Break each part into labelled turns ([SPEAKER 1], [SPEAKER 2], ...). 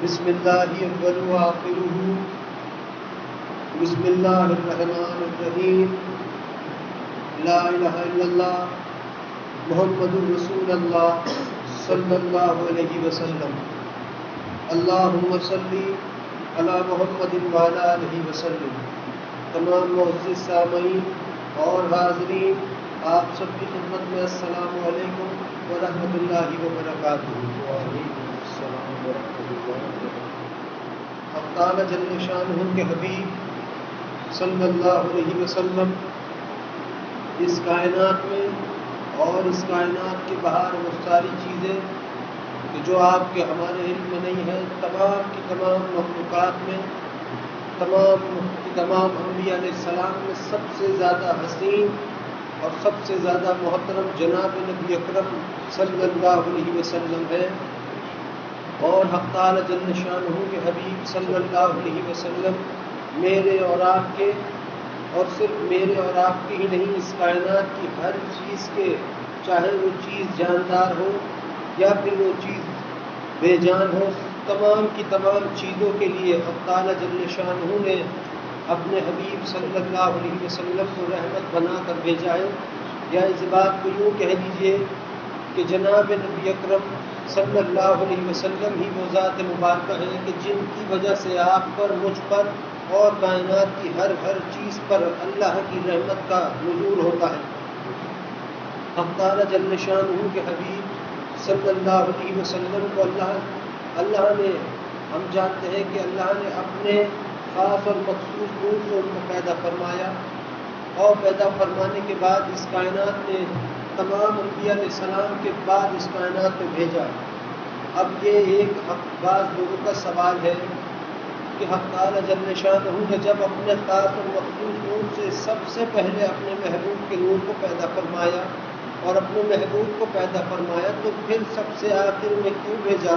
[SPEAKER 1] بسم اللہ اول و آخرہ بسم اللہ الرحمن الرحیم لا الہ الا اللہ محمد الرسول اللہ صلی اللہ علیہ وسلم اللہم صلی علی محمد وعلی آلہ وسلم۔ تمام معزز سامعین اور حاضرین، آپ سب کی خدمت میں السلام علیکم ورحمۃ اللہ وبرکاتہ۔ وعلیکم السلام ورحمۃ اللہ وبرکاتہ۔ اب تعالیٰ جل شانہ کے حبیب صلی اللہ علیہ وسلم اس کائنات میں اور اس کائنات کے باہر وہ ساری چیزیں کہ جو آپ کے ہمارے علم میں نہیں ہے، تمام کی تمام مخلوقات میں، تمام کی تمام انبیاء علیہ السلام میں سب سے زیادہ حسین اور سب سے زیادہ محترم جناب نبی اکرم صلی اللہ علیہ وسلم ہے، اور حق تعالی جل شانہ کے حبیب صلی اللہ علیہ وسلم میرے اور آپ کے، اور صرف میرے اور آپ کے ہی نہیں، اس کائنات کی ہر چیز کے، چاہے وہ چیز جاندار ہو یا پھر وہ چیز بے جان ہو، تمام کی تمام چیزوں کے لیے حق تعالی جل شانہ نے اپنے حبیب صلی اللہ علیہ وسلم کو رحمت بنا کر بھیجا ہے۔ یا اس بات کو یوں کہہ لیجئے کہ جناب نبی اکرم صلی اللہ علیہ وسلم ہی وہ ذات مبارکہ ہے کہ جن کی وجہ سے آپ پر، مجھ پر اور کائنات کی ہر چیز پر اللہ کی رحمت کا نزول ہوتا ہے۔ حق تعالی جل شانہ کے حبیب صلی اللہ علیہ وسلم کو اللہ نے، ہم جانتے ہیں کہ اللہ نے اپنے خاص اور مخصوص نور سے ان کو پیدا فرمایا، اور پیدا فرمانے کے بعد اس کائنات میں تمام انبیاء علیہ السلام کے بعد اس کائنات میں بھیجا۔ اب یہ ایک بعض لوگوں کا سوال ہے کہ حق تعالی جل شانہ نے جب اپنے خاص اور مخصوص نور سے سب سے پہلے اپنے محبوب کے نور کو پیدا فرمایا اور اپنے محبوب کو پیدا فرمایا، تو پھر سب سے آخر میں کیوں بھیجا؟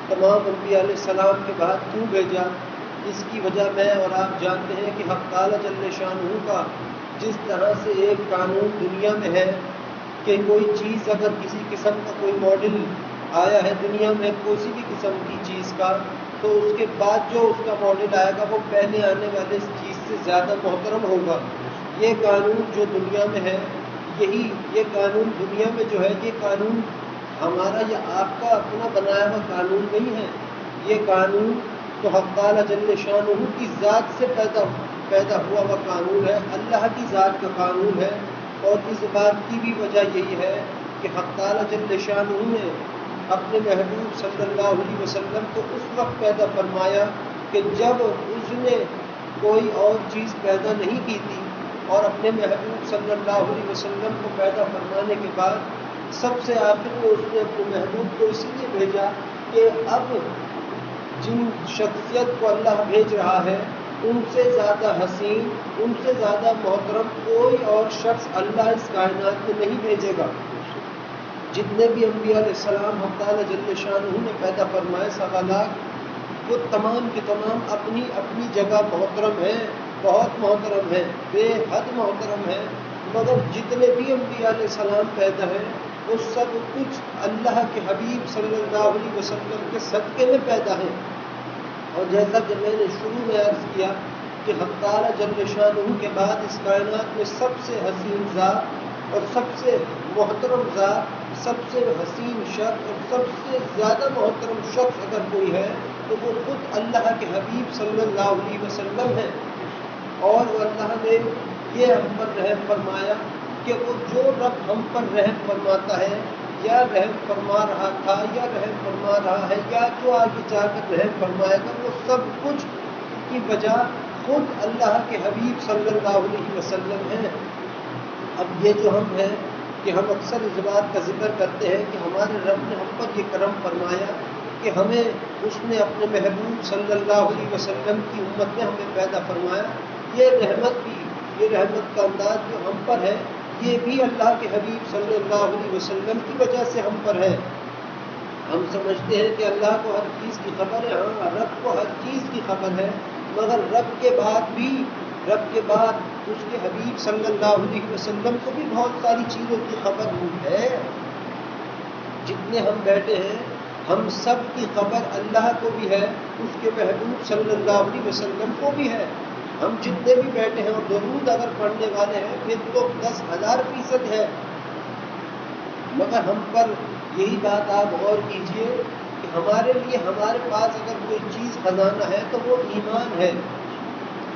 [SPEAKER 1] تمام انبیاء علیہ السلام کے بعد کیوں بھیجا؟ اس کی وجہ میں اور آپ جانتے ہیں کہ حق تعالی جل شانہ کا جس طرح سے ایک قانون دنیا میں ہے کہ کوئی چیز اگر کسی قسم کا کوئی ماڈل آیا ہے دنیا میں کسی بھی قسم کی چیز کا، تو اس کے بعد جو اس کا ماڈل آئے گا وہ پہلے آنے والے چیز سے زیادہ محترم ہوگا۔ یہ قانون جو دنیا میں ہے، یہ قانون دنیا میں جو ہے، یہ قانون ہمارا یا آپ کا اپنا بنایا ہوا قانون نہیں ہے۔ یہ قانون تو حق تعالی جل شانہ کی ذات سے پیدا ہوا ہوا قانون ہے، اللہ کی ذات کا قانون ہے۔ اور اس بات کی بھی وجہ یہی ہے کہ حق تعالی جل شانہ نے اپنے محبوب صلی اللہ علیہ وسلم کو اس وقت پیدا فرمایا کہ جب اس نے کوئی اور چیز پیدا نہیں کی تھی، اور اپنے محبوب صلی اللہ علیہ وسلم کو پیدا فرمانے کے بعد سب سے آخر میں اس نے اپنے محبوب کو اسی لیے بھیجا کہ اب جن شخصیت کو اللہ بھیج رہا ہے ان سے زیادہ حسین، ان سے زیادہ محترم کوئی اور شخص اللہ اس کائنات میں نہیں بھیجے گا۔ جتنے بھی انبیاء علیہ السلام حق تعالی جل شانہ نے پیدا فرمائے، سوالات، وہ تمام کے تمام اپنی اپنی جگہ محترم ہیں، بہت محترم ہیں، بے حد محترم ہیں، مگر جتنے بھی انبیاء علیہ السلام پیدا ہیں وہ سب کچھ اللہ کے حبیب صلی اللہ علیہ وسلم کے صدقے میں پیدا ہیں۔ اور جیسا کہ میں نے شروع میں عرض کیا کہ حق تعالی جل شانہ کے بعد اس کائنات میں سب سے حسین ذات اور سب سے محترم ذات، سب سے حسین شخص اور سب سے زیادہ محترم شخص اگر کوئی ہے تو وہ خود اللہ کے حبیب صلی اللہ علیہ وسلم ہے۔ اور وہ اللہ نے یہ ہم پر رحم فرمایا کہ وہ جو رب ہم پر رحم فرماتا ہے یا رحم فرما رہا تھا یا رحم فرما رہا ہے یا جو آگے جا کر رحم فرمائے گا، وہ سب کچھ کی وجہ خود اللہ کے حبیب صلی اللہ علیہ وسلم ہے۔ اب یہ جو ہم ہیں کہ ہم اکثر اس بات کا ذکر کرتے ہیں کہ ہمارے رب نے ہم پر یہ کرم فرمایا کہ ہمیں اس نے اپنے محبوب صلی اللہ علیہ وسلم کی امت میں ہمیں پیدا فرمایا۔ یہ رحمت بھی، یہ رحمت کا انداز جو ہم پر ہے، یہ بھی اللہ کے حبیب صلی اللہ علیہ وسلم کی وجہ سے ہم پر ہے۔ ہم سمجھتے ہیں کہ اللہ کو ہر چیز کی خبر ہے، ہاں رب کو ہر چیز کی خبر ہے، مگر رب کے بعد اس کے حبیب صلی اللہ علیہ وسلم کو بھی بہت ساری چیزوں کی خبر ہے۔ جتنے ہم بیٹھے ہیں ہم سب کی خبر اللہ کو بھی ہے، اس کے محبوب صلی اللہ علیہ وسلم کو بھی ہے. ہم جتنے بھی بیٹھے ہیں اور درود اگر پڑھنے والے ہیں پھر تو 10,000% ہے. مگر ہم پر یہی بات آپ غور کیجئے کہ ہمارے لیے ہمارے پاس اگر کوئی چیز خزانہ ہے تو وہ ایمان ہے.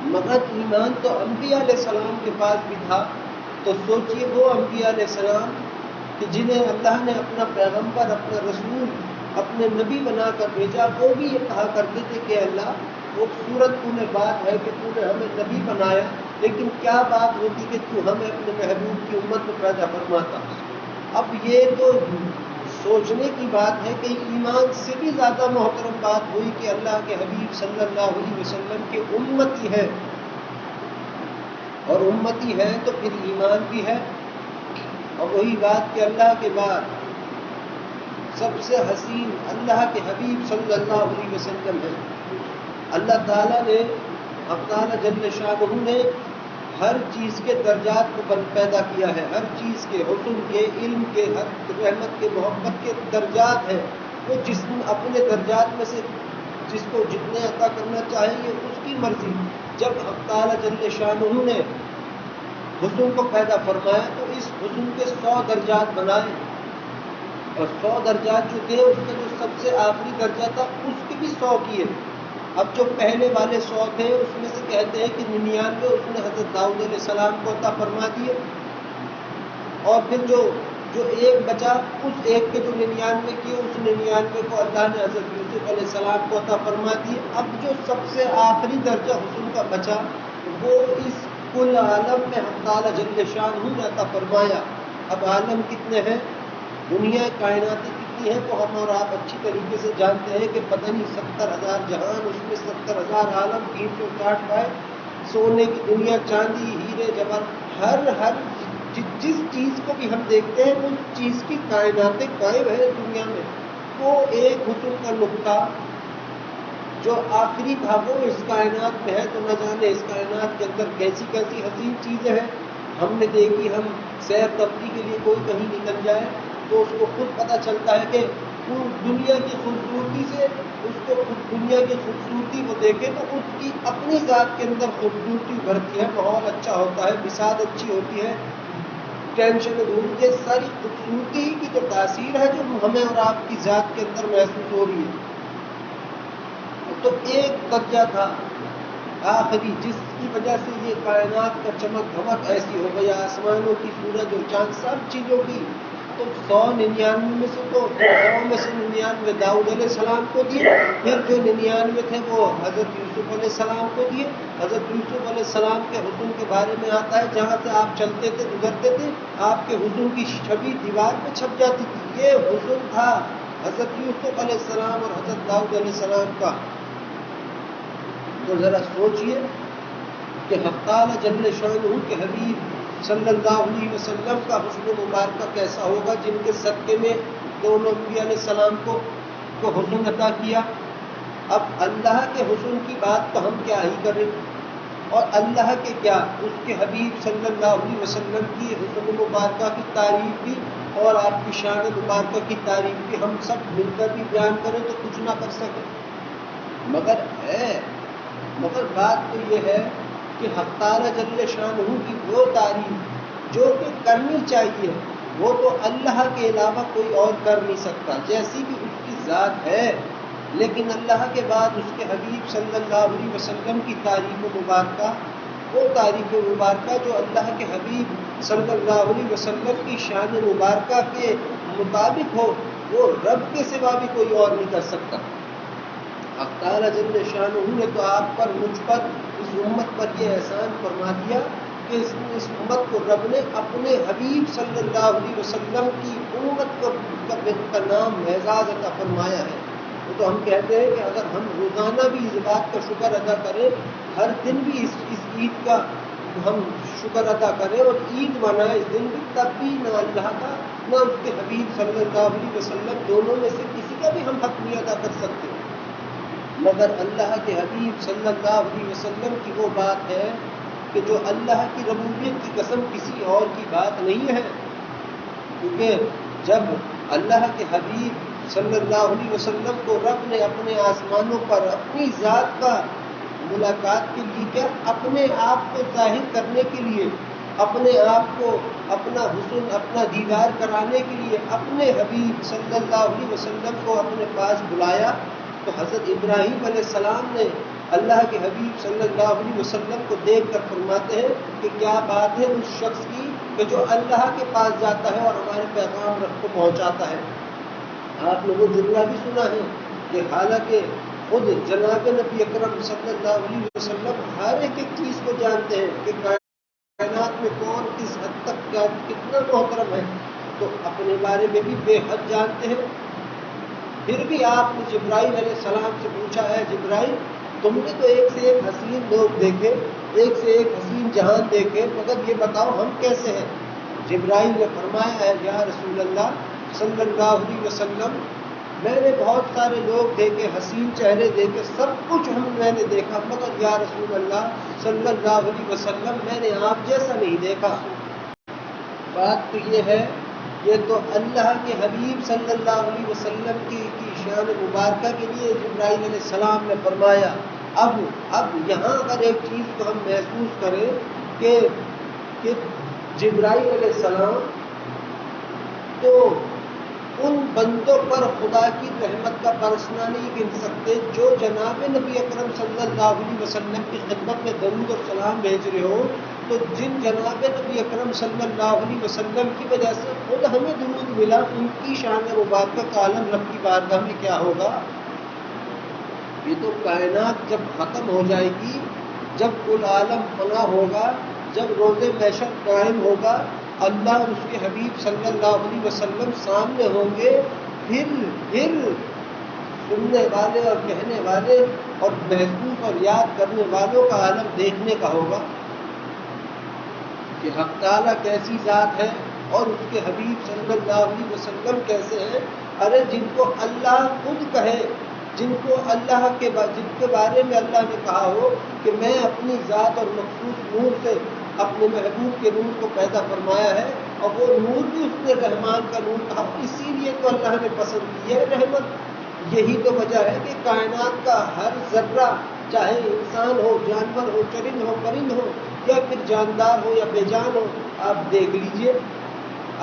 [SPEAKER 1] مگر ایمان تو انبیاء علیہ السلام کے پاس بھی تھا. تو سوچئے وہ انبیاء علیہ السلام کہ جنہیں اللہ نے اپنا پیغمبر، اپنا رسول، اپنے نبی بنا کر بھیجا، وہ بھی یہ کہا کرتے تھے کہ اللہ خوبصورت تو نے بات ہے کہ تو نے ہمیں نبی بنایا، لیکن کیا بات ہوتی کہ تو ہمیں اپنے محبوب کی امت میں پیدا فرماتا. اب یہ تو سوچنے کی بات ہے کہ ایمان سے بھی زیادہ محترم بات ہوئی کہ اللہ کے حبیب صلی اللہ علیہ وسلم کے امتی ہے، اور امتی ہے تو پھر ایمان بھی ہے. اور وہی بات کہ اللہ کے بعد سب سے حسین اللہ کے حبیب صلی اللہ علیہ وسلم ہے. اللہ تعالیٰ نے، اب تعالیٰ جل شانہ نے ہر چیز کے درجات کو پیدا کیا ہے، ہر چیز کے، حسن کے، علم کے، ہر رحمت کے، محبت کے درجات ہیں. وہ جس اپنے درجات میں سے جس کو جتنے عطا کرنا چاہیں یہ اس کی مرضی. جب اب تعالیٰ جل شانہ نے حسن کو پیدا فرمایا تو اس حسن کے 100 درجات بنائے، اور 100 درجات جو تھے اس کا جو سب سے آخری درجہ تھا اس کے بھی 100 کیے. اب جو پہلے والے 100 تھے اس میں سے کہتے ہیں کہ 99 اس نے حضرت داؤد علیہ السلام کو عطا فرما دیے، اور پھر جو ایک بچا اس ایک کے جو 99 کیے اس 99 کو اللہ نے حضرت یوسف علیہ السلام کو عطا فرما دیے. اب جو سب سے آخری درجہ حسن کا بچا وہ اس کل عالم میں ہم تعالیٰ جل شانہ نے عطا فرمایا. اب عالم کتنے ہیں، دنیا کائناتی کتنی ہے تو ہم اور آپ اچھی طریقے سے جانتے ہیں کہ پتہ نہیں 70,000 جہان، اس میں 70,000 عالم، 360 پائے، سونے کی دنیا، چاندی، ہیرے جواہر، ہر جس چیز کو بھی ہم دیکھتے ہیں اس چیز کی کائناتیں قائم ہے دنیا میں. وہ ایک حسن کا نقطہ جو آخری تھا وہ اس کائنات میں ہے. تو نہ جانے اس کائنات کے اندر کیسی کیسی حسین چیزیں ہیں ہم نے دیکھی. ہم سیر تفریح کے لیے کوئی کہیں نکل جائے تو اس کو خود پتہ چلتا ہے کہ دنیا کی خوبصورتی سے اس کو دنیا کی خوبصورتی کو دیکھے تو اس کی اپنی ذات کے اندر خوبصورتی بھرتی ہے، ماحول اچھا ہوتا ہے، بساط اچھی ہوتی ہے، ٹینشن دور. یہ ساری خوبصورتی کی جو تاثیر ہے جو ہمیں اور آپ کی ذات کے اندر محسوس ہو رہی ہے. تو ایک درجہ تھا آخری جس کی وجہ سے یہ کائنات کا چمک دھمک ایسی ہو گئی، آسمانوں کی، سورج اور چاند، سب چیزوں کی. تو 199 میں سے تو 100 میں سے 99 داؤد علیہ السلام کو دیے، پھر جو 99 تھے وہ حضرت یوسف علیہ السلام کو دیے. حضرت یوسف علیہ السلام کے حسن کے بارے میں آتا ہے جہاں سے آپ چلتے تھے گزرتے تھے آپ کے حسن کی چھبی دیوار پہ چھپ جاتی تھی. یہ حسن تھا حضرت یوسف علیہ السلام اور حضرت داؤد علیہ السلام کا. تو ذرا سوچئے کہ حق تعالیٰ جل شانہ کے حبیب صلی اللہ علیہ وسلم کا حسن مبارکہ کیسا ہوگا جن کے صدقے میں دونوں انبیاء علیہ السلام کو حسن عطا کیا. اب اللہ کے حسن کی بات تو ہم کیا ہی کریں، اور اللہ کے کیا اس کے حبیب صلی اللہ علیہ وسلم کی حسن مبارکہ کی تعریف بھی اور آپ کی شان مبارکہ کی تعریف بھی ہم سب مل کر بھی بیان کریں تو کچھ نہ کر سکیں. مگر بات تو یہ ہے کہ حق تعالیٰ جل شانہ کی وہ تعریف جو کہ کرنی چاہیے وہ تو اللہ کے علاوہ کوئی اور کر نہیں سکتا، جیسی بھی اس کی ذات ہے. لیکن اللہ کے بعد اس کے حبیب صلی اللہ علیہ وسلم کی تعریف مبارکہ، وہ تعریف مبارکہ جو اللہ کے حبیب صلی اللہ علیہ وسلم کی شان مبارکہ کے مطابق ہو، وہ رب کے سوا بھی کوئی اور نہیں کر سکتا. حق تعالیٰ جل شانہ نے تو آپ پر، مجھ پر، اس امت پر یہ احسان فرما دیا کہ اس امت کو رب نے اپنے حبیب صلی اللہ علیہ وسلم کی امت کا نام اعزاز عطا فرمایا ہے. وہ تو ہم کہتے ہیں کہ اگر ہم روزانہ بھی اس بات کا شکر ادا کریں، ہر دن بھی اس عید کا ہم شکر ادا کریں اور عید منائیں اس دن بھی، تب بھی نہ اللہ کا نہ اس کے حبیب صلی اللہ علیہ وسلم دونوں میں سے کسی کا بھی ہم حق نہیں ادا کر سکتے. مگر اللہ کے حبیب صلی اللہ علیہ وسلم کی وہ بات ہے کہ جو اللہ کی ربوبیت کی قسم کسی اور کی بات نہیں ہے. کیونکہ جب اللہ کے حبیب صلی اللہ علیہ وسلم کو رب نے اپنے آسمانوں پر اپنی ذات کا ملاقات کے لیے کیا اپنے آپ کو ظاہر کرنے کے لیے، اپنے آپ کو اپنا حسن اپنا دیدار کرانے کے لیے اپنے حبیب صلی اللہ علیہ وسلم کو اپنے پاس بلایا. تو حضرت ابراہیم علیہ السلام نے اللہ کے حبیب صلی اللہ علیہ وسلم کو دیکھ کر فرماتے ہیں کہ کیا بات ہے اس شخص کی کہ جو اللہ کے پاس جاتا ہے اور ہمارے پیغام رب کو پہنچاتا ہے. آپ نے وہ جملہ بھی سنا ہے کہ حالانکہ خود جناب نبی اکرم صلی اللہ علیہ وسلم ہر ایک چیز کو جانتے ہیں کہ کائنات میں کون کس حد تک کتنا محترم ہے، تو اپنے بارے میں بھی بے حد جانتے ہیں. پھر بھی آپ نے جبرائیل علیہ السلام سے پوچھا ہے جبرائیل تم نے تو ایک سے ایک حسین لوگ دیکھے، ایک سے ایک حسین جہان دیکھے، مگر یہ بتاؤ ہم کیسے ہیں؟ جبرائیل نے فرمایا ہے یا رسول اللہ صلی اللہ علیہ وسلم میں نے بہت سارے لوگ دیکھے، حسین چہرے دیکھے، سب کچھ میں نے دیکھا، مگر یا رسول اللہ صلی اللہ علیہ وسلم میں نے آپ جیسا نہیں دیکھا. بات تو یہ ہے، یہ تو اللہ کے حبیب صلی اللہ علیہ وسلم کی شان مبارکہ کے لیے جبرائیل علیہ السلام نے فرمایا. اب یہاں اگر ایک چیز کو ہم محسوس کریں کہ جبرائیل علیہ السلام تو ان بندوں پر خدا کی رحمت کا برسنا نہیں گن سکتے جو جناب نبی اکرم صلی اللہ علیہ وسلم کی خدمت میں درود اور سلام بھیج رہے ہو. تو جن جناب نبی اکرم صلی اللہ علیہ وسلم کی وجہ سے خود ہمیں درود ملا، ان کی شان مبارکہ کا عالم رب کی بارگاہ میں کیا ہوگا؟ یہ تو کائنات جب ختم ہو جائے گی، جب کل عالم فنا ہوگا، جب روز محشر قائم ہوگا، اللہ اور اس کے حبیب صلی اللہ علیہ وسلم سامنے ہوں گے، پھر سننے والے اور کہنے والے اور محسوس اور یاد کرنے والوں کا عالم دیکھنے کا ہوگا کہ حق تعالیٰ کیسی ذات ہے اور اس کے حبیب صلی اللہ علیہ وسلم کیسے ہیں. ارے جن کو اللہ خود کہے، جن کے بارے میں اللہ نے کہا ہو کہ میں اپنی ذات اور مخصوص نور سے اپنے محبوب کے نور کو پیدا فرمایا ہے، اور وہ نور بھی اس نے رحمان کا نور کہا، اسی لیے تو اللہ نے پسند کی ہے رحمت. یہی تو وجہ ہے کہ کائنات کا ہر ذرہ، چاہے انسان ہو، جانور ہو، چرند ہو، پرند ہو، یا پھر جاندار ہو یا بے جان ہو، آپ دیکھ لیجئے،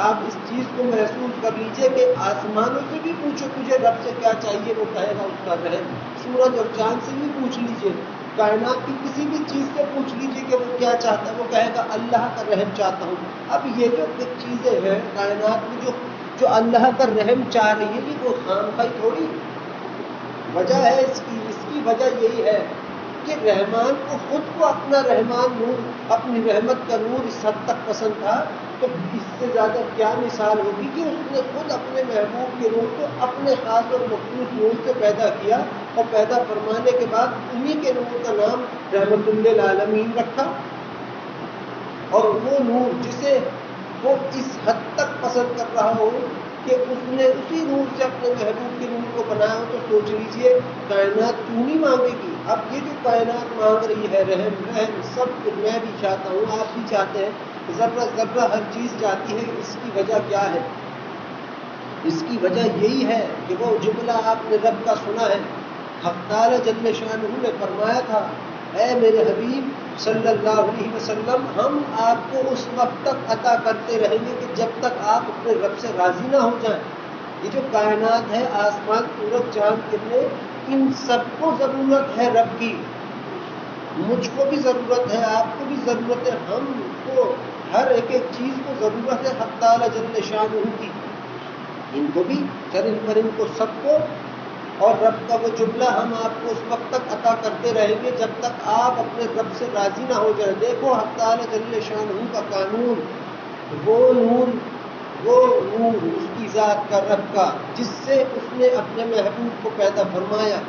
[SPEAKER 1] آپ اس چیز کو محسوس کر لیجئے کہ آسمانوں سے بھی پوچھو تجھے رب سے کیا چاہیے، وہ کہے گا اس کا رحم. سورج اور چاند سے بھی پوچھ لیجئے، کائنات کی کسی بھی چیز سے پوچھ لیجئے کہ وہ کیا چاہتا ہے، وہ کہے گا اللہ کا رحم چاہتا ہوں. اب یہ جو چیزیں ہیں کائنات میں جو اللہ کا رحم چاہ رہی ہے، یہ وہ خامخواہ تھوڑی وجہ ہے. اس کی وجہ یہی ہے کہ رحمان کو خود کو اپنا رحمان نور، اپنی رحمت کا نور اس حد تک پسند تھا، تو اس سے زیادہ کیا مثال ہوگی کہ اس نے خود اپنے محبوب کے نور کو اپنے خاص اور مخصوص نور سے پیدا کیا، اور پیدا فرمانے کے بعد انہی کے نور کا نام رحمت للعالمین رکھا. اور وہ نور جسے وہ اس حد تک پسند کر رہا ہو کہ اس نے اسی نور سے اپنے محبوب کے نور کو بنایا ہو، تو سوچ لیجئے کائنات کیوں نہیں مانگے گی؟ اب یہ جو کائنات مانگ رہی ہے رحم سب کچھ میں بھی چاہتا ہوں، آپ بھی چاہتے ہیں، ذرہ ذرہ ہر چیز چاہتی ہے. اس کی وجہ کیا ہے؟ اس کی وجہ یہی ہے کہ وہ جملہ آپ نے رب کا سنا ہے. حق تعالی جل شانہ نے فرمایا تھا اے میرے حبیب صلی اللہ علیہ وسلم ہم آپ کو اس وقت تک عطا کرتے رہیں گے کہ جب تک آپ اپنے رب سے راضی نہ ہو جائیں. یہ جو کائنات ہے، آسمان، سورج، چاند، کرنے، ان سب کو ضرورت ہے رب کی. مجھ کو بھی ضرورت ہے، آپ کو بھی ضرورت ہے، ہم کو ہر ایک چیز کو ضرورت ہے حق تعالی جل شانہ کی. ان کو بھی، چرند پرند کو، سب کو. اور رب کا وہ جملہ ہم آپ کو اس وقت تک عطا کرتے رہیں گے جب تک آپ اپنے رب سے راضی نہ ہو جائیں. دیکھو حق تعالی جل شانہ کا قانون، وہ نور اس کی ذات کا رب کا جس سے اس نے اپنے محبوب کو پیدا فرمایا.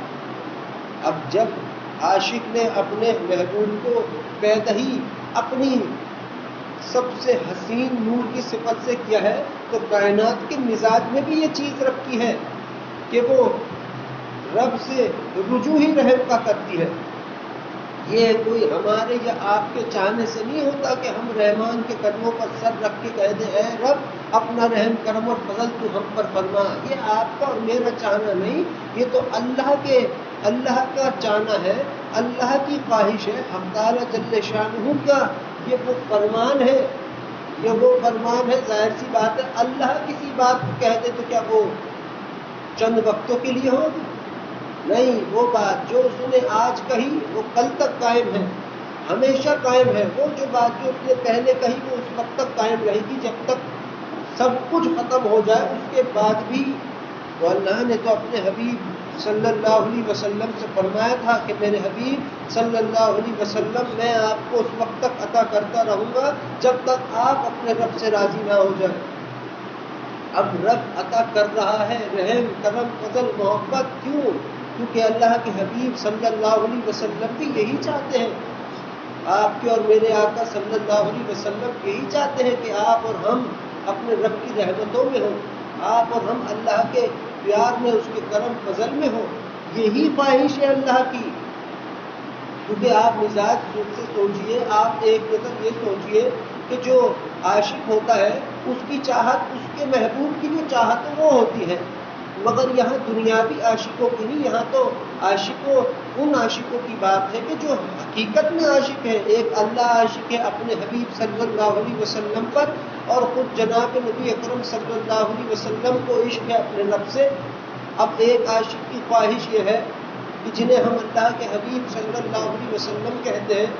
[SPEAKER 1] اب جب عاشق نے اپنے محبوب کو پیدا ہی اپنی سب سے حسین نور کی صفت سے کیا ہے، تو کائنات کے مزاج میں بھی یہ چیز رکھی ہے کہ وہ رب سے رجوع ہی رحم کا کرتی ہے. یہ کوئی ہمارے یا آپ کے چاہنے سے نہیں ہوتا کہ ہم رحمان کے قدموں پر سر رکھ کے کہہ دیں اے رب اپنا رحم کرم اور فضل تو ہم پر فرما. یہ آپ کا اور میرا چاہنا نہیں، یہ تو اللہ کا چاہنا ہے، اللہ کی خواہش ہے. حق تعالی جل شانہ کا یہ وہ فرمان ہے، یہ وہ فرمان ہے. ظاہر سی بات ہے اللہ کسی بات کو کہہ دے تو کیا وہ چند وقتوں کے لیے ہوگی؟ نہیں، وہ بات جو اس نے آج کہی وہ کل تک قائم ہے، ہمیشہ قائم ہے. وہ جو بات جو اس نے پہلے کہی وہ اس وقت تک قائم رہے گی جب تک سب کچھ ختم ہو جائے. اس کے بعد بھی تو اللہ نے تو اپنے حبیب صلی اللہ علیہ وسلم سے فرمایا تھا کہ میرے حبیب صلی اللہ علیہ وسلم میں آپ کو اس وقت تک عطا کرتا رہوں گا جب تک آپ اپنے رب سے راضی نہ ہو جائیں. اب رب عطا کر رہا ہے رحم کرم فضل محبت. کیوں؟ کیونکہ اللہ کے حبیب صلی اللہ علیہ وسلم بھی یہی چاہتے ہیں. آپ کے اور میرے آقا صلی اللہ علیہ وسلم یہی چاہتے ہیں کہ آپ اور ہم اپنے رب کی رحمتوں میں ہوں، آپ اور ہم اللہ کے پیار میں، اس کے کرم فضل میں ہوں. یہی خواہش ہے اللہ کی. کیونکہ آپ مزاج سے سوچئے، آپ ایک نظر یہ سوچئے کہ جو عاشق ہوتا ہے اس کی چاہت اس کے محبوب کی جو چاہت ہے وہ ہوتی ہے، مگر یہاں دنیاوی عاشقوں کی نہیں، یہاں تو ان عاشقوں کی بات ہے کہ جو حقیقت میں عاشق ہے. ایک اللہ عاشق ہے اپنے حبیب صلی اللہ علیہ وسلم پر، اور خود جناب نبی اکرم صلی اللہ علیہ وسلم کو عشق ہے اپنے رب سے. اب ایک عاشق کی خواہش یہ ہے کہ جنہیں ہم اللہ کے حبیب صلی اللہ علیہ وسلم کہتے ہیں،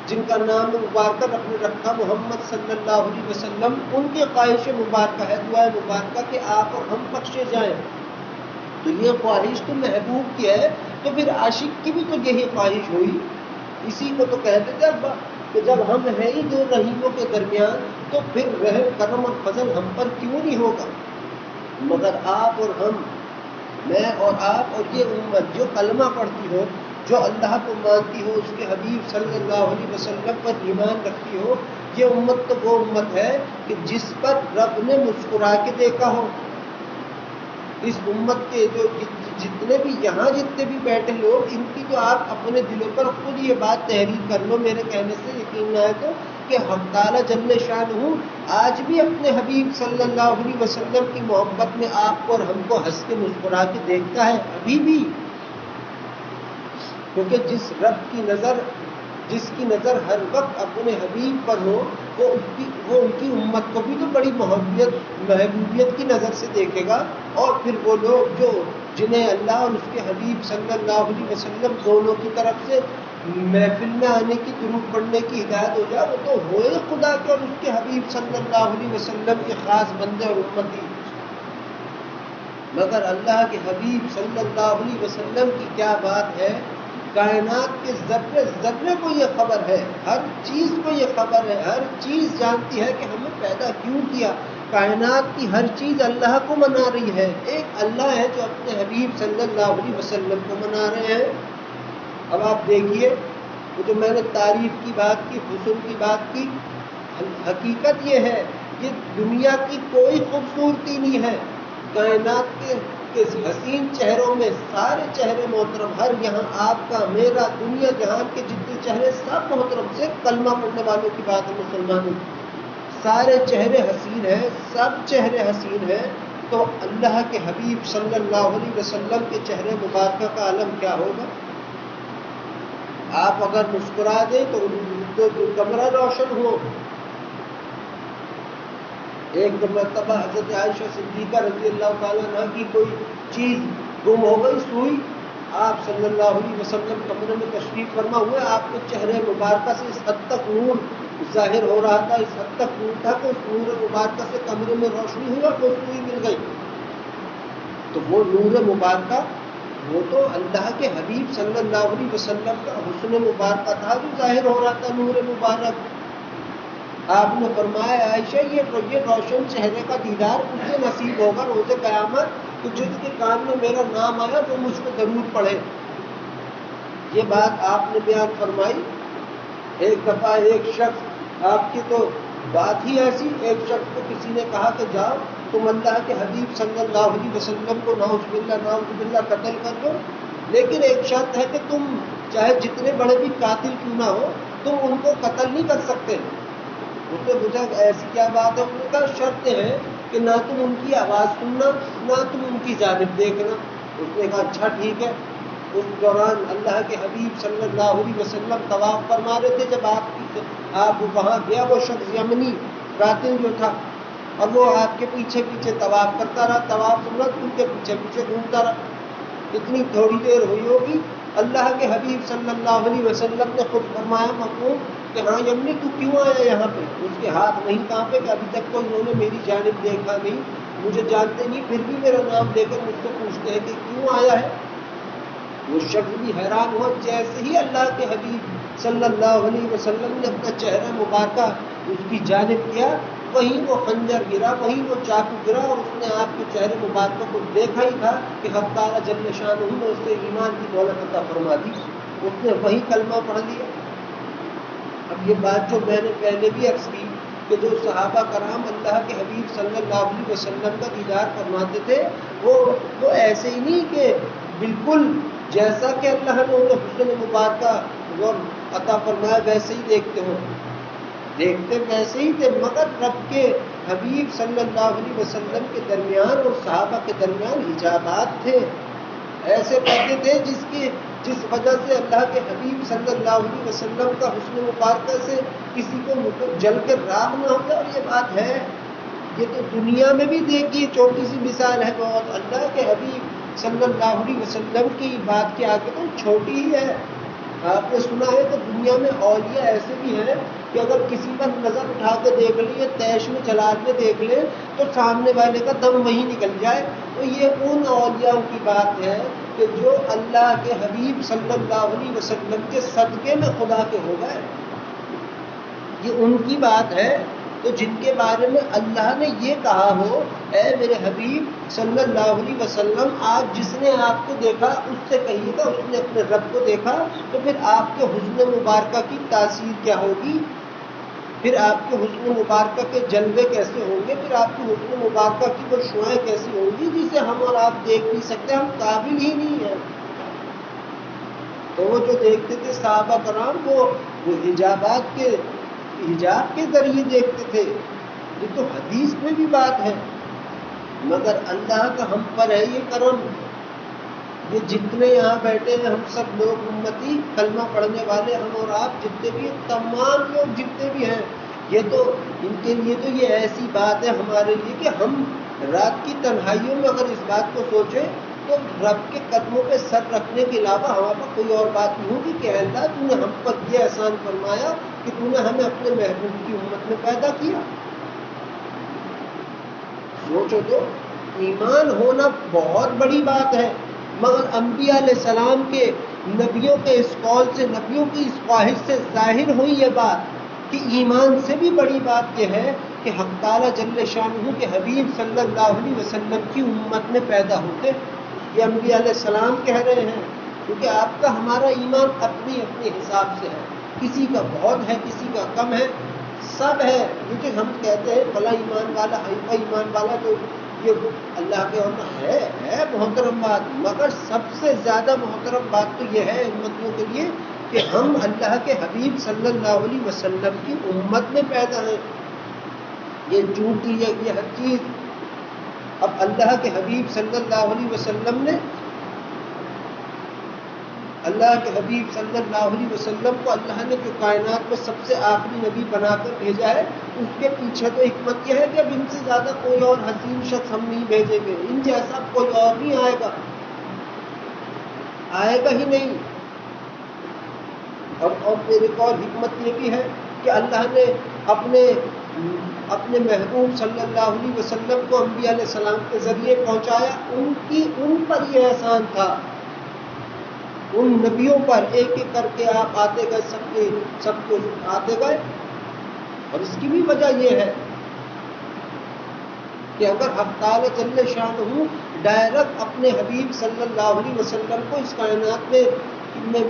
[SPEAKER 1] جن کا نام مبارکہ رب نے رکھا محمد صلی اللہ علیہ وسلم، ان کی خواہش مبارکہ ہے، دعائے مبارکہ کہ آپ اور ہم بخشے جائیں. تو یہ خواہش تو محبوب کی ہے، تو پھر عاشق کی بھی تو یہی خواہش ہوئی. اسی کو تو کہتے تھے اب کہ جب ہم ہیں ہی دو رحیموں کے درمیان تو پھر رحم کرم اور فضل ہم پر کیوں نہیں ہوگا. مگر آپ اور ہم، میں اور آپ اور یہ امت جو کلمہ پڑھتی ہو، جو اللہ کو مانتی ہو، اس کے حبیب صلی اللہ علیہ وسلم پر ایمان رکھتی ہو، یہ امت تو وہ امت ہے کہ جس پر رب نے مسکرا کے دیکھا ہو. اس امت کے جو جتنے بھی بیٹھے لوگ، ان کی جو آپ اپنے دلوں پر خود یہ بات تحریر کر لو میرے کہنے سے یقین نہ ہے تو، کہ حق تعالی جل شانہ آج بھی اپنے حبیب صلی اللہ علیہ وسلم کی محبت میں آپ کو اور ہم کو ہنس کے مسکرا کے دیکھتا ہے ابھی بھی. کیونکہ جس کی نظر ہر وقت اپنے حبیب پر ہو، وہ ان کی امت کو بھی تو بڑی محبوبیت کی نظر سے دیکھے گا. اور پھر وہ لوگ جنہیں اللہ اور اس کے حبیب صلی اللہ علیہ وسلم دونوں کی طرف سے محفل میں آنے کی، درود پڑھنے کی ہدایت ہو جائے، وہ تو ہوئے خدا کے اور اس کے حبیب صلی اللہ علیہ وسلم کے خاص بندے اور امتی. مگر اللہ کے حبیب صلی اللہ علیہ وسلم کی کیا بات ہے، کائنات کے ذرے ذرے کو یہ خبر ہے، ہر چیز کو یہ خبر ہے، ہر چیز جانتی ہے کہ ہمیں پیدا کیوں کیا. کائنات کی ہر چیز اللہ کو منا رہی ہے. ایک اللہ ہے جو اپنے حبیب صلی اللہ علیہ وسلم کو منا رہے ہیں. اب آپ دیکھیے وہ جو میں نے تعریف کی بات کی، حسن کی بات کی، حقیقت یہ ہے کہ دنیا کی کوئی خوبصورتی نہیں ہے. کائنات کے حسین چہروں میں سارے چہرے محترم، ہر یہاں آپ کا میرا دنیا جہان کے جتنے چہرے سب محترم. سے کلمہ پڑھنے والوں کی بات ہے، مسلمانوں کی سارے چہرے حسین ہیں، سب چہرے حسین ہیں. تو اللہ کے حبیب صلی اللہ علیہ وسلم کے چہرے مبارکہ کا عالم کیا ہوگا. آپ اگر مسکرا دیں تو کمرہ روشن ہو. ایک مرتبہ حضرت عائشہ صدیقہ رضی اللہ تعالیٰ عنہ کی کوئی چیز گم ہو گئی، سوئی. آپ صلی اللہ علیہ وسلم کمرے میں تشریف فرما ہوئے، آپ کے چہرے مبارکہ سے اس حد تک نور ظاہر ہو رہا تھا، اس حد تک نور تھا کہ اس نور مبارکہ سے کمرے میں روشنی ہوئی اور وہ سوئی مل گئی. تو وہ نور مبارکہ وہ تو اللہ کے حبیب صلی اللہ علیہ وسلم کا حسن مبارکہ تھا جو ظاہر ہو رہا تھا، نور مبارک. آپ نے فرمایا عائشہ یہ روشن چہرے کا دیدار اسے نصیب ہوگا روز قیامت کہ جس کے کان میں میرا نام آیا وہ مجھ کو ضرور پڑھے. یہ بات آپ نے بیان فرمائی. ایک دفعہ ایک شخص، آپ کی تو بات ہی ایسی، ایک شخص کو کسی نے کہا کہ جاؤ تم اللہ کے حبیب صلی اللہ علیہ وسلم کو نعوذ باللہ قتل کر دو، لیکن ایک شرط ہے کہ تم چاہے جتنے بڑے بھی قاتل کیوں نہ ہو تو ان کو قتل نہیں کر سکتے. اس نے پوچھا ایسی کیا بات ہے؟ انہوں نے کہا شرط ہے کہ نہ تم ان کی آواز سننا نہ تم ان کی جانب دیکھنا. اس نے کہا اچھا ٹھیک ہے. اس دوران اللہ کے حبیب صلی اللہ علیہ وسلم طواف فرما رہے تھے. جب آپ وہاں گیا وہ شخص یمنی قاتل جو تھا اور وہ آپ کے پیچھے پیچھے طواف کرتا رہا. طواف سنت ان کے پیچھے پیچھے گھومتا رہا. اتنی تھوڑی دیر ہوئی ہوگی اللہ کے حبیب صلی اللہ علیہ وسلم نے خود فرمایا مقبول کہ ہاں یمنی تو کیوں آیا یہاں پہ؟ اس کے ہاتھ نہیں کانپے کہ ابھی تک تو انہوں نے میری جانب دیکھا نہیں, مجھے جانتے نہیں, پھر بھی میرا نام لے کر مجھ سے پوچھتے ہیں کہ کیوں آیا ہے. وہ شخص بھی حیران ہوا. جیسے ہی اللہ کے حبیب صلی اللہ علیہ وسلم نے اپنا چہرہ مبارکہ اس کی جانب کیا, وہیں وہ خنجر گرا, وہیں وہ چاقو گرا, اور اس نے آپ کے چہرے مبارکہ کو دیکھا ہی تھا کہ حق تعالیٰ جل شانہ نے اس سے ایمان کی دولت عطا فرما دی. اس نے وہی کلمہ پڑھ لیا. اب یہ بات جو میں نے پہلے بھی عرض کی کہ جو صحابہ کرام اللہ کے حبیب صلی اللہ علیہ وسلم کا دیدار فرماتے تھے وہ ایسے ہی نہیں کہ بالکل جیسا کہ اللہ نے انہیں حسن مبارکہ عطا فرمایا ویسے ہی دیکھتے ہو, دیکھتے ویسے ہی تھے, مگر رب کے حبیب صلی اللہ علیہ وسلم کے درمیان اور صحابہ کے درمیان حجابات تھے, ایسے پردے تھے جس وجہ سے اللہ کے حبیب صلی اللہ علیہ وسلم کا حسن مبارکہ سے کسی کو جل کے راہ نہ ہوتا. اور یہ بات ہے, یہ تو دنیا میں بھی دیکھیے, چھوٹی سی مثال ہے بہت. اللہ کے حبیب صلی اللہ علیہ وسلم کی بات کے آگے تو چھوٹی ہی ہے. آپ نے سنا ہے کہ دنیا میں اولیاء ایسے بھی ہیں کہ اگر کسی پر نظر اٹھا کے دیکھ لیں یا تیش میں چلا کے دیکھ لیں تو سامنے والے کا دم وہیں نکل جائے. تو یہ ان اولیاء کی بات ہے کہ جو اللہ کے حبیب صلی اللہ علیہ وسلم کے صدقے میں خدا کے ہو گئے. یہ ان کی بات ہے تو جن کے بارے میں اللہ نے یہ کہا ہو اے میرے حبیب صلی اللہ علیہ وسلم آج جس نے آپ کو دیکھا اس سے کہیے گا اس نے اپنے رب کو دیکھا, تو پھر آپ کے حسن مبارکہ کی تاثیر کیا ہوگی, پھر آپ کے حسن مبارکہ کے جلوے کیسے ہوں گے, پھر آپ کے حسن مبارکہ کی وہ شعائیں کیسی ہوں گی جسے ہم اور آپ دیکھ نہیں سکتے, ہم قابل ہی نہیں ہیں. تو وہ جو دیکھتے تھے صحابہ کرام وہ حجاب کے ذریعے دیکھتے تھے. یہ تو حدیث میں بھی بات ہے, مگر اللہ کا ہم پر ہے یہ کرم. یہ جتنے یہاں بیٹھے ہیں ہم سب لوگ امتی کلمہ پڑھنے والے, ہم اور آپ جتنے بھی تمام لوگ جتنے بھی ہیں, یہ تو ان کے لیے تو یہ ایسی بات ہے ہمارے لیے کہ ہم رات کی تنہائیوں میں اگر اس بات کو سوچیں تو رب کے قدموں پہ سر رکھنے کے علاوہ ہمارے پاس کوئی اور بات نہیں ہوگی کہ اللہ تو نے ہم پر یہ احسان فرمایا کہ تو نے ہمیں اپنے محبوب کی امت میں پیدا کیا. سوچو تو ایمان ہونا بہت بڑی بات ہے, مگر انبیاء علیہ السلام کے نبیوں کے اس قول سے, نبیوں کی اس خواہش سے ظاہر ہوئی یہ بات کہ ایمان سے بھی بڑی بات یہ ہے کہ حق تعالیٰ جل شانہ کے حبیب صلی اللہ علیہ وسلم کی امت میں پیدا ہوتے. یہ انبیاء علیہ السلام کہہ رہے ہیں, کیونکہ آپ کا ہمارا ایمان اپنی اپنے حساب سے ہے, کسی کا بہت ہے کسی کا کم ہے, سب ہے. کیونکہ ہم کہتے ہیں فلاں ایمان والا حیفہ ایمان والا, تو یہ اللہ کے وہاں ہے محترم بات, مگر سب سے زیادہ محترم بات تو یہ ہے امتیوں کے لیے کہ ہم اللہ کے حبیب صلی اللہ علیہ وسلم کی امت میں پیدا ہیں. یہ چونٹی یہ ہر چیز. اب اللہ کے حبیب صلی اللہ علیہ وسلم نے اللہ کے حبیب صلی اللہ علیہ وسلم کو اللہ نے جو کائنات میں سب سے آخری نبی بنا کر بھیجا ہے, اس کے پیچھے تو حکمت یہ ہے کہ اب ان سے زیادہ کوئی اور حسین شخص ہم نہیں بھیجیں گے, ان جیسا کوئی اور نہیں آئے گا ہی نہیں. اور پھر ایک اور حکمت یہ بھی ہے کہ اللہ نے اپنے محبوب صلی اللہ علیہ وسلم کو انبیاء علیہ السلام کے ذریعے پہنچایا. ان پر یہ احسان تھا, ان نبیوں پر ایک ایک کر کے آپ آتے گئے, سب کو آتے گئے. اور اس کی بھی وجہ یہ ہے کہ اگر حق تعالیٰ جل شانہ ڈائریکٹ اپنے حبیب صلی اللہ علیہ وسلم کو اس کائنات میں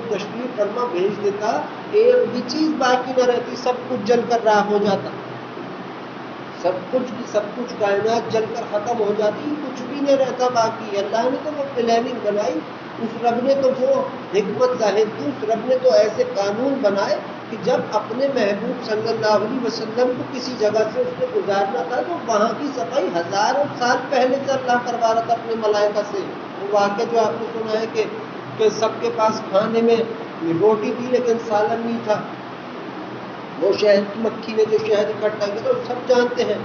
[SPEAKER 1] تشریف فرما بھیج دیتا, ایک بھی چیز باقی نہ رہتی, سب کچھ جل کر راکھ ہو جاتا, سب کچھ کائنات جل کر ختم ہو جاتی, کچھ بھی نہیں رہتا باقی. اللہ نے تو وہ پلاننگ بنائی اس رب نے تو وہ حکمت ظاہر کی، اس رب نے تو ایسے قانون بنائے کہ جب اپنے محبوب صلی اللہ علیہ وسلم کو کسی جگہ سے اس نے گزارنا تھا تو وہاں کی صفائی ہزاروں سال پہلے سے اللہ کروا رہا تھا اپنے ملائکہ سے۔ وہ واقعہ جو آپ نے سنا ہے کہ سب کے پاس کھانے میں روٹی تھی لیکن سالن نہیں تھا، وہ شہد کی مکھی نے جو شہد اکٹھا کیا تھا، سب جانتے ہیں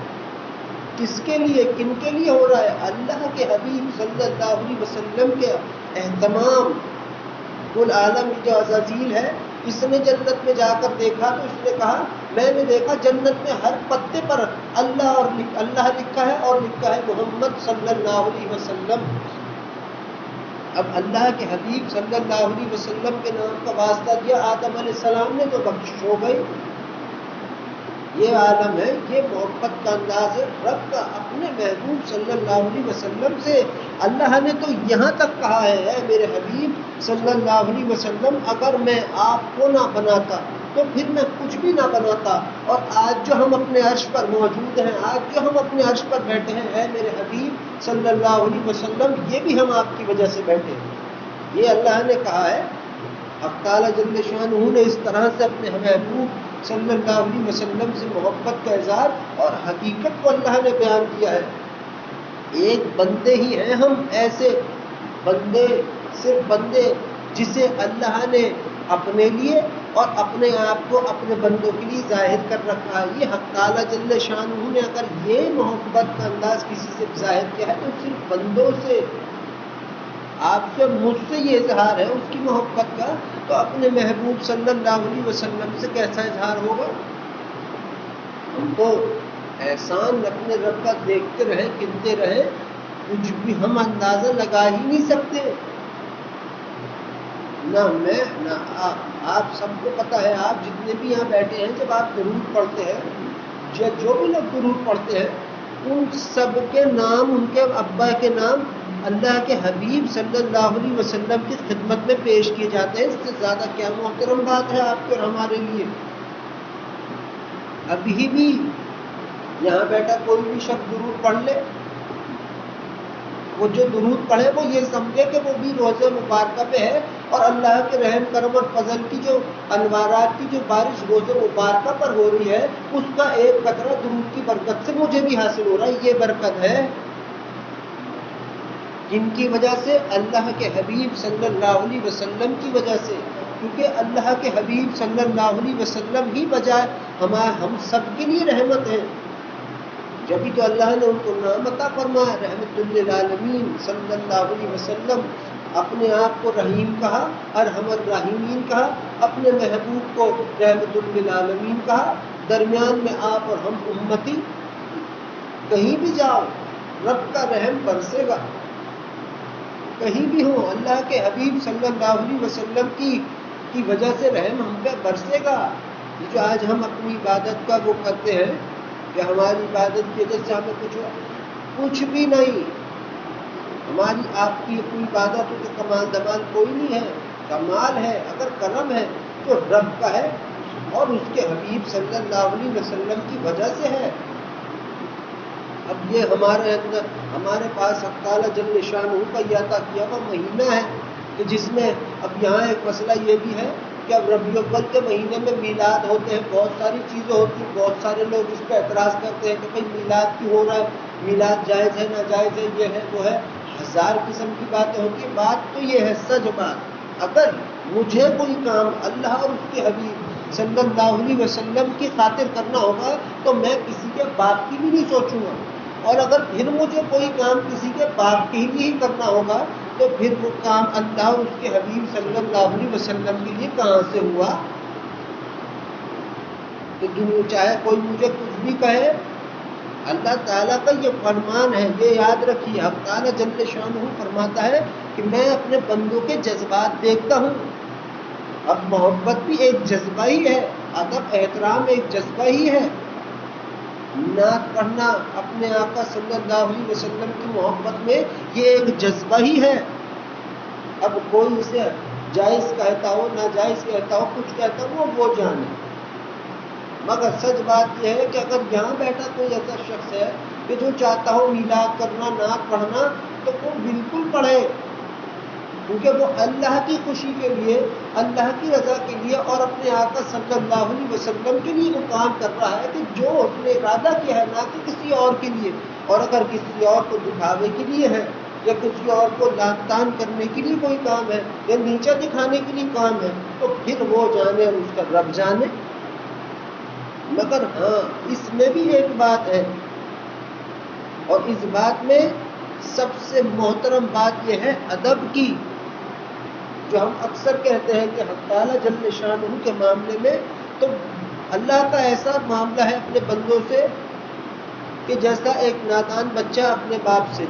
[SPEAKER 1] کس کے لیے، کن کے لیے ہو رہا ہے؟ اللہ کے حبیب صلی اللہ علیہ وسلم کے اہتمام۔ کل عالم جو عزازیل ہے، اس نے جنت میں جا کر دیکھا تو اس نے کہا میں نے دیکھا جنت میں ہر پتے پر اللہ لکھا ہے اور لکھا ہے محمد صلی اللہ علیہ وسلم۔ اب اللہ کے حبیب صلی اللہ علیہ وسلم کے نام کا واسطہ دیا آدم علیہ السلام نے تو بخشش ہو گئی۔ یہ عالم ہے، یہ محبت کا انداز ہے رب کا اپنے محبوب صلی اللہ علیہ وسلم سے۔ اللہ نے تو یہاں تک کہا ہے اے میرے حبیب صلی اللہ علیہ وسلم، اگر میں آپ کو نہ بناتا تو پھر میں کچھ بھی نہ بناتا۔ اور آج جو ہم اپنے عرش پر موجود ہیں، آج جو ہم اپنے عرش پر بیٹھے ہیں اے میرے حبیب صلی اللہ علیہ وسلم، یہ بھی ہم آپ کی وجہ سے بیٹھے ہیں۔ یہ اللہ نے کہا ہے۔ حق تعالیٰ جل شانہ نے اس طرح سے اپنے محبوب صلی اللہ علیہ وسلم سے محبت کا اظہار اور حقیقت کو اللہ نے بیان کیا ہے۔ ایک بندے ہی ہیں ہم، ایسے بندے، صرف بندے جسے اللہ نے اپنے لیے اور اپنے آپ کو اپنے بندوں کے لیے ظاہر کر رکھا ہے۔ یہ حق تعالیٰ جل شانہ نے اگر یہ محبت کا انداز کسی سے ظاہر کیا ہے تو صرف بندوں سے، آپ سے، مجھ سے یہ اظہار ہے اس کی محبت کا، تو اپنے محبوب صلی اللہ علیہ وسلم سے کیسا اظہار ہوگا؟ ہم تو احسان اپنے رب کا دیکھتے رہے، گنتے رہے، کچھ بھی ہم اندازہ لگا ہی نہیں سکتے۔ نہ میں نہ آپ سب کو پتہ ہے، آپ جتنے بھی یہاں بیٹھے ہیں، جب آپ درود پڑھتے ہیں، جو بھی لوگ درود پڑھتے ہیں، ان سب کے نام، ان کے ابا کے نام اللہ کے حبیب صلی اللہ علیہ وسلم کی خدمت میں پیش کیے جاتے ہیں۔ اس سے زیادہ کیا محترم بات ہے آپ کے اور ہمارے لیے؟ ابھی بھی یہاں بیٹھا کوئی بھی شخص درود پڑھ لے، وہ جو درود پڑھے وہ یہ سمجھے کہ وہ بھی روزہ مبارکہ پہ ہے اور اللہ کے رحم کرم اور فضل کی جو انوارات کی جو بارش روزہ مبارکہ پر ہو رہی ہے، اس کا ایک قطرہ درود کی برکت سے مجھے بھی حاصل ہو رہا ہے۔ یہ برکت ہے جن کی وجہ سے، اللہ کے حبیب صلی اللہ علیہ وسلم کی وجہ سے، کیونکہ اللہ کے حبیب صلی اللہ علیہ وسلم ہی بجائے ہم سب کے لیے رحمت ہے۔ جبھی تو اللہ نے ان کو نام عطا فرمایا رحمت للعالمین صلی اللہ علیہ وسلم۔ اپنے آپ کو رحیم کہا، ارحم الراحمین کہا، اپنے محبوب کو رحمت للعالمین کہا۔ درمیان میں آپ اور ہم امتی، کہیں بھی جاؤ رب کا رحم برسے گا، کہیں بھی ہو اللہ کے حبیب صلی اللہ علیہ وسلم کی وجہ سے رحم ہم پہ برسے گا۔ یہ جو آج ہم اپنی عبادت کا وہ کرتے ہیں کہ ہماری عبادت کی وجہ سے ہمیں کچھ بھی نہیں، ہماری آپ کی اپنی عبادت ہو تو کمال دمال کوئی نہیں ہے۔ کمال ہے، اگر کرم ہے تو رب کا ہے اور اس کے حبیب صلی اللہ علیہ وسلم کی وجہ سے ہے۔ اب یہ ہمارے پاس حق تعالیٰ جل شانہ کا یہ عطا کیا ہوا مہینہ ہے کہ جس میں، اب یہاں ایک مسئلہ یہ بھی ہے کہ اب ربیع الاول کے مہینے میں میلاد ہوتے ہیں، بہت ساری چیزیں ہوتی ہیں، بہت سارے لوگ اس پہ اعتراض کرتے ہیں کہ بھئی میلاد کیوں ہو رہا ہے، میلاد جائز ہے ناجائز ہے، یہ ہے وہ ہے، ہزار قسم کی باتیں ہوتی ہیں۔ بات تو یہ ہے، سچ بات، اگر مجھے کوئی کام اللہ اور اس کے حبیب صلی اللہ علیہ وسلم کی خاطر کرنا ہوگا تو میں کسی کے باپ کی بھی نہیں سوچوں گا، اور اگر پھر مجھے کوئی کام کسی کے باپ کے لیے ہی کرنا ہوگا تو پھر وہ کام اللہ اور اس کے حبیب صلی اللہ علیہ وسلم کے لیے کہاں سے ہوا؟ تو چاہے کوئی مجھے کچھ بھی کہے، اللہ تعالیٰ کا یہ فرمان ہے، یہ یاد رکھیے۔ حق تعالیٰ جل شانہ فرماتا ہے کہ میں اپنے بندوں کے جذبات دیکھتا ہوں۔ اب محبت بھی ایک جذبہ ہی ہے، ادب احترام ایک جذبہ ہی ہے، نعت پڑھنا اپنے آقا صلی اللہ علیہ وسلم کی محبت میں یہ ایک جذبہ ہی ہے۔ اب کوئی اسے جائز کہتا ہو ناجائز کہتا ہو کچھ کہتا ہو وہ جانے، مگر سچ بات یہ ہے کہ اگر یہاں بیٹھا کوئی ایسا شخص ہے کہ جو چاہتا ہو میلاد کرنا، نعت پڑھنا، تو وہ بالکل پڑھے، کیونکہ وہ اللہ کی خوشی کے لیے، اللہ کی رضا کے لیے اور اپنے آقا صلی اللہ علیہ وسلم کے لیے وہ کام کر رہا ہے کہ جو اس نے ارادہ کیا ہے، نہ کہ کسی اور کے لیے۔ اور اگر کسی اور کو دکھاوے کے لیے ہے یا کسی اور کو لان تان کرنے کے لیے کوئی کام ہے یا نیچا دکھانے کے لیے کام ہے، تو پھر وہ جانے اور اس کا رب جانے۔ مگر ہاں، اس میں بھی ایک بات ہے، اور اس بات میں سب سے محترم بات یہ ہے ادب کی، جو ہم اکثر کہتے ہیں کہ حق تعالیٰ جل شانہ کے معاملے میں، تو اللہ کا ایسا معاملہ ہے اپنے بندوں سے کہ جیسا ایک نادان بچہ اپنے باپ سے،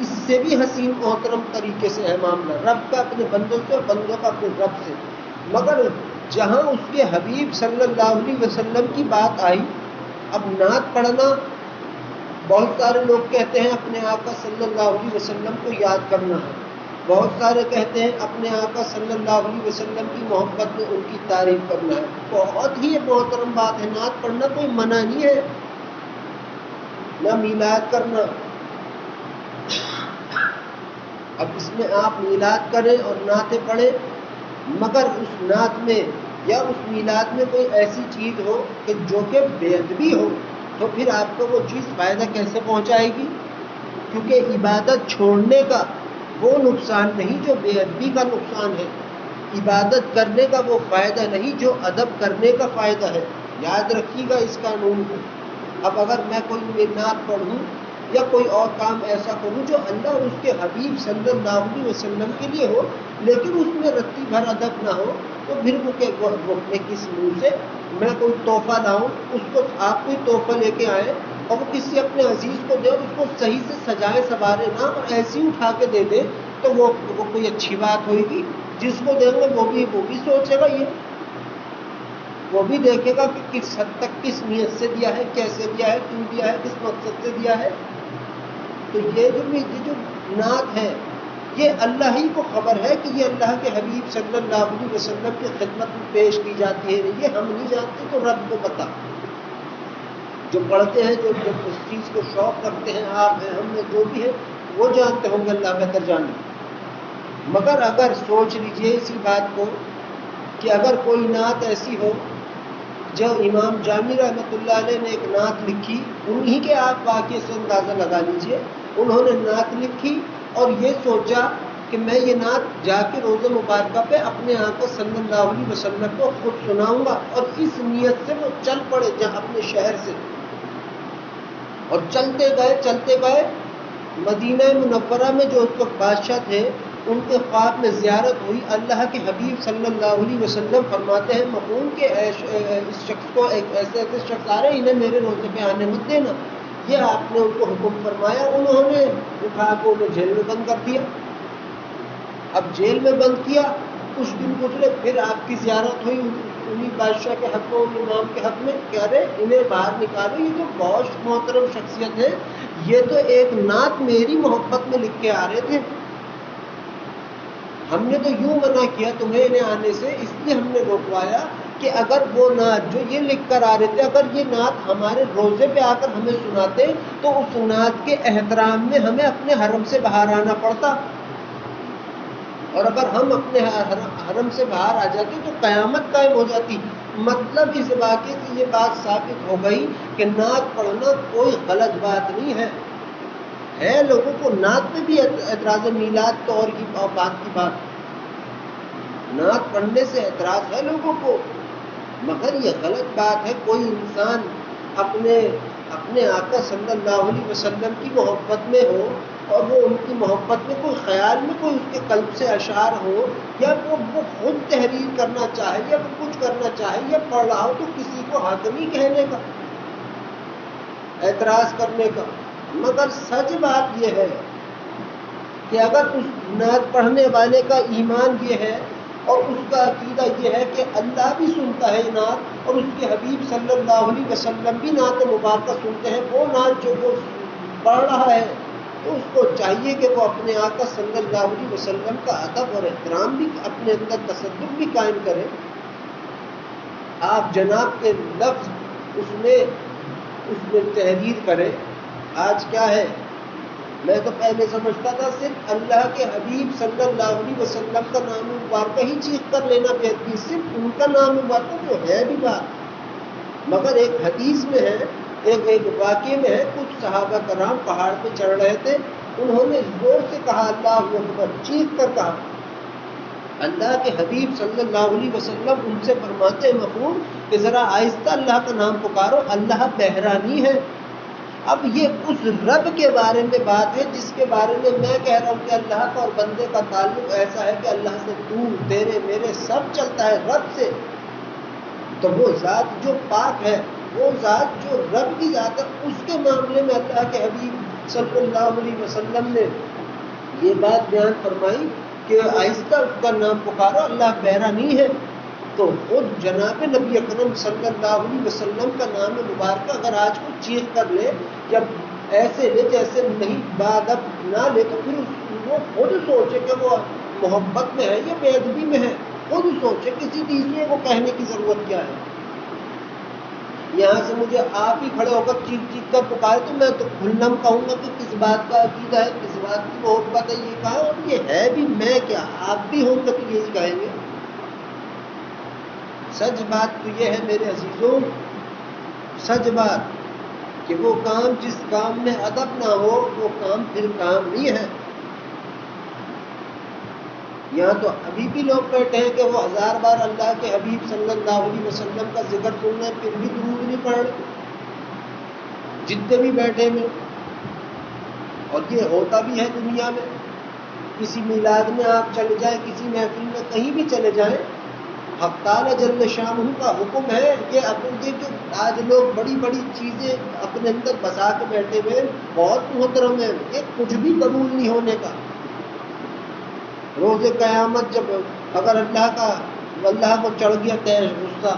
[SPEAKER 1] اس سے بھی حسین محترم طریقے سے ہے معاملہ رب کا اپنے بندوں سے اور بندوں کا اپنے رب سے۔ مگر جہاں اس کے حبیب صلی اللہ علیہ وسلم کی بات آئی، اب نعت پڑھنا، بہت سارے لوگ کہتے ہیں اپنے آقا صلی اللہ علیہ وسلم کو یاد کرنا ہے، بہت سارے کہتے ہیں اپنے آقا صلی اللہ علیہ وسلم کی محبت میں ان کی تعریف کرنا ہے۔ بہت ہی محترم بات ہے، نعت پڑھنا کوئی منع نہیں ہے، نہ میلاد کرنا۔ اب اس میں آپ میلاد کریں اور نعتیں پڑھیں، مگر اس نعت میں یا اس میلاد میں کوئی ایسی چیز ہو کہ جو کہ بے ادبی ہو، تو پھر آپ کو وہ چیز فائدہ کیسے پہنچائے گی؟ کیونکہ عبادت چھوڑنے کا وہ نقصان نہیں جو بے ادبی کا نقصان ہے، عبادت کرنے کا وہ فائدہ نہیں جو ادب کرنے کا فائدہ ہے۔ یاد رکھیے گا اس قانون کو۔ اب اگر میں کوئی نعت پڑھوں یا کوئی اور کام ایسا کروں جو اللہ اور اس کے حبیب صلی اللہ علیہ وسلم کے لیے ہو، لیکن اس میں رتی بھر ادب نہ ہو، تو پھر وہ میں کس منہ سے میں کوئی تحفہ لاؤں؟ اس کو آپ کوئی تحفہ لے کے آئیں اور وہ کسی اپنے عزیز کو دے اور اس کو صحیح سے سجائے سوارے نہ اور ایسی اٹھا کے دے دے، تو وہ کوئی اچھی بات ہوئے گی؟ جس کو دیں گے وہ بھی سوچے گا، یہ وہ بھی دیکھے گا کہ کس حد تک کس نیت سے دیا ہے، کیسے دیا ہے، کیوں دیا ہے، کس مقصد سے دیا ہے۔ تو یہ جو نعت ہے، یہ اللہ ہی کو خبر ہے کہ یہ اللہ کے حبیب صلی اللہ علیہ وسلم کی خدمت میں پیش کی جاتی ہے، یہ ہم نہیں جانتے، تو رب کو پتا۔ جو پڑھتے ہیں، جو اس چیز کو شوق رکھتے ہیں، آپ ہیں، ہم نے جو بھی ہے، وہ جانتے ہوں گے، اللہ بہتر جانے۔ مگر اگر سوچ لیجئے اسی بات کو کہ اگر کوئی نعت ایسی ہو، جو امام جامی رحمۃ اللہ علیہ نے ایک نعت لکھی، انہی کے آپ واقعے سے اندازہ لگا لیجئے، انہوں نے نعت لکھی اور یہ سوچا کہ میں یہ نعت جا کے روزہ مبارکہ پہ اپنے آقا صلی اللہ علیہ وسلم کو خود سناؤں گا، اور اس نیت سے وہ چل پڑے جہاں اپنے شہر سے، اور چلتے گئے مدینہ منورہ میں جو اس وقت بادشاہ تھے، ان کے خواب میں زیارت ہوئی۔ اللہ کے حبیب صلی اللہ علیہ وسلم فرماتے ہیں مفعول کہ اس شخص کو ایسے شخص آ رہے ہیں، انہیں میرے روزے پہ آنے مت دینا۔ یہ آپ نے ان کو حکم فرمایا، انہوں نے اٹھا کے انہیں جیل میں بند کر دیا۔ اب جیل میں بند کیا، کچھ دن گزرے، پھر آپ کی زیارت ہوئی انہی بادشاہ کے حق میں، ان امام کے حق میں، کہہ رہے انہیں باہر نکالو، یہ تو بہت محترم شخصیت ہے، یہ تو ایک نعت میری محبت میں لکھ کے آ رہے تھے، ہم نے تو یوں منع کیا تمہیں انہیں آنے سے، اس لیے ہم نے روکوایا کہ اگر وہ نعت جو یہ لکھ کر آ رہے تھے، اگر یہ نعت ہمارے روزے پہ آ کر ہمیں سناتے تو اس نعت کے احترام میں ہمیں اپنے حرم سے باہر آنا پڑتا، اور اگر ہم اپنے حرم سے باہر آ جاتے تو قیامت قائم ہو جاتی۔ مطلب اس واقعے سے یہ بات ثابت ہو گئی کہ نعت پڑھنا کوئی غلط بات نہیں ہے لوگوں کو نعت پہ بھی اعتراض ہے، میلاد طور کی بات نعت پڑھنے سے اعتراض ہے لوگوں کو، مگر یہ غلط بات ہے۔ کوئی انسان اپنے آقا صلی اللہ علیہ وسلم کی محبت میں ہو اور وہ ان کی محبت میں کوئی خیال میں کوئی اس کے قلب سے اشعار ہو، یا وہ خود تحریر کرنا چاہے یا وہ کچھ کرنا چاہے یا پڑھ رہا ہو، تو کسی کو حق نہیں کہنے کا، اعتراض کرنے کا۔ مگر سچ بات یہ ہے کہ اگر اس نعت پڑھنے والے کا ایمان یہ ہے اور اس کا عقیدہ یہ ہے کہ اللہ بھی سنتا ہے نعت اور اس کے حبیب صلی اللہ علیہ وسلم بھی نعت مبارکہ سنتے ہیں، وہ نعت جو وہ پڑھ رہا ہے، تو اس کو چاہیے کہ وہ اپنے آقا صلی اللہ علیہ وسلم کا ادب اور احترام بھی اپنے اندر تصدق بھی قائم کرے۔ آپ جناب کے لفظ اس میں تحریر کریں۔ آج کیا ہے میں تو پہلے سمجھتا تھا صرف اللہ کے حبیب صلی اللہ علیہ وسلم کا نام مبارکہ ہی چیخ کر لینا بہتری، صرف ان کا نام مبارکہ جو ہے بھی بات، مگر ایک حدیث میں ہے، ایک واقعے میں ہے، کچھ صحابہ کرام پہاڑ پہ چڑھ رہے تھے، انہوں نے زور سے کہا اللہ اکبر، چیخ کر کہا۔ اللہ کے حبیب صلی اللہ علیہ وسلم ان سے فرماتے مفہوم کہ ذرا آہستہ اللہ کا نام پکارو، اللہ بہرا نہیں ہے۔ اب یہ اس رب کے بارے میں بات ہے جس کے بارے میں میں کہہ رہا ہوں کہ اللہ کا اور بندے کا تعلق ایسا ہے کہ اللہ سے دور تیرے میرے سب چلتا ہے رب سے، تو وہ ذات جو پاک ہے، وہ ذات جو رب کی ذات ہے، اس کے معاملے میں اللہ کے حبیب صلی اللہ علیہ وسلم نے یہ بات بیان فرمائی کہ آہستہ اس کا نام پکارو، اللہ بہرا نہیں ہے۔ تو خود جناب نبی اکرم صلی اللہ علیہ وسلم کا نام مبارکہ اگر آج کو چیخ کر لے، جب ایسے لے جیسے نہیں بادب نہ لے، تو پھر وہ خود سوچے کہ وہ محبت میں ہے یا بے ادبی میں ہے، خود سوچے، کسی تیسرے کو کہنے کی ضرورت کیا ہے۔ یہاں سے مجھے آپ ہی کھڑے ہو کر چیخ چیخ کر پکارے تو میں تو کھلم کہوں گا کہ کس بات کا عقیدہ ہے، کس بات کی محبت ہے، یہ کہا، اور یہ ہے بھی میں کیا، آپ بھی ہوں گے تو یہی کہیں گے۔ سچ بات تو یہ ہے میرے عزیزوں، سچ بات کہ وہ کام جس کام میں ادب نہ ہو وہ کام پھر کام نہیں ہے۔ یہاں تو ابھی بھی لوگ بیٹھے ہیں کہ وہ 1000 بار اللہ کے حبیب صلی اللہ علیہ وسلم کا ذکر سن رہے ہیں، پھر بھی درود نہیں پڑھ رہے، جتنے بھی بیٹھے میں۔ اور یہ ہوتا بھی ہے دنیا میں، کسی میلاد میں آپ چلے جائیں، کسی محفل میں کہیں بھی چلے جائیں، حق تعالی جل شانہ کا حکم ہے کہ اپنے جو آج لوگ بڑی بڑی چیزیں اپنے اندر بسا کے بیٹھے ہوئے، بہت محترم ہے، ایک کچھ بھی قبول نہیں ہونے کا۔ روز قیامت جب اگر اللہ کو چڑھ گیا تیش غصہ،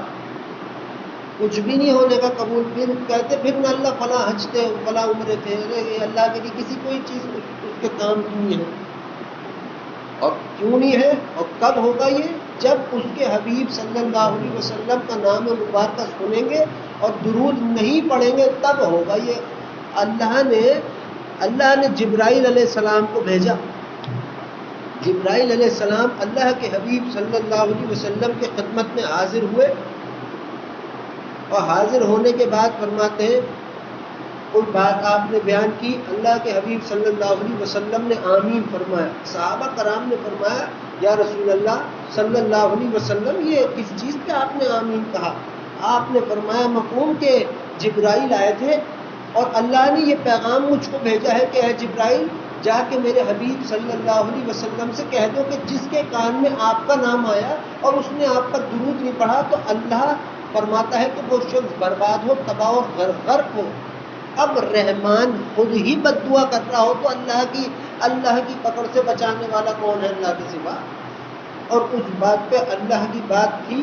[SPEAKER 1] کچھ بھی نہیں ہونے کا قبول، پھر کہتے پھر نہ اللہ فلاں حج تھے، فلاں عمرے تھے، ارے اللہ کے لیے کسی کوئی چیز اس کے کام کی نہیں ہے۔ اور کیوں نہیں ہے اور کب ہوگا یہ؟ جب اس کے حبیب صلی اللہ علیہ وسلم کا نام مبارکہ سنیں گے اور درود نہیں پڑھیں گے تب ہوگا یہ۔ اللہ نے جبرائیل علیہ السلام کو بھیجا، جبرائیل علیہ السلام اللہ کے حبیب صلی اللہ علیہ وسلم کے خدمت میں حاضر ہوئے، اور حاضر ہونے کے بعد فرماتے ہیں کوئی بات آپ نے بیان کی، اللہ کے حبیب صلی اللہ علیہ وسلم نے آمین فرمایا۔ صحابہ کرام نے فرمایا یا رسول اللہ صلی اللہ علیہ وسلم یہ کس چیز پہ آپ نے آمین کہا؟ آپ نے فرمایا مفہوم کہ جبرائیل آئے تھے اور اللہ نے یہ پیغام مجھ کو بھیجا ہے کہ اے جبرائیل جا کے میرے حبیب صلی اللہ علیہ وسلم سے کہہ دو کہ جس کے کان میں آپ کا نام آیا اور اس نے آپ پر درود نہیں پڑھا تو اللہ فرماتا ہے کہ وہ شخص برباد ہو، تباہ اور غرق ہو۔ اب رحمان خود ہی بد دعا کر رہا ہو تو اللہ کی پکڑ سے بچانے والا کون ہے اللہ کے سوا؟ اور اس بات پہ اللہ کی بات تھی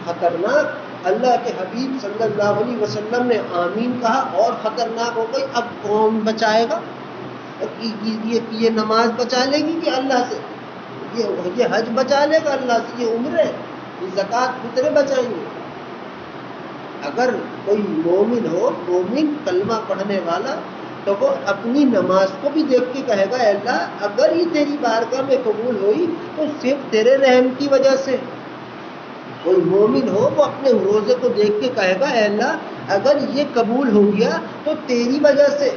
[SPEAKER 1] خطرناک، اللہ کے حبیب صلی اللہ علیہ وسلم نے آمین کہا اور خطرناک ہو گئی۔ اب کون بچائے گا؟ یہ نماز بچا لے گی کہ اللہ سے؟ یہ حج بچا لے گا اللہ سے؟ یہ عمرے، یہ زکوٰۃ فطرے بچائیں گے؟ اگر کوئی مومن ہو، مومن کلمہ پڑھنے والا، تو وہ اپنی نماز کو بھی دیکھ کے کہے گا اے اللہ اگر یہ تیری بارگاہ میں قبول ہوئی تو صرف تیرے رحم کی وجہ سے۔ کوئی مومن ہو وہ اپنے روزے کو دیکھ کے کہے گا اے اللہ اگر یہ قبول ہو گیا تو تیری وجہ سے،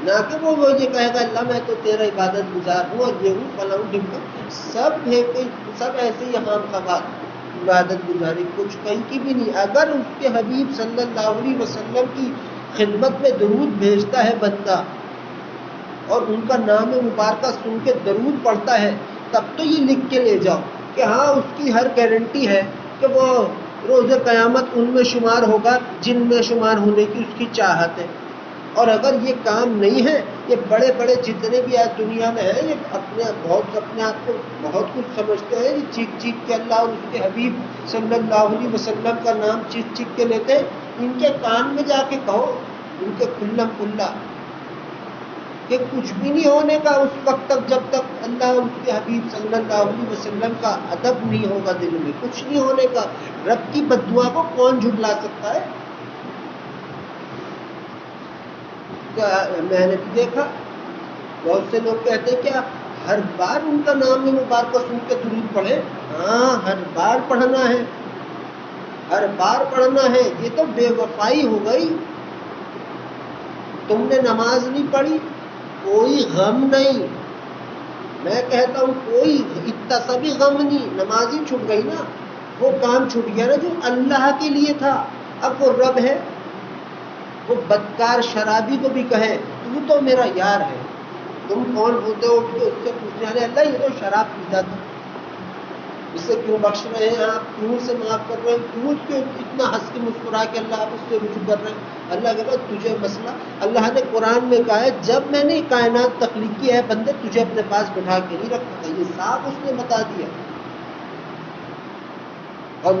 [SPEAKER 1] نہ کہ وہ یہ کہے گا اللہ میں تو تیرا عبادت گزار ہوں اور یہ ہوں فلاں ڈھمکا، سب ایسے ہی خام خواہ عبادت گزاری، کچھ کہیں کی بھی نہیں۔ اگر اس کے حبیب صلی اللہ علیہ وسلم کی خدمت میں درود بھیجتا ہے بندہ اور ان کا نام مبارکہ سن کے درود پڑھتا ہے، تب تو یہ لکھ کے لے جاؤ کہ ہاں اس کی ہر گارنٹی ہے کہ وہ روز قیامت ان میں شمار ہوگا جن میں شمار ہونے کی اس کی چاہت ہے۔ اور اگر یہ کام نہیں ہے، یہ بڑے بڑے جتنے بھی آج دنیا میں ہیں، یہ اپنے آپ کو بہت کچھ سمجھتے ہیں، یہ چیخ چیخ کے اللہ اور اس کے حبیب صلی اللہ علیہ وسلم کا نام چیخ چیخ کے لیتے ہیں۔ ان کے کان میں جا کے کہو، ان کے کھلم کھلا کہ کچھ بھی نہیں ہونے کا اس وقت تک جب تک اللہ اور اس کے حبیب صلی اللہ علیہ وسلم کا ادب نہیں ہوگا دل میں، کچھ نہیں ہونے کا۔ رب کی بد دعا کو کون جھٹلا سکتا ہے؟ میں نے بھی دیکھا بہت سے لوگ کہتے ہیں کیا ہر بار ان کا نام مبارکہ سن کے درود پڑھیں؟ ہاں، ہر بار پڑھنا ہے، ہر بار پڑھنا ہے۔ یہ تو بے وفائی ہو گئی۔ تم نے نماز نہیں پڑھی، کوئی غم نہیں، میں کہتا ہوں کوئی اتنا سا بھی غم نہیں، نماز ہی چھوٹ گئی نا، وہ کام چھوٹ گیا نا جو اللہ کے لیے تھا۔ اب وہ رب ہے، وہ بدکار شرابی کو بھی کہے تو میرا یار ہے، تم کون ہوتے ہو کہ اس سے پوچھنے والے؟ اللہ یہ تو شراب پیتا تھا، اس سے کیوں بخش رہے ہیں آپ؟ کیوں سے معاف کر رہے ہیں؟ کیوں اتنا ہنس کے مسکرا کے اللہ آپ اس سے رجوع کر رہے ہیں؟ اللہ کے بعد تجھے مسئلہ، اللہ نے قرآن میں کہا ہے جب میں نے کائنات تخلیق کی ہے بندے تجھے اپنے پاس بٹھا کے نہیں رکھا تھا، یہ صاف اس نے بتا دیا۔ اور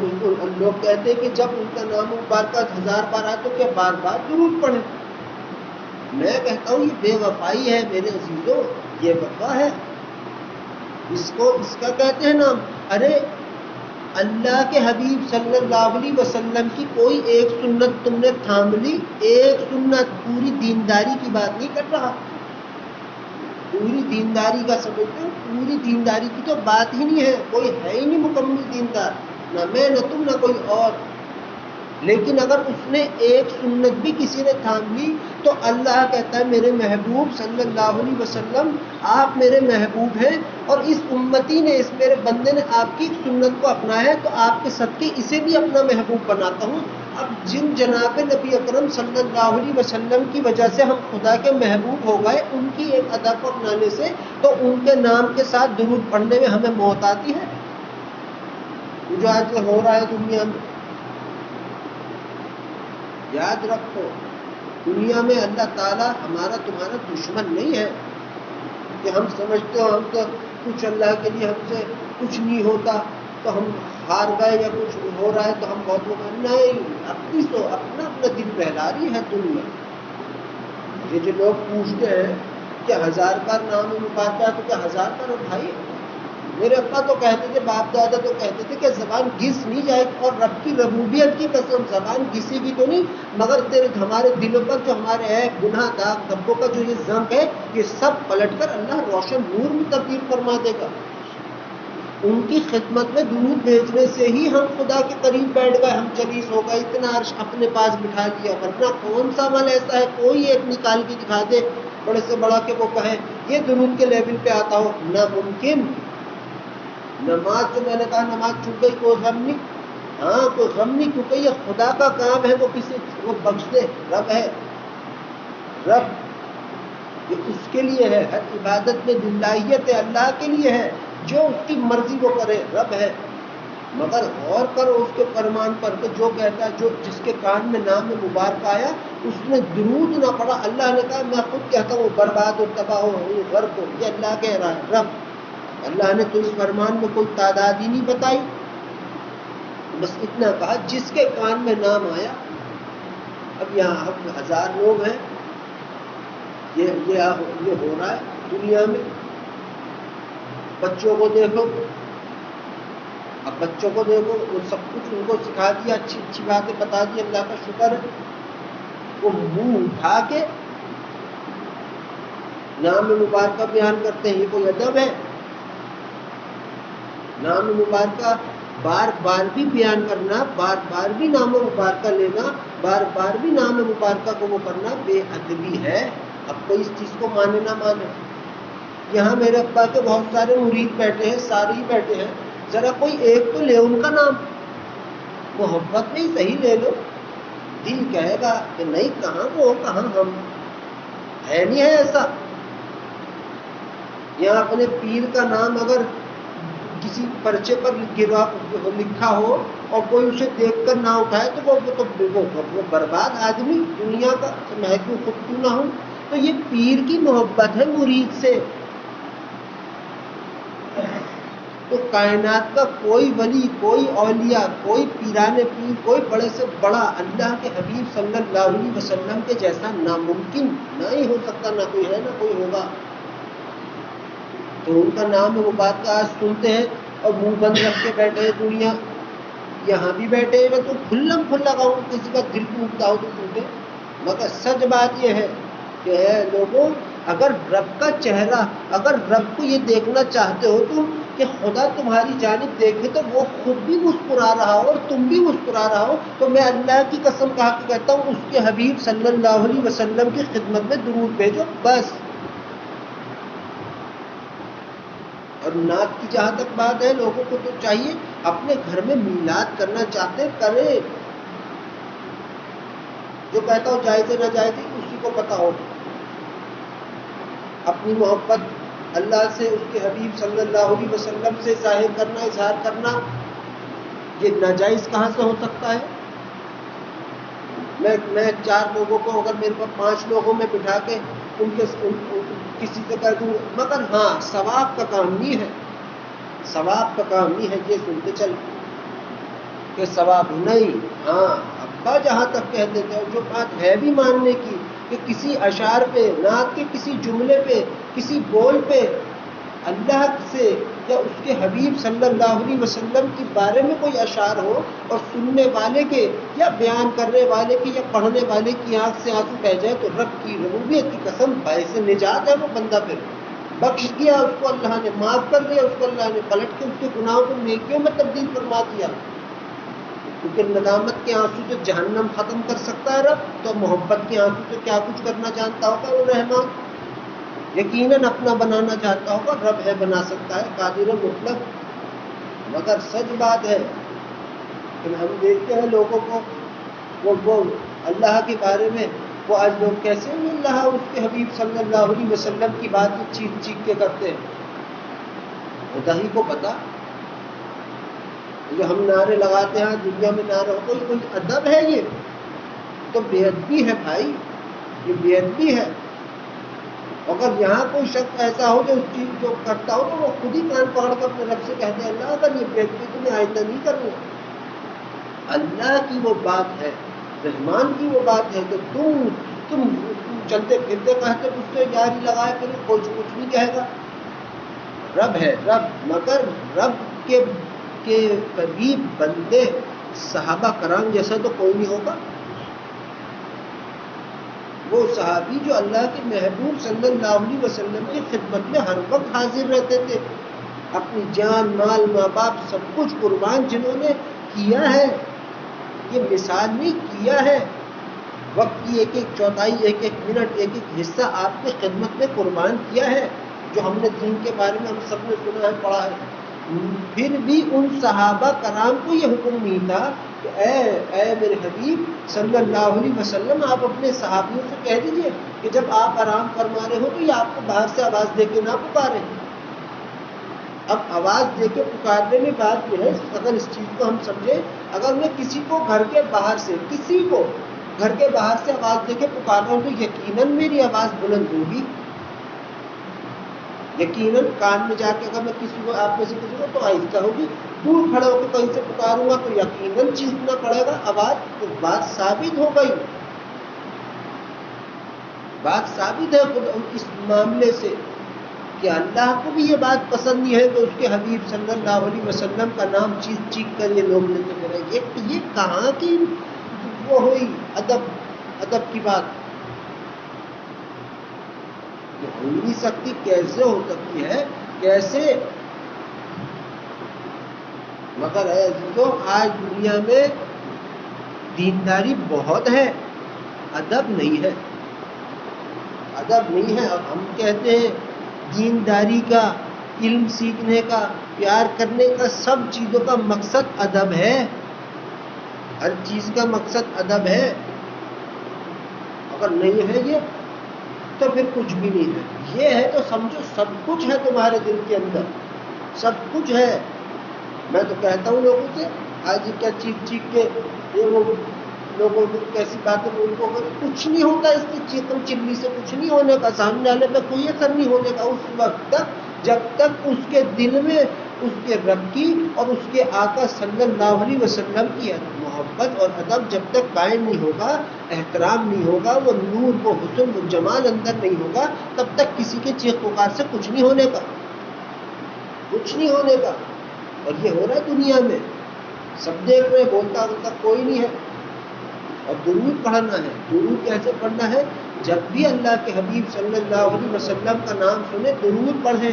[SPEAKER 1] لوگ کہتے ہیں کہ جب ان کا نام مبارکہ 1000 بار آئے تو کیا بار بار درود پڑھیں؟ میں کہتا ہوں یہ بے وفائی ہے میرے عزیزوں، یہ وفا ہے، اس کا کہتے ہیں نام۔ ارے اللہ کے حبیب صلی اللہ علیہ وسلم کی کوئی ایک سنت تم نے تھام لی، ایک سنت، پوری دینداری کی بات نہیں کر رہا، پوری دینداری کا سمجھتے ہو؟ پوری دینداری کی تو بات ہی نہیں ہے، کوئی ہے ہی نہیں مکمل دیندار، نہ میں نہ تم نہ کوئی اور۔ لیکن اگر اس نے ایک سنت بھی کسی نے تھام لی تو اللہ کہتا ہے میرے محبوب صلی اللہ علیہ وسلم آپ میرے محبوب ہیں، اور اس امتی نے، اس میرے بندے نے آپ کی سنت کو اپنایا ہے تو آپ کے صدقے اسے بھی اپنا محبوب بناتا ہوں۔ اب جن جناب نبی اکرم صلی اللہ علیہ وسلم کی وجہ سے ہم خدا کے محبوب ہو گئے ان کی ایک ادا کو اپنانے سے، تو ان کے نام کے ساتھ درود پڑھنے میں ہمیں موت آتی ہے؟ جو آج ہو رہا ہے دنیا میں، یاد رکھو دنیا میں اللہ تعالیٰ ہمارا تمہارا دشمن نہیں ہے کہ ہم سمجھتے ہو ہم تو کچھ اللہ کے لیے ہم سے کچھ نہیں ہوتا تو ہم ہار گئے یا کچھ ہو رہا ہے تو ہم بہت نہیں، اپنی تو اپنا دل بہلا رہی ہے دنیا۔ یہ جو لوگ پوچھتے ہیں کہ 1000 بار نام مبارکہ ہے تو کیا 1000 بار اٹھائیے؟ میرے ابا تو کہتے تھے، باپ دادا تو کہتے تھے کہ زبان گھس نہیں جائے، اور رب کی ربوبیت کی قسم زبان گھسے گی تو نہیں، مگر ہمارے دلوں پر جو ہمارے عیب گناہ داغ دھبوں کا جو یہ ذنب ہے یہ سب پلٹ کر اللہ روشن نور میں تبدیل فرما دے گا۔ ان کی خدمت میں درود بھیجنے سے ہی ہم خدا کے قریب بیٹھ گئے، ہم چلیس ہو گئے، اتنا عرش اپنے پاس بٹھا دیا۔ ورنہ کون سا عمل ایسا ہے کوئی ایک نکال کے دکھا دے بڑے سے بڑا کہ وہ کہے یہ درود کے لیول پہ آتا ہو؟ ناممکن۔ نماز جو میں نے کہا نماز چھوٹ گئی کوئی غم نہیں، ہاں کوئی غم نہیں، کیونکہ یہ خدا کا کام ہے، وہ بخش دے، رب ہے، رب یہ اس کے لیے ہے، ہر عبادت میں للہیت ہے، اللہ کے لیے ہے، جو اس کی مرضی وہ کرے، رب ہے۔ مگر غور کرو اس کے فرمان پر کہ جو کہتا ہے، جو جس کے کان میں نام مبارک آیا اس نے درود نہ پڑھا، اللہ نے کہا میں خود کہتا ہوں برباد و تباہ ہو غرق ہو، یہ اللہ کہہ رہا ہے، رب۔ اللہ نے تو اس فرمان میں کوئی تعداد ہی نہیں بتائی، بس اتنا کہا جس کے کان میں نام آیا۔ اب یہاں ہم 1000 لوگ ہیں، یہ ہو رہا ہے دنیا میں۔ بچوں کو دیکھو، اب بچوں کو دیکھو، وہ سب کچھ ان کو سکھا دیا، اچھی اچھی باتیں بتا دی، اللہ کا شکر ہے، وہ منہ اٹھا کے نام مبارکہ بیان کرتے ہیں، یہ کوئی ادب ہے؟ نام مبارکہ بار بار بھی بیان کرنا، بار بار بھی نام مبارکہ لینا، بار بار بھی نام مبارکہ کو وہ کرنا بے ادبی ہے۔ اب کوئی اس چیز کو مانے نہ مانے، یہاں میرے ابا کے بہت سارے مرید بیٹھے ہیں، سارے ہی بیٹھے ہیں، ذرا کوئی ایک تو لے ان کا نام، محبت نہیں صحیح لے لو، دل کہے گا کہ نہیں کہاں وہ کہاں ہم، ہے نہیں ہے ایسا۔ یہاں اپنے پیر کا نام اگر کسی پرچے پر لکھا ہو اور کوئی اسے دیکھ کر نہ اٹھائے تو وہ برباد آدمی، دنیا کا محکوم خود کیوں نہ ہو۔ تو یہ پیر کی محبت ہے مرید سے۔ تو کائنات کا کوئی ولی، کوئی اولیاء، کوئی پیران پیر، کوئی بڑے سے بڑا اللہ کے حبیب صلی اللہ علیہ وسلم کے جیسا ناممکن نہیں ہو سکتا، نہ کوئی ہے نہ کوئی ہوگا۔ تو ان کا نام مبارکہ آج سنتے ہیں اور منہ بند رکھ کے بیٹھے ہیں دنیا، یہاں بھی بیٹھے ہیں، میں تو کھلم کھلا کہوں کسی کا دل ٹوٹتا ہو تو ٹوٹے، مگر سچ بات یہ ہے کہ اے لوگوں، اگر رب کا چہرہ، اگر رب کو یہ دیکھنا چاہتے ہو تم کہ خدا تمہاری جانب دیکھے تو وہ خود بھی مسکرا رہا ہو اور تم بھی مسکرا رہا ہو، تو میں اللہ کی قسم کھا کے کہتا ہوں اس کے حبیب صلی اللہ علیہ وسلم کی خدمت میں درود بھیجو بس۔ اور نعت کی جہاں تک بات ہے، لوگوں کو تو چاہیے اپنے گھر میں میلاد کرنا چاہتے کرے، جو کہتا ہو جائز نہ جائز اسی کو پتا ہو۔ اپنی محبت اللہ سے، اس کے حبیب صلی اللہ علیہ وسلم سے ظاہر کرنا، اظہار کرنا، یہ ناجائز کہاں سے ہو سکتا ہے؟ میں 4 لوگوں کو، اگر میرے پاس 5 لوگوں میں بٹھا کے کسی سے کہہ دوں، مگر ہاں ثواب کا کام نہیں ہے، ثواب کا کام نہیں ہے، یہ سنتے چل کہ ثواب نہیں۔ ہاں ابا جہاں تک کہہ دیتے ہیں، جو بات ہے بھی ماننے کی کہ کسی اشعار پہ، نعت کے کسی جملے پہ، کسی بول پہ اللہ سے یا اس کے حبیب صلی اللہ علیہ وسلم کے بارے میں کوئی اشعار ہو اور سننے والے کے یا بیان کرنے والے کی یا پڑھنے والے کی آنکھ سے آنسو بہ جائے، تو رب کی ربوبیت کی قسم باعث نجات ہے وہ بندہ، پھر بخش دیا اس کو اللہ نے، معاف کر دیا اس کو اللہ نے، پلٹ کے اس کے گناہوں کو نیکیوں میں تبدیل فرما دیا، کیونکہ ندامت کے آنسو سے جہنم ختم کر سکتا ہے رب، تو محبت کے آنسو سے کیا کچھ کرنا جانتا ہوگا وہ رحمان، یقیناً اپنا بنانا چاہتا ہوگا، رب ہے بنا سکتا ہے، قادر مطلق۔ مگر سچ بات ہے کہ ہم دیکھتے ہیں لوگوں کو، وہ اللہ کے بارے میں، وہ آج لوگ کیسے اللہ اس کے حبیب صلی اللہ علیہ وسلم کی بات چیخ چیخ کے کرتے ہیں، خدا ہی کو پتا۔ جو ہم نعرے لگاتے ہیں دنیا میں نعرے ہو، کوئی ادب ہے؟ یہ تو بے ادبی ہے بھائی، یہ بے ادبی ہے۔ اگر یہاں کوئی شخص ایسا ہو جو اس چیز جو کرتا ہو، تو وہ خود ہی کان پکڑ کر اپنے رب سے کہتے ہیں اللہ اگر یہ بے ادبی تمہیں آئندہ نہیں کروں۔ اللہ کی وہ بات ہے، رحمان کی وہ بات ہے، کہ تم چلتے پھرتے کہتے اس سے یاری لگائے پھر کچھ نہیں کہے گا۔ رب ہے رب، مگر رب کے قریب بندے صحابہ کرام جیسا تو کوئی نہیں ہوگا۔ وہ صحابی جو اللہ کے محبوب صلی اللہ علیہ وسلم کی خدمت میں ہر وقت حاضر رہتے تھے، اپنی جان مال ماں باپ سب کچھ قربان، جنہوں نے کیا ہے، یہ مثال نہیں کیا ہے، وقت کی ایک ایک چوتھائی، ایک ایک منٹ، ایک ایک حصہ آپ کی خدمت میں قربان کیا ہے، جو ہم نے دین کے بارے میں ہم سب نے سنا ہے، پڑھا ہے۔ پھر بھی ان صحابہ کرام کو یہ حکم نہیں تھا کہ اے میرے حبیب صلی اللہ علیہ وسلم، آپ اپنے صحابیوں سے کہہ دیجئے کہ جب آپ آرام فرما رہے ہو تو یہ آپ کو باہر سے آواز دے کے نہ پکاریں۔ اب آواز دے کے پکارنے میں بات یہ ہے، اگر اس چیز کو ہم سمجھیں، اگر میں کسی کو گھر کے باہر سے، کسی کو گھر کے باہر سے آواز دے کے پکار رہا ہوں، تو یقیناً میری آواز بلند ہوگی، یقیناً کان میں جا کے اگر میں کسی کو، آپ میں سے کسی کو، تو آہستہ ہوگی، دور کھڑے ہو کے کہیں سے پکاروں گا تو یقیناً چیخنا پڑے گا آواز، تو بات ثابت ہو گئی، بات ثابت ہے خود اس معاملے سے کہ اللہ کو بھی یہ بات پسند نہیں ہے کہ اس کے حبیب صلی اللہ علیہ وسلم کا نام چیخ چیخ کر یہ لوگ لیتے پھریں۔ یہ کہاں کی وہ ہوئی ادب کی بات؟ ہو ہی نہیں سکتی، کیسے ہو سکتی ہے، کیسے؟ مگر اے عزیزو، آج دنیا میں دینداری بہت ہے، ادب نہیں ہے، ادب نہیں ہے۔ اور ہم کہتے ہیں دینداری کا، علم سیکھنے کا، پیار کرنے کا، سب چیزوں کا مقصد ادب ہے، ہر چیز کا مقصد ادب ہے۔ اگر نہیں ہے یہ تو پھر کچھ بھی نہیں ہے، یہ ہے تو سمجھو سب کچھ ہے تمہارے دل کے اندر، سب کچھ ہے۔ میں تو کہتا ہوں لوگوں سے، آج یہ کیا چیخ چیخ کے یہ وہ لوگوں کو کیسی باتیں بول کو، کچھ نہیں ہوتا اس کی چیخم چلی سے، کچھ نہیں ہونے کا، سامنے والے پہ کوئی اثر نہیں ہونے کا اس وقت تک جب تک اس کے دل میں اس کے رب کی اور اس کے آقا صلی اللہ علیہ وسلم کی محبت اور ادب جب تک قائم نہیں ہوگا، احترام نہیں ہوگا، وہ نور، وہ حسن، وہ جمال اندر نہیں ہوگا، تب تک کسی کے چیخ پکار سے کچھ نہیں ہونے کا، کچھ نہیں ہونے کا۔ اور یہ ہو رہا ہے دنیا میں، سب دیکھ رہے، بولتا کوئی نہیں ہے۔ اور درود پڑھنا ہے، درود کیسے پڑھنا ہے؟ جب بھی اللہ کے حبیب صلی اللہ علیہ وسلم کا نام سنیں درود پڑھیں.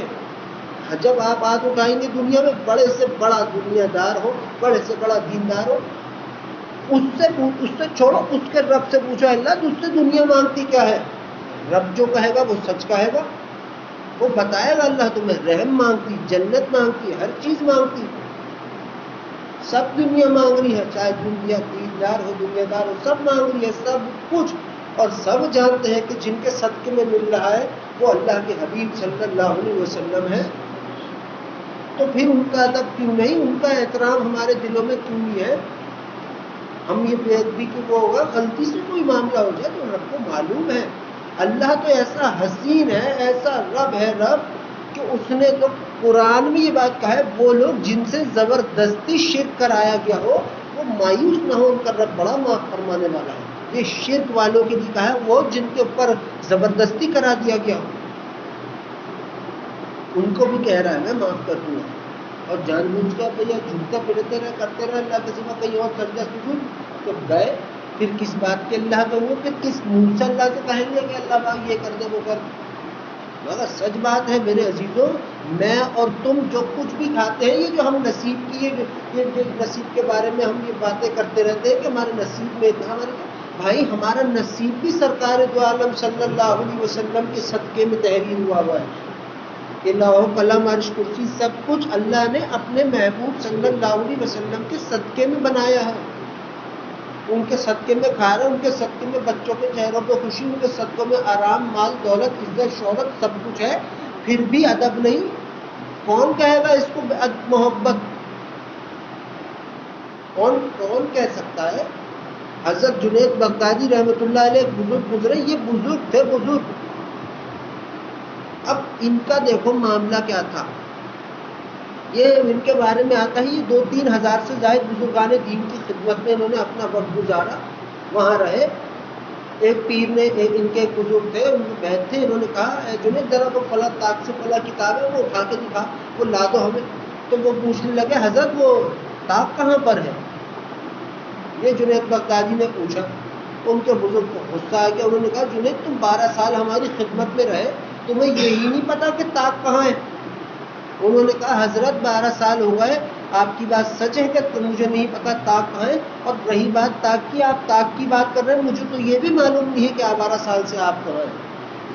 [SPEAKER 1] جب آپ ہاتھ اٹھائیں گے دنیا میں بڑے سے بڑا دنیا دار ہو, بڑے سے بڑا دیندار ہو, اس سے چھوڑو, اس کے رب سے پوچھو اللہ تجھ سے دنیا مانگتی کیا ہے؟ رب جو کہے گا وہ سچ کہے گا, وہ بتائے گا اللہ تمہیں رحم مانگتی, جنت مانگتی, ہر چیز مانگتی. سب دنیا مانگ رہی ہے, چاہے دنیا دیندار ہو دنیا دار ہو, سب مانگ رہی ہے سب کچھ. اور سب جانتے ہیں کہ جن کے صدقے میں مل رہا ہے وہ اللہ کے حبیب صلی اللہ علیہ وسلم ہے. تو پھر ان کا ادب کیوں نہیں, ان کا احترام ہمارے دلوں میں کیوں نہیں ہے؟ ہم یہ بے ادبی کہ وہ ہوگا غلطی سے کوئی معاملہ ہو جائے تو رب کو معلوم ہے. اللہ تو ایسا حسین ہے, ایسا رب ہے رب کہ اس نے تو قرآن میں یہ بات کہا ہے وہ لوگ جن سے زبردستی شرک کرایا گیا ہو وہ مایوس نہ ہو, ان کا رب بڑا معاف فرمانے والا ہے. یہ شرک والوں کے لیے کہا ہے وہ جن کے اوپر زبردستی کرا دیا گیا ہو, ان کو بھی کہہ رہا ہے میں معاف کر دوں گا. اور جان بوجھ کر بھیا جھوٹا پھرتے رہے کرتے رہے اللہ کے سوا کہیں اور سجدہ سجود تو گئے. پھر کس بات کے اللہ کروں, پھر کس منہ سے اللہ سے کہیں گے کہ اللہ بھائی یہ کر دے وہ کر. مگر سچ بات ہے میرے عزیزوں, میں اور تم جو کچھ بھی کھاتے ہیں, یہ جو ہم نصیب کی یہ نصیب کے بارے میں ہم یہ باتیں کرتے رہتے ہیں کہ ہمارے نصیب میں اتنا, بھائی ہمارا نصیب بھی سرکار دو عالم صلی اللہ علیہ وسلم کے صدقے میں تحریر ہوا ہے. کہ لوح قلم عرش کرسی سب کچھ اللہ نے اپنے محبوب صلی اللہ علیہ وسلم کے صدقے میں بنایا ہے. ان کے صدقے میں کھا رہے, ان کے صدقے میں بچوں کے چہروں پہ خوشی, ان کے صدقوں میں آرام, مال, دولت, عزت, شہرت سب کچھ ہے, پھر بھی ادب نہیں. کون کہے گا اس کو محبت؟ کون کہہ سکتا ہے؟ حضرت جنید بغدادی رحمۃ اللہ علیہ بزرگ گزرے, یہ بزرگ تھے بزرگ. اب ان کا دیکھو معاملہ کیا تھا, یہ ان کے بارے میں آتا ہے, یہ 2-3 ہزار سے زائد بزرگان دین کی خدمت میں انہوں نے اپنا وقت گزارا, وہاں رہے. ایک پیر نے ان کے ایک بزرگ تھے, ان کے بیٹھ تھے, انہوں نے کہا جنید ذرا وہ فلاں طاق سے فلاں کتاب ہے وہ اٹھا کے دکھا, وہ لا دو ہمیں. تو وہ پوچھنے لگے حضرت وہ طاق کہاں پر ہے؟ یہ جنید بغدادی نے پوچھا. ان کے بزرگ کو غصہ آ گیا, انہوں نے کہا جنید تم 12 سال ہماری خدمت میں رہے, تمہیں یہی نہیں پتا کہ طاق کہاں ہے؟ انہوں نے کہا حضرت 12 سال ہو گئے, آپ کی بات سچ ہے کہ مجھے نہیں پتا طاق کہاں ہے, اور رہی بات طاق کی, آپ طاق کی بات کر رہے ہیں, مجھے تو یہ بھی معلوم نہیں ہے کہ آپ 12 سال سے آپ کہاں ہیں.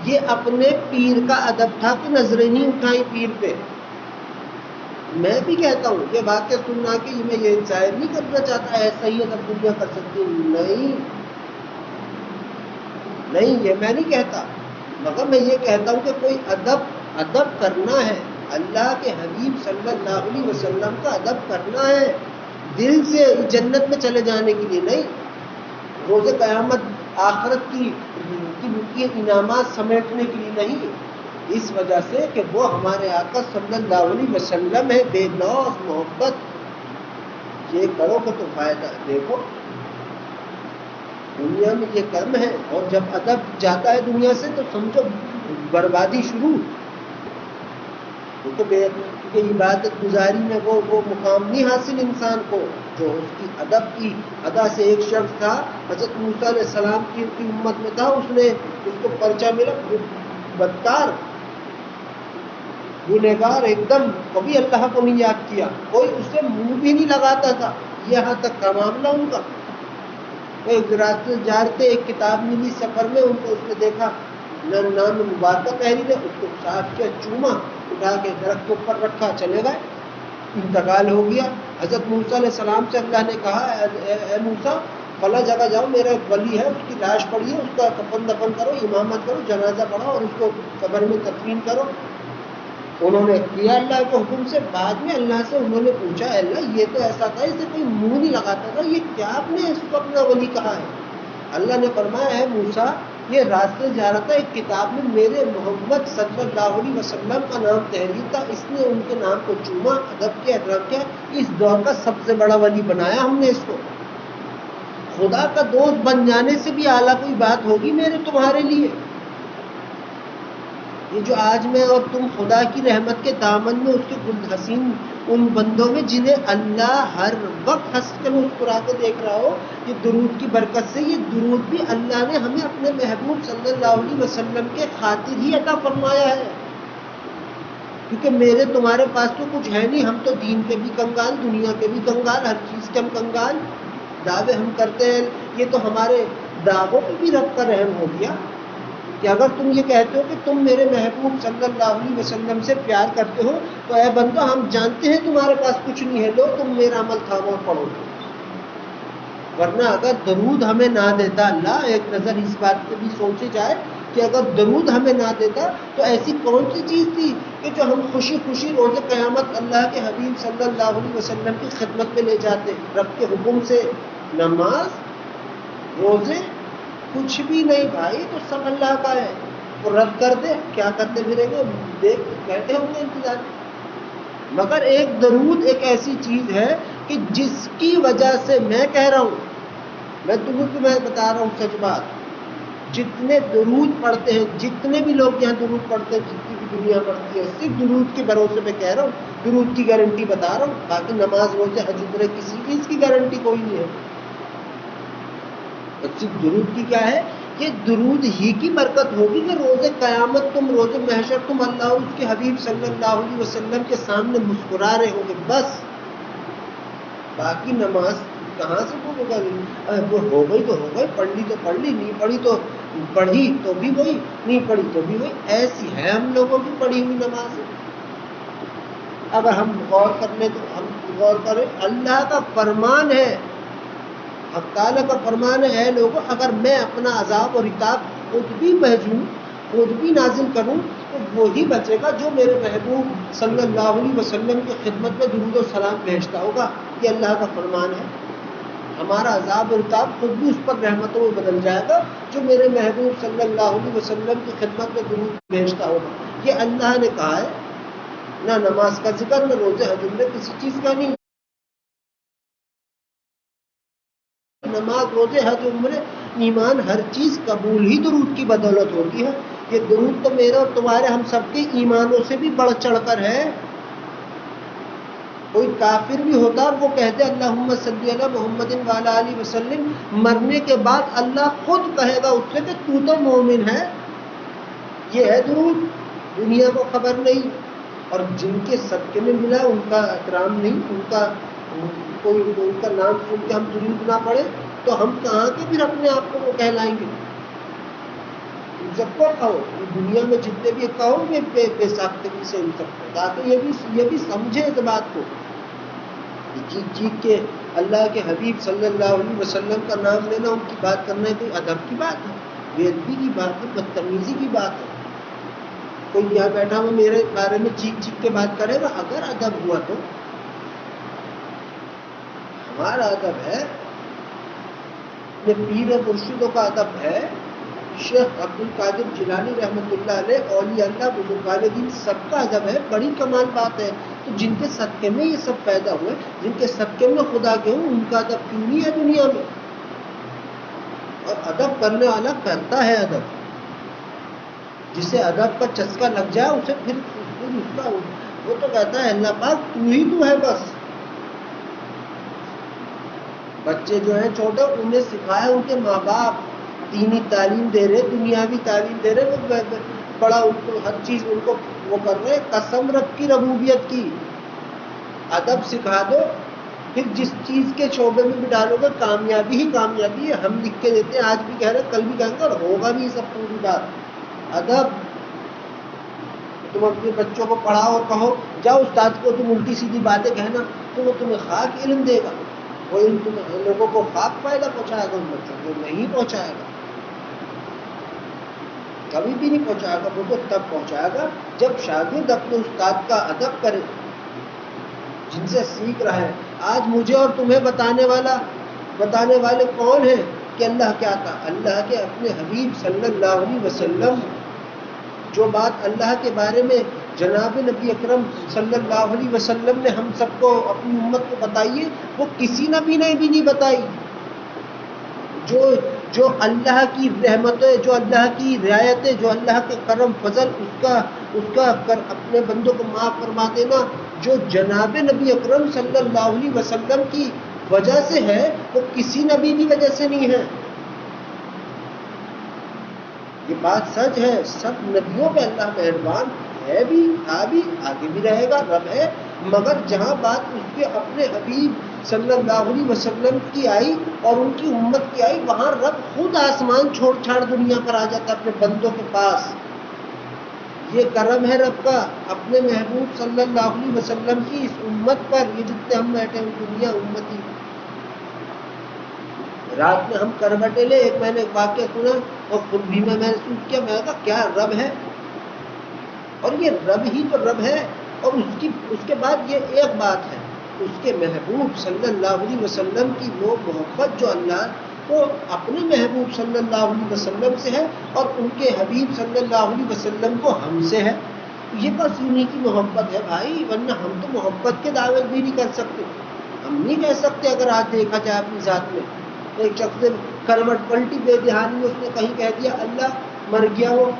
[SPEAKER 1] یہ اپنے پیر کا ادب تھا کہ نظریں نہیں اٹھائی پیر پہ. میں بھی کہتا ہوں یہ باتیں سننا کہ میں یہ ظاہر نہیں کرنا چاہتا ایسا ہی ادب دنیا کر سکتی, نہیں یہ میں نہیں کہتا, مگر میں یہ کہتا ہوں کہ کوئی ادب کرنا ہے, اللہ کے حبیب صلی اللہ علیہ وسلم کا ادب کرنا ہے, دل سے جنت میں چلے جانے کے لیے نہیں, روز قیامت آخرت کی انعامات سمیٹنے کے لیے نہیں. اس وجہ سے کہ وہ ہمارے آقا صلی اللہ علیہ وسلم ہے, بے لوث محبت. یہ کرو کہ تو فائدہ. دیکھو دنیا میں یہ کم ہے, اور جب ادب جاتا ہے دنیا سے تو سمجھو بربادی شروع. کیونکہ عبادت گزاری میں وہ مقام نہیں حاصل انسان کو جو اس کی ادب کی ادا سے. ایک شخص تھا حضرت موسیٰ علیہ السلام کی امت میں تھا, اس کو پرچہ ملا, بدکار گنہگار ایک دم, کبھی اللہ کو نہیں یاد کیا, کوئی اس سے منہ بھی نہیں لگاتا تھا. یہاں تک کا معاملہ ان کا. ایک راستے جا رہے تھے, ایک کتاب ملی سفر میں, ان کو اس نے دیکھا, نام مبارکہ تحریر ہے, اس کو صاف کیا, چوما, اٹھا کے درخت کے اوپر رکھا, چلے گئے. انتقال ہو گیا. حضرت موسیٰ علیہ السلام سے اللہ نے کہا اے موسیٰ فلاں جگہ جاؤ, میرا ایک ولی ہے, اس کی لاش پڑی ہے, اس کا کفن دفن کرو, امامت کرو, جنازہ پڑھو اور اس کو قبر میں تدفین کرو. انہوں نے کیا اللہ کے حکم سے. بعد میں اللہ سے انہوں نے پوچھا اللہ یہ تو ایسا تھا, اسے کوئی منہ نہیں لگاتا تھا, یہ کیا آپ نے اس کو اپنا ولی کہا ہے؟ اللہ نے فرمایا ہے موسیٰ یہ راستے جا رہا تھا, ایک کتاب میں میرے محمد صلی اللہ علیہ وسلم کا نام تحریر تھا, اس نے ان کے نام کو چوما, ادب کیا, احترام کیا, اس دور کا سب سے بڑا ولی بنایا ہم نے اس کو. خدا کا دوست بن جانے سے بھی اعلیٰ کوئی بات ہوگی میرے تمہارے لیے؟ یہ جو آج میں اور تم خدا کی رحمت کے دامن میں اس کے گل حسین ان بندوں میں جنہیں اللہ ہر وقت ہنس کے مسکرا کے دیکھ رہا ہو، یہ درود کی برکت سے، یہ درود بھی اللہ نے ہمیں اپنے محبوب صلی اللہ علیہ وسلم کے خاطر ہی عطا فرمایا ہے، کیونکہ میرے تمہارے پاس تو کچھ ہے نہیں، ہم تو دین کے بھی کنگال، دنیا کے بھی کنگال، ہر چیز کے ہم کنگال، دعوے ہم کرتے ہیں، یہ تو ہمارے دعووں پہ بھی رب کا رحم ہو گیا کہ اگر تم یہ کہتے ہو کہ تم میرے محبوب صلی اللہ علیہ وسلم سے پیار کرتے ہو تو اے بندو ہم جانتے ہیں تمہارے پاس کچھ نہیں ہے، لو تم میرا عمل تھامو پڑھو، ورنہ اگر درود ہمیں نہ دیتا اللہ، ایک نظر اس بات پہ بھی سوچی جائے کہ اگر درود ہمیں نہ دیتا تو ایسی کون سی چیز تھی کہ جو ہم خوشی خوشی روز قیامت اللہ کے حبیب صلی اللہ علیہ وسلم کی خدمت میں لے جاتے رب کے حکم سے، نماز، روزے، کچھ بھی نہیں بھائی، تو سب اللہ کا ہے، وہ رد کر دے کیا کرتے پھریں گے، دیکھ بیٹھے ہوں گے انتظار، مگر ایک درود ایک ایسی چیز ہے کہ جس کی وجہ سے میں کہہ رہا ہوں، میں تمہیں میں بتا رہا ہوں سچ بات، جتنے درود پڑھتے ہیں، جتنے بھی لوگ یہاں درود پڑھتے ہیں، جتنی بھی دنیا پڑھتی ہے، صرف درود کے بھروسے پہ کہہ رہا ہوں، درود کی گارنٹی بتا رہا ہوں، باقی نماز روزے حج عمرے کسی چیز کی گارنٹی کوئی نہیں ہے، صرف درود کی کیا ہے، یہ درود ہی کی برکت ہوگی کہ روز قیامت تم، روز محشر تم اللہ اور اس کے حبیب صلی اللہ علیہ وسلم کے سامنے مسکرا رہے ہو گے، بس باقی نماز کہاں سے وہ ہو گئی تو ہو گئی، پڑھ لی تو پڑھ لی، نہیں پڑھی تو پڑھی تو بھی وہی، نہیں پڑھی تو بھی وہی، ایسی ہے ہم لوگوں کی پڑھی ہوئی نماز۔ اگر ہم غور کر لیں تو ہم غور کریں، اللہ کا فرمان ہے، حق تعالیٰ کا فرمان ہے، لوگوں اگر میں اپنا عذاب اور عقاب خود بھی بھیجوں، خود بھی نازل کروں تو وہی بچے گا جو میرے محبوب صلی اللہ علیہ وسلم کی خدمت میں درود و سلام بھیجتا ہوگا، یہ اللہ کا فرمان ہے۔ ہمارا عذاب اور عقاب خود بھی اس پر رحمتوں میں بدل جائے گا جو میرے محبوب صلی اللہ علیہ وسلم کی خدمت میں درود بھیجتا ہوگا، یہ اللہ نے کہا ہے، نہ نماز کا ذکر، نہ روزے حج عمرے، کسی چیز کا نہیں، نماز روزے حج عمرے ایمان ہر چیز قبول ہی درود کی بدولت ہوتی ہے، یہ درود تو میرے اور تمہارے ہم سب کے ایمانوں سے بھی بڑھ چڑھ کر ہے۔ کوئی کافر بھی ہوتا اور وہ کہتے اللہم صلی علی محمد وعلی آلہ وسلم، مرنے کے بعد اللہ خود کہے گا اس سے کہ تو تو مومن ہے، یہ ہے درود، دنیا کو خبر نہیں، اور جن کے صدقے میں ملا ان کا اکرام نہیں، ان کا نام سن کے ہم درود نہ پڑھے تو ہم کہاں کے پھر اپنے آپ کو وہ کہلائیں گے؟ سب کو کہو، دنیا میں جتنے بھی کہو گے بے ساختگی سے ان سب کو، تاکہ یہ بھی سمجھے اس بات کو، جیت جیت کے اللہ کے حبیب صلی اللہ علیہ وسلم کا نام لینا، ان کی بات کرنا کوئی ادب کی بات ہے، بے ادبی کی بات ہے، بدتمیزی کی بات ہے؟ کوئی یہاں بیٹھا ہوا میرے بارے میں چیخ چیخ کے بات کرے گا؟ اگر ادب ہوا تو ہمارا ادب ہے، اپنے پیر مرشدوں کا ادب ہے، شیخ عبد القادر جیلانی رحمۃ اللہ علیہ، اولیاء اللہ، بزرگان دین، سب کا ادب ہے، بڑی کمال بات ہے، تو جن کے صدقے میں یہ سب پیدا ہوئے، جن کے صدقے میں خدا کے ہوں، ان کا ادب کیوں نہیں ہے دنیا میں؟ اور ادب کرنے والا کرتا ہے ادب، جسے ادب کا چسکا لگ جائے اسے پھر اس کا وہ تو کہتا ہے اللہ پاک تو ہی تو ہے بس۔ بچے جو ہیں چھوٹے، انہیں سکھایا ان کے ماں باپ، دینی تعلیم دے رہے، دنیاوی تعلیم دے رہے، وہ بڑا ان کو ہر چیز ان کو وہ کر رہے، قسم رب کی ربوبیت کی، ادب سکھا دو، پھر جس چیز کے شعبے میں بھی ڈالو گے کامیابی ہی کامیابی ہے۔ ہم لکھ کے دیتے ہیں، آج بھی کہہ رہے، کل بھی کہیں گے، اور ہوگا بھی سب پوری بات ادب۔ تم اپنے بچوں کو پڑھاؤ اور کہو جاؤ استاد کو تم الٹی سیدھی باتیں کہنا، تو وہ تمہیں خاک علم دے گا، وہ علم تمہیں لوگوں کو خاک فائدہ پہنچائے گا، ان بچوں کو نہیں پہنچائے گا، کبھی بھی نہیں پہنچائے گا، وہ تو تب پہنچائے گا جب شاگرد اپنے استاد کا ادب کرے، جن سے سیکھ رہا ہے۔ آج مجھے اور تمہیں بتانے والے کون ہیں کہ اللہ کیا تھا؟ اللہ کے اپنے حبیب صلی اللہ علیہ وسلم، جو بات اللہ کے بارے میں جناب نبی اکرم صلی اللہ علیہ وسلم نے ہم سب کو، اپنی امت کو بتائی ہے، وہ کسی نبی نے بھی نہیں بتائی، جو اللہ کی رحمتیں، جو اللہ کی رعایتیں، جو اللہ کے کرم فضل، اس کا اپنے بندوں کو معاف فرما دینا، جو جناب نبی اکرم صلی اللہ علیہ وسلم کی وجہ سے ہے، وہ کسی نبی کی وجہ سے نہیں ہے۔ یہ بات سچ ہے، سب نبیوں پہ اللہ مہربان ہے بھی، تھا بھی، آگے بھی رہے گا، رب ہے، مگر جہاں بات اس کے اپنے حبیب صلی اللہ علیہ وسلم کی آئی اور ان کی امت کی آئی، وہاں رب خود آسمان چھوڑ چھاڑ دنیا پر آ جاتا اپنے بندوں کے پاس۔ یہ کرم ہے رب کا اپنے محبوب صلی اللہ علیہ وسلم کی اس امت پر۔ یہ جتنے ہم بیٹھے ہیں دنیا امتی، رات میں ہم کروٹیں لے، ایک میں نے واقعہ سنا اور خود بھی میں محسوس کیا، میں نے کہا کیا رب ہے، اور یہ رب ہی تو رب ہے۔ اور اس کے بعد یہ ایک بات ہے، اس کے محبوب صلی اللہ علیہ وسلم کی وہ محبت جو اللہ کو اپنے محبوب صلی اللہ علیہ وسلم سے ہے اور ان کے حبیب صلی اللہ علیہ وسلم کو ہم سے ہے۔ یہ بس انہی کی محبت ہے بھائی، ورنہ ہم تو محبت کے دعوے بھی نہیں کر سکتے۔ ہم نہیں کہہ سکتے اگر آج دیکھا جائے اپنی ذات میں، ایک شخص نے کروٹ پلٹی بے دھیانی میں، اس نے کہیں کہہ دیا اللہ مر گیا ہو،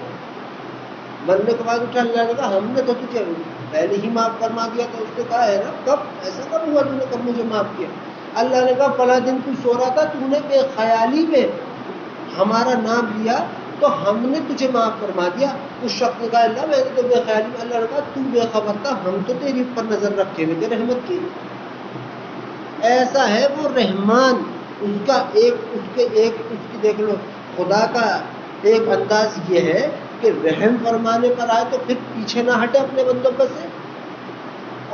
[SPEAKER 1] مرنے کے بعد اٹھا، اللہ نے کہا ہم نے تو تجھے پہلے ہی معاف فرما دیا تھا۔ اس نے کہا ہے نا، کب ایسا کب ہوا تو نے کب مجھے معاف کیا؟ اللہ نے کہا فلاں دن تو سو رہا تھا، تو نے بے خیالی میں ہمارا نام لیا تو ہم نے تجھے معاف فرما دیا۔ اس شخص نے کہا اللہ میں نے تو بے خیالی میں، اللہ نے کہا تو بے خبر تھا، ہم تو تیری اوپر نظر رکھے ہوئے تھے رحمت کی۔ ایسا ہے وہ رحمان، اس کا اس کی دیکھ لو، خدا کا ایک انداز یہ ہے کہ رحم فرمانے پر آئے تو پھر پیچھے نہ ہٹے اپنے بندوں پر سے،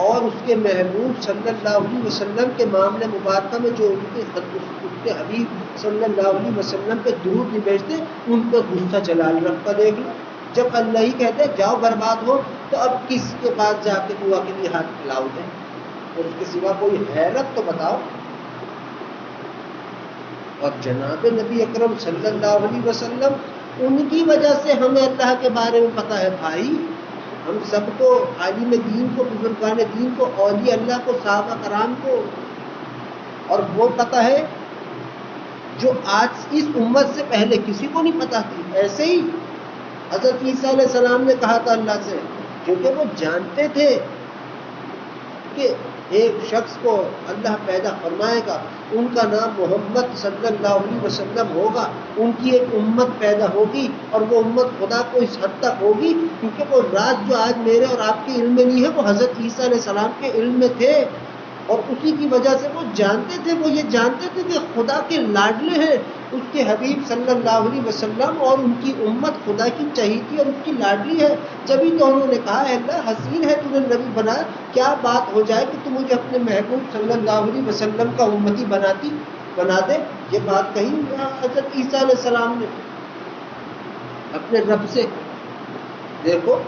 [SPEAKER 1] اور اس کے محبوب صلی اللہ علیہ وسلم کے معاملے مبارکہ میں جو اس کے حبیب صلی اللہ علیہ وسلم پہ درود نہیں بھیجتے، ان پہ غصہ جلال رب کا دیکھ لو۔ جب اللہ ہی کہتے جاؤ برباد ہو، تو اب کس کے پاس جا کے دعا کے لیے ہاتھ پھیلاؤ گے؟ اور اس کے سوا کوئی حیرت تو بتاؤ۔ اور جناب نبی اکرم صلی اللہ علیہ وسلم، ان کی وجہ سے ہمیں اللہ کے بارے میں پتہ ہے بھائی۔ ہم سب کو، عالم دین کو، بزرگان دین کو، اولیاء اللہ کو، صحابہ کرام کو، اور وہ پتہ ہے جو آج اس امت سے پہلے کسی کو نہیں پتہ تھی۔ ایسے ہی حضرت عیسیٰ علیہ السلام نے کہا تھا اللہ سے، کیونکہ وہ جانتے تھے کہ ایک شخص کو اللہ پیدا فرمائے گا، ان کا نام محمد صلی اللہ علیہ وسلم ہوگا، ان کی ایک امت پیدا ہوگی، اور وہ امت خدا کو اس حد تک ہوگی کیونکہ وہ راز جو آج میرے اور آپ کے علم میں نہیں ہے، وہ حضرت عیسیٰ علیہ السلام کے علم میں تھے، اور اسی کی وجہ سے وہ جانتے تھے، وہ یہ جانتے تھے کہ خدا کے لاڈلے ہیں اس کے حبیب صلی اللہ علیہ وسلم، اور ان کی امت خدا کی چہیتی اور اس کی لاڈلی ہے۔ جبھی تو انہوں نے کہا اے اللہ حسین ہے تو نے نبی بنایا، کیا بات ہو جائے کہ تو مجھے اپنے محبوب صلی اللہ علیہ وسلم کا امتی بنا دے۔ یہ بات کہی حضرت عیسیٰ علیہ السلام نے اپنے رب سے۔ دیکھو،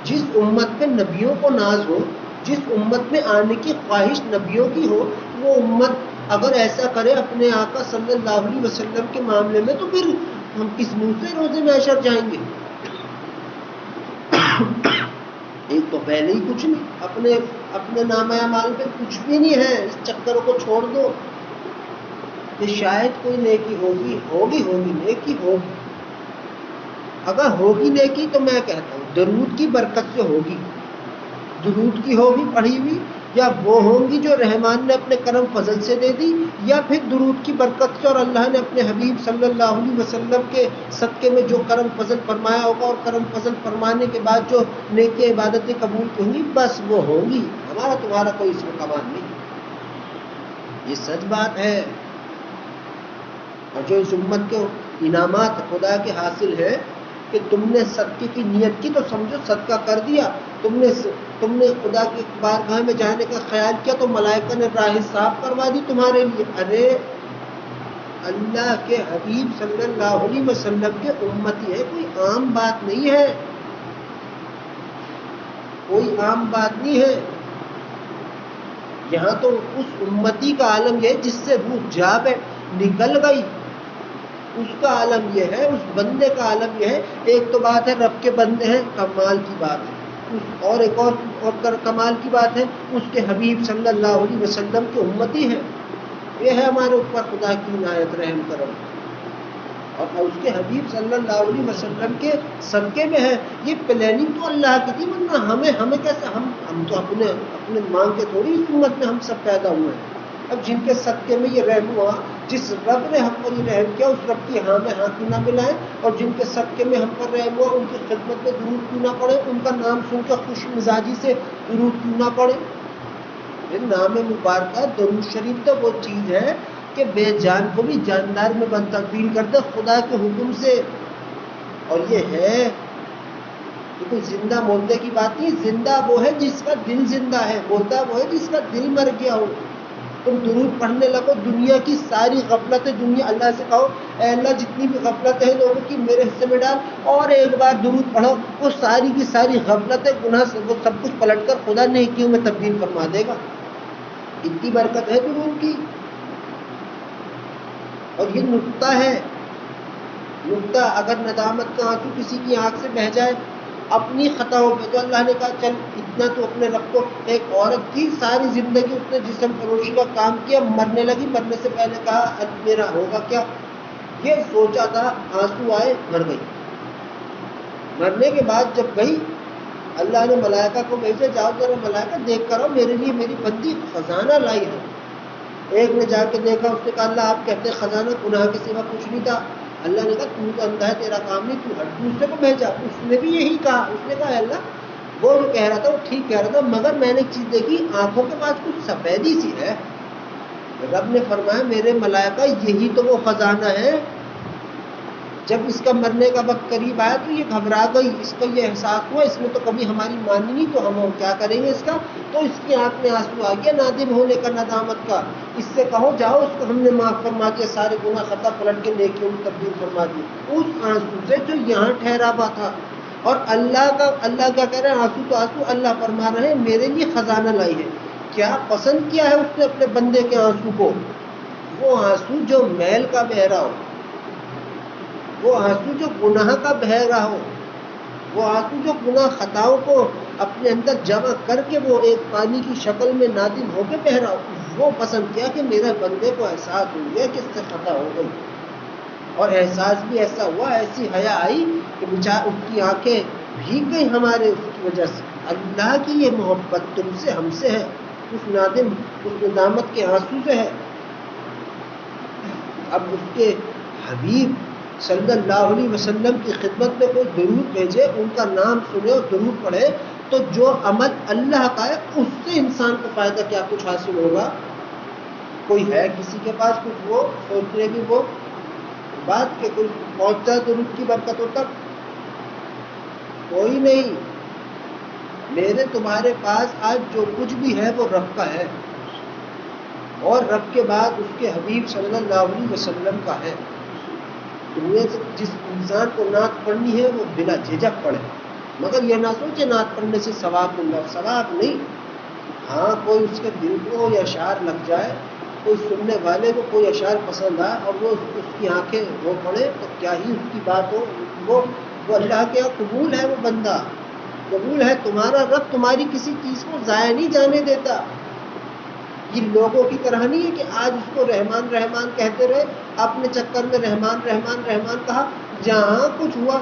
[SPEAKER 1] جس امت میں نبیوں کو ناز ہو، جس امت میں آنے کی خواہش نبیوں کی ہو، وہ امت اگر ایسا کرے اپنے آقا صلی اللہ علیہ وسلم کے معاملے میں، تو پھر ہم کس منہ سے روزے محشر جائیں گے؟ ایک تو پہلے ہی کچھ نہیں، اپنے نامہ اعمال پہ کچھ بھی نہیں ہے، اس چکر کو چھوڑ دو کہ شاید کوئی نیکی ہوگی نیکی ہوگی۔ اگر ہوگی نیکی تو میں کہتا ہوں درود کی برکت سے ہوگی، درود کی ہوگی پڑھی ہوئی، یا وہ ہوں گی جو رحمان نے اپنے کرم فضل سے دے دی، یا پھر درود کی برکت سے اور اللہ نے اپنے حبیب صلی اللہ علیہ وسلم کے صدقے میں جو کرم فضل فرمایا ہوگا، اور کرم فضل فرمانے کے بعد جو نیکی عبادتیں قبول ہوں گی، بس وہ ہوں گی، ہمارا تمہارا کوئی اس میں کمال نہیں۔ یہ سچ بات ہے۔ اور جو اس امت کے انعامات خدا کے حاصل ہے کہ تم نے صدقے کی نیت کی تو سمجھو صدقہ کر دیا، تم نے خدا کی بارگاہ میں جانے کا خیال کیا تو ملائکہ نے راہ صاف کروا دی تمہارے لیے۔ ارے اللہ کے حبیب صلی اللہ علیہ وسلم کے امتی ہے، کوئی عام بات نہیں ہے، کوئی عام بات نہیں ہے۔ یہاں تو اس امتی کا عالم یہ جس سے روح جا نکل گئی، اس کا عالم یہ ہے، اس بندے کا عالم یہ ہے۔ ایک تو بات ہے رب کے بندے ہیں، کمال کی بات ہے، اور ایک اور کمال کی بات ہے اس کے حبیب صلی اللہ علیہ وسلم کی امتی ہے۔ یہ ہے ہمارے اوپر خدا کی عنایت رحم کرم، اور اس کے حبیب صلی اللہ علیہ وسلم کے صدقے میں ہے. یہ پلاننگ تو اللہ کی تھی، ورنہ ہمیں کیسے، ہم تو اپنے مانگ کے تھوڑی اس امت میں ہم سب پیدا ہوئے ہیں. اب جن کے صدقے میں یہ رحم ہوا، جس رب نے ہم پر یہ رحم کیا، اس رب کی ہاں میں ہاں کیوں نہ ملائیں، اور جن کے صدقے میں ہم پر رحم ہوا ان کی خدمت میں درود کیوں نہ پڑے، ان کا نام سن کر خوش مزاجی سے درود کیوں نہ پڑے. نام مبارکہ درود شریف تو وہ چیز ہے کہ بے جان کو بھی جاندار میں تبدیل کرتا خدا کے حکم سے. اور یہ ہے کہ کوئی زندہ مردے کی بات نہیں، زندہ وہ ہے جس کا دل زندہ ہے، مردہ وہ ہے جس کا دل مر گیا ہو. تم درود پڑھنے لگو، دنیا کی ساری غفلتیں، دنیا اللہ سے کہو اے اللہ جتنی بھی غفلتیں ہیں لوگوں کی میرے حصے میں ڈال، اور ایک بار درود پڑھو، وہ ساری کی ساری غفلتیں، گناہ سے وہ سب کچھ پلٹ کر خدا نیکیوں میں تبدیل فرما دے گا. اتنی برکت ہے درود کی. اور یہ نقطہ ہے، نقطہ اگر ندامت کا آنسو کسی کی آنکھ سے بہہ جائے اپنی خطاؤں پہ، تو اللہ نے کہا چل اتنا تو اپنے رب کو. ایک عورت تھی ساری زندگی اس نے جسم فروشی کا کام کیا، مرنے لگی، مرنے سے پہلے کہا اب میرا ہوگا کیا، یہ سوچا تھا، آنسو آئے، مر گئی. مرنے کے بعد جب گئی اللہ نے ملائکہ کو بھیجا، جاؤ ذرا ملائکہ دیکھ کر آؤ میرے لیے میری بندی خزانہ لائی ہے. ایک نے جا کے دیکھا، اس نے کہا اللہ آپ کہتے ہیں خزانہ، گناہ کے سوا کچھ نہیں تھا. اللہ نے کہا تو تو اندھا ہے، تیرا کام نہیں، تو ہر دوسرے کو بھیجا. اس نے بھی یہی کہا، اس نے کہا اللہ وہ جو کہہ رہا تھا وہ ٹھیک کہہ رہا تھا، مگر میں نے ایک چیز دیکھی آنکھوں کے پاس کچھ سفیدی سی ہے. رب نے فرمایا میرے ملائکہ یہی تو وہ خزانہ ہے. جب اس کا مرنے کا وقت قریب آیا تو یہ گھبرا گئی، اس کو یہ احساس ہوا اس نے تو کبھی ہماری مانی نہیں، تو ہم کیا کریں گے اس کا. تو اس کی آنکھ میں آنسو آ گیا نادم ہونے کا، ندامت کا. اس سے کہو جاؤ اس کو ہم نے معاف فرما کے سارے گناہ خطا پلٹ کے نیکیوں میں تبدیل فرما دی. اس آنسو سے جو یہاں ٹھہرا ہوا تھا. اور اللہ کیا کہہ رہے ہیں، آنسو تو آنسو، اللہ فرما رہے ہیں میرے لیے خزانہ لائی ہے. کیا پسند کیا ہے اس نے اپنے بندے کے آنسو کو؟ وہ آنسو جو میل کا بہ رہا ہو، وہ آنسو جو گناہ کا بہ رہا ہو، وہ آنسو جو گناہ خطاؤں کو اپنے اندر جمع کر کے وہ ایک پانی کی شکل میں نادم ہو کے بہ رہا ہو، وہ پسند کیا کہ میرے بندے کو احساس ہو گیا کہ اس سے خطا ہو گئی. اور احساس بھی ایسا ہوا، ایسی حیا آئی کہ بیچارہ اس کی آنکھیں بھیگ گئی ہمارے اس کی وجہ سے. اللہ کی یہ محبت تم سے ہم سے ہے، اس ندامت کے آنسو سے ہے. اب اس کے حبیب صلی اللہ علیہ وسلم کی خدمت میں کوئی درود بھیجے، ان کا نام سنے اور درود پڑھے، تو جو عمل اللہ کا ہے اس سے انسان کو فائدہ کیا کچھ حاصل ہوگا. کوئی ہے کسی کے پاس کچھ وہ سوچنے کی وہ بات کہ کوئی پہنچتا درود کی برکتوں تک؟ کوئی نہیں. میرے تمہارے پاس آج جو کچھ بھی ہے وہ رب کا ہے، اور رب کے بعد اس کے حبیب صلی اللہ علیہ وسلم کا ہے. دنیا سے جس انسان کو نعت پڑھنی ہے وہ بلا جھجک پڑھے، مگر یہ نہ سوچے نعت پڑھنے سے ثواب مل رہا، ثواب نہیں. ہاں کوئی اس کے دل کو یہ اشعار لگ جائے، کوئی سننے والے کو کوئی اشعار پسند آئے اور وہ اس کی آنکھیں وہ پڑھے تو کیا ہی اس کی بات ہو. وہ اللہ کے یہاں قبول ہے، وہ بندہ قبول ہے. تمہارا رب تمہاری کسی چیز کو ضائع نہیں جانے دیتا. یہ لوگوں کی طرح نہیں ہے کہ آج اس کو رحمان رحمان کہتے رہے، اپنے چکر میں رحمان رحمان رحمان کہا، جہاں کچھ ہوا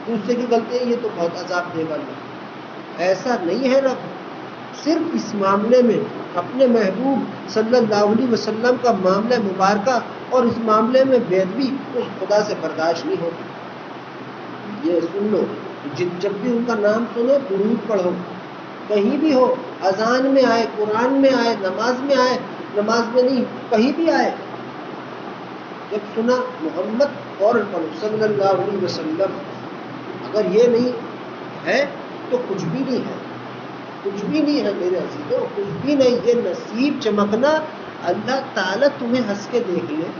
[SPEAKER 1] دوسرے کی غلطی ہے یہ تو بہت عذاب دے گا. ایسا نہیں ہے رب. صرف اس معاملے میں اپنے محبوب صلی اللہ علیہ وسلم کا معاملہ مبارکہ اور اس معاملے میں بےادبی اس خدا سے برداشت نہیں ہوتی. یہ سن لو، جب بھی ان کا نام سنو درود پڑھو، کہیں بھی ہو، اذان میں آئے، قرآن میں آئے، نماز میں آئے، نماز میں نہیں کہیں بھی آئے، جب سنا محمد فوراً پڑھو صلی اللہ علیہ وسلم. اگر یہ نہیں ہے تو کچھ بھی نہیں ہے، کچھ بھی نہیں ہے میرے عزیزوں، کچھ بھی نہیں. یہ نصیب چمکنا، اللہ تعالیٰ تمہیں ہنس کے دیکھ لے،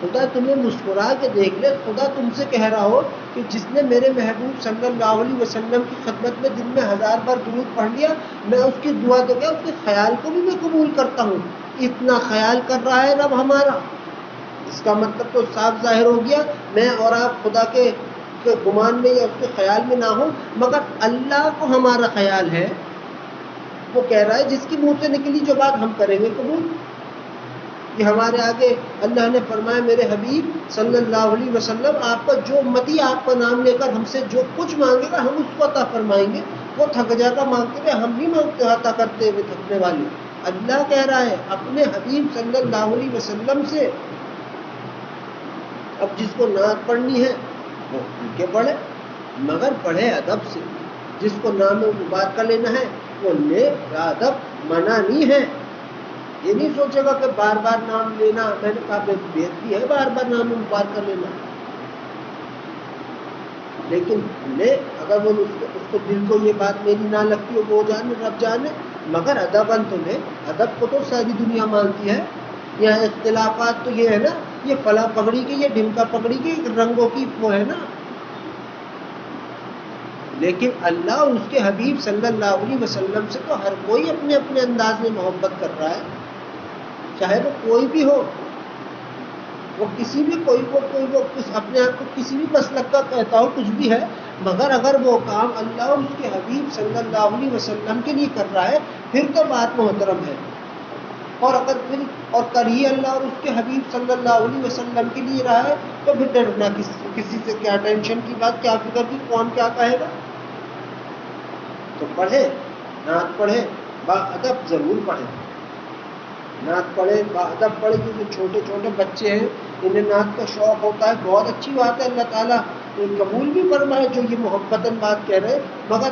[SPEAKER 1] خدا تمہیں مسکرا کے دیکھ لے. خدا تم سے کہہ رہا ہو کہ جس نے میرے محبوب صلی اللہ علیہ وسلم کی خدمت میں دن میں 1000 بار درود پڑھ لیا، میں اس کی دعا تو کیا اس کے خیال کو بھی میں قبول کرتا ہوں. اتنا خیال کر رہا ہے رب ہمارا. اس کا مطلب تو صاف ظاہر ہو گیا میں اور آپ خدا کے گمان میں یا اس کے خیال میں نہ ہو، مگر اللہ کو ہمارا خیال ہے. وہ کہہ رہا ہے جس کی منہ سے نکلی جو بات ہم کریں گے قبول. کہ ہمارے آگے اللہ نے فرمایا میرے حبیب صلی اللہ علیہ وسلم آپ کا جو امتی آپ کا نام لے کر ہم سے جو کچھ مانگے گا ہم اس کو عطا فرمائیں گے. وہ تھک جا کر مانگتے ہوئے ہم نہیں مانگتے عطا کرتے ہوئے تھکنے والے. اللہ کہہ رہا ہے اپنے حبیب صلی اللہ علیہ وسلم سے اب جس کو نعت پڑھنی ہے وہ ان کے پڑھے مگر پڑھے ادب سے. جس کو نام مبارکہ لینا ہے وہ لے ادب منع نہیں ہے. یہ نہیں سوچے گا کہ بار بار نام لینا میں نے کہا بےعزتی ہے بار بار نام مبارکہ لینا. لیکن لے اگر وہ اس کو دل کو یہ بات میری نہ لگتی ہو وہ جانے رب جانے مگر ادباً تو لے. ادب کو تو ساری دنیا مانتی ہے. یہاں اختلافات تو یہ ہے نا یہ فلاں پگڑی کی یہ ڈھمکا پگڑی کی رنگوں کی وہ ہے نا. لیکن اللہ اور اس کے حبیب صلی اللہ علیہ وسلم سے تو ہر کوئی اپنے اپنے انداز میں محبت کر رہا ہے چاہے وہ کوئی بھی ہو. وہ کسی بھی کوئی اپنے آپ کو کسی بھی مسلک کا کہتا ہو کچھ بھی ہے مگر اگر وہ کام اللہ اور اس کے حبیب صلی اللہ علیہ وسلم کے لیے کر رہا ہے پھر تو بات محترم ہے. اور اگر پھر کر ہی اللہ اور اس کے حبیب صلی اللہ علیہ وسلم کے لیے رہا ہے تو پھر ڈرنا کسی سے کیا ٹینشن کی بات کیا فکر کی کون کیا کہے گا. تو پڑھے نعت پڑھے با ادب ضرور پڑھے. نعت پڑھے با ادب پڑھے کیونکہ چھوٹے چھوٹے بچے ہیں انہیں نعت کا شوق ہوتا ہے. بہت اچھی بات ہے اللہ تعالیٰ قبول بھی فرمائے جو یہ محبتاً بات کہہ رہے ہیں مگر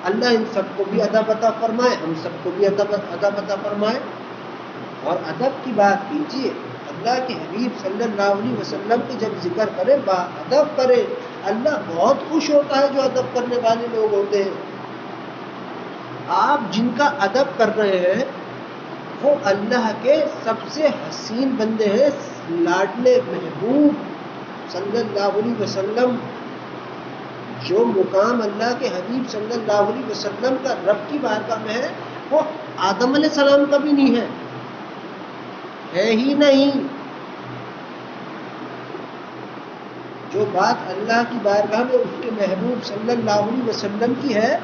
[SPEAKER 1] اللہ ان سب کو بھی ادب عطا فرمائے ہم سب کو بھی ادب عطا فرمائے. اور ادب کی بات کیجیے اللہ کے حبیب صلی اللہ علیہ وسلم کی جب ذکر کرے با ادب کرے اللہ بہت خوش ہوتا ہے جو ادب کرنے والے لوگ ہوتے ہیں. آپ جن کا ادب کر رہے ہیں وہ اللہ کے سب سے حسین بندے ہیں لاڈلے محبوب صلی اللہ علیہ وسلم. جو مقام اللہ کے حبیب صلی اللہ علیہ وسلم کا رب کی بارگاہ میں ہے وہ آدم علیہ السلام کا بھی نہیں ہے ہی نہیں. جو بات اللہ کی بارگاہ میں اس کے محبوب صلی اللہ علیہ وسلم کی ہے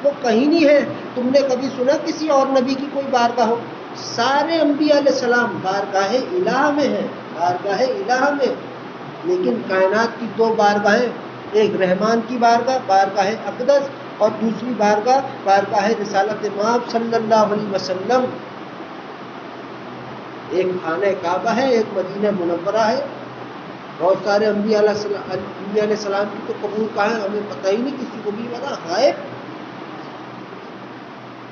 [SPEAKER 1] وہ کہیں نہیں ہے. تم نے کبھی سنا کسی اور نبی کی کوئی بارگاہ ہو؟ سارے انبیاء علیہ السلام بارگاہ الہ میں ہیں بارگاہ الہ میں. لیکن کائنات کی دو بارگاہیں ایک رحمان کی بارگاہ بارگاہ اقدس اور دوسری بارگاہ رسالت مآب صلی اللہ علیہ وسلم. ایک خانہ کعبہ ہے ایک مدینہ منورہ ہے. بہت سارے انبیاء علیہ السلام کی تو قبور کہاں ہے ہمیں پتہ ہی نہیں کسی کو بھی پتا غائب.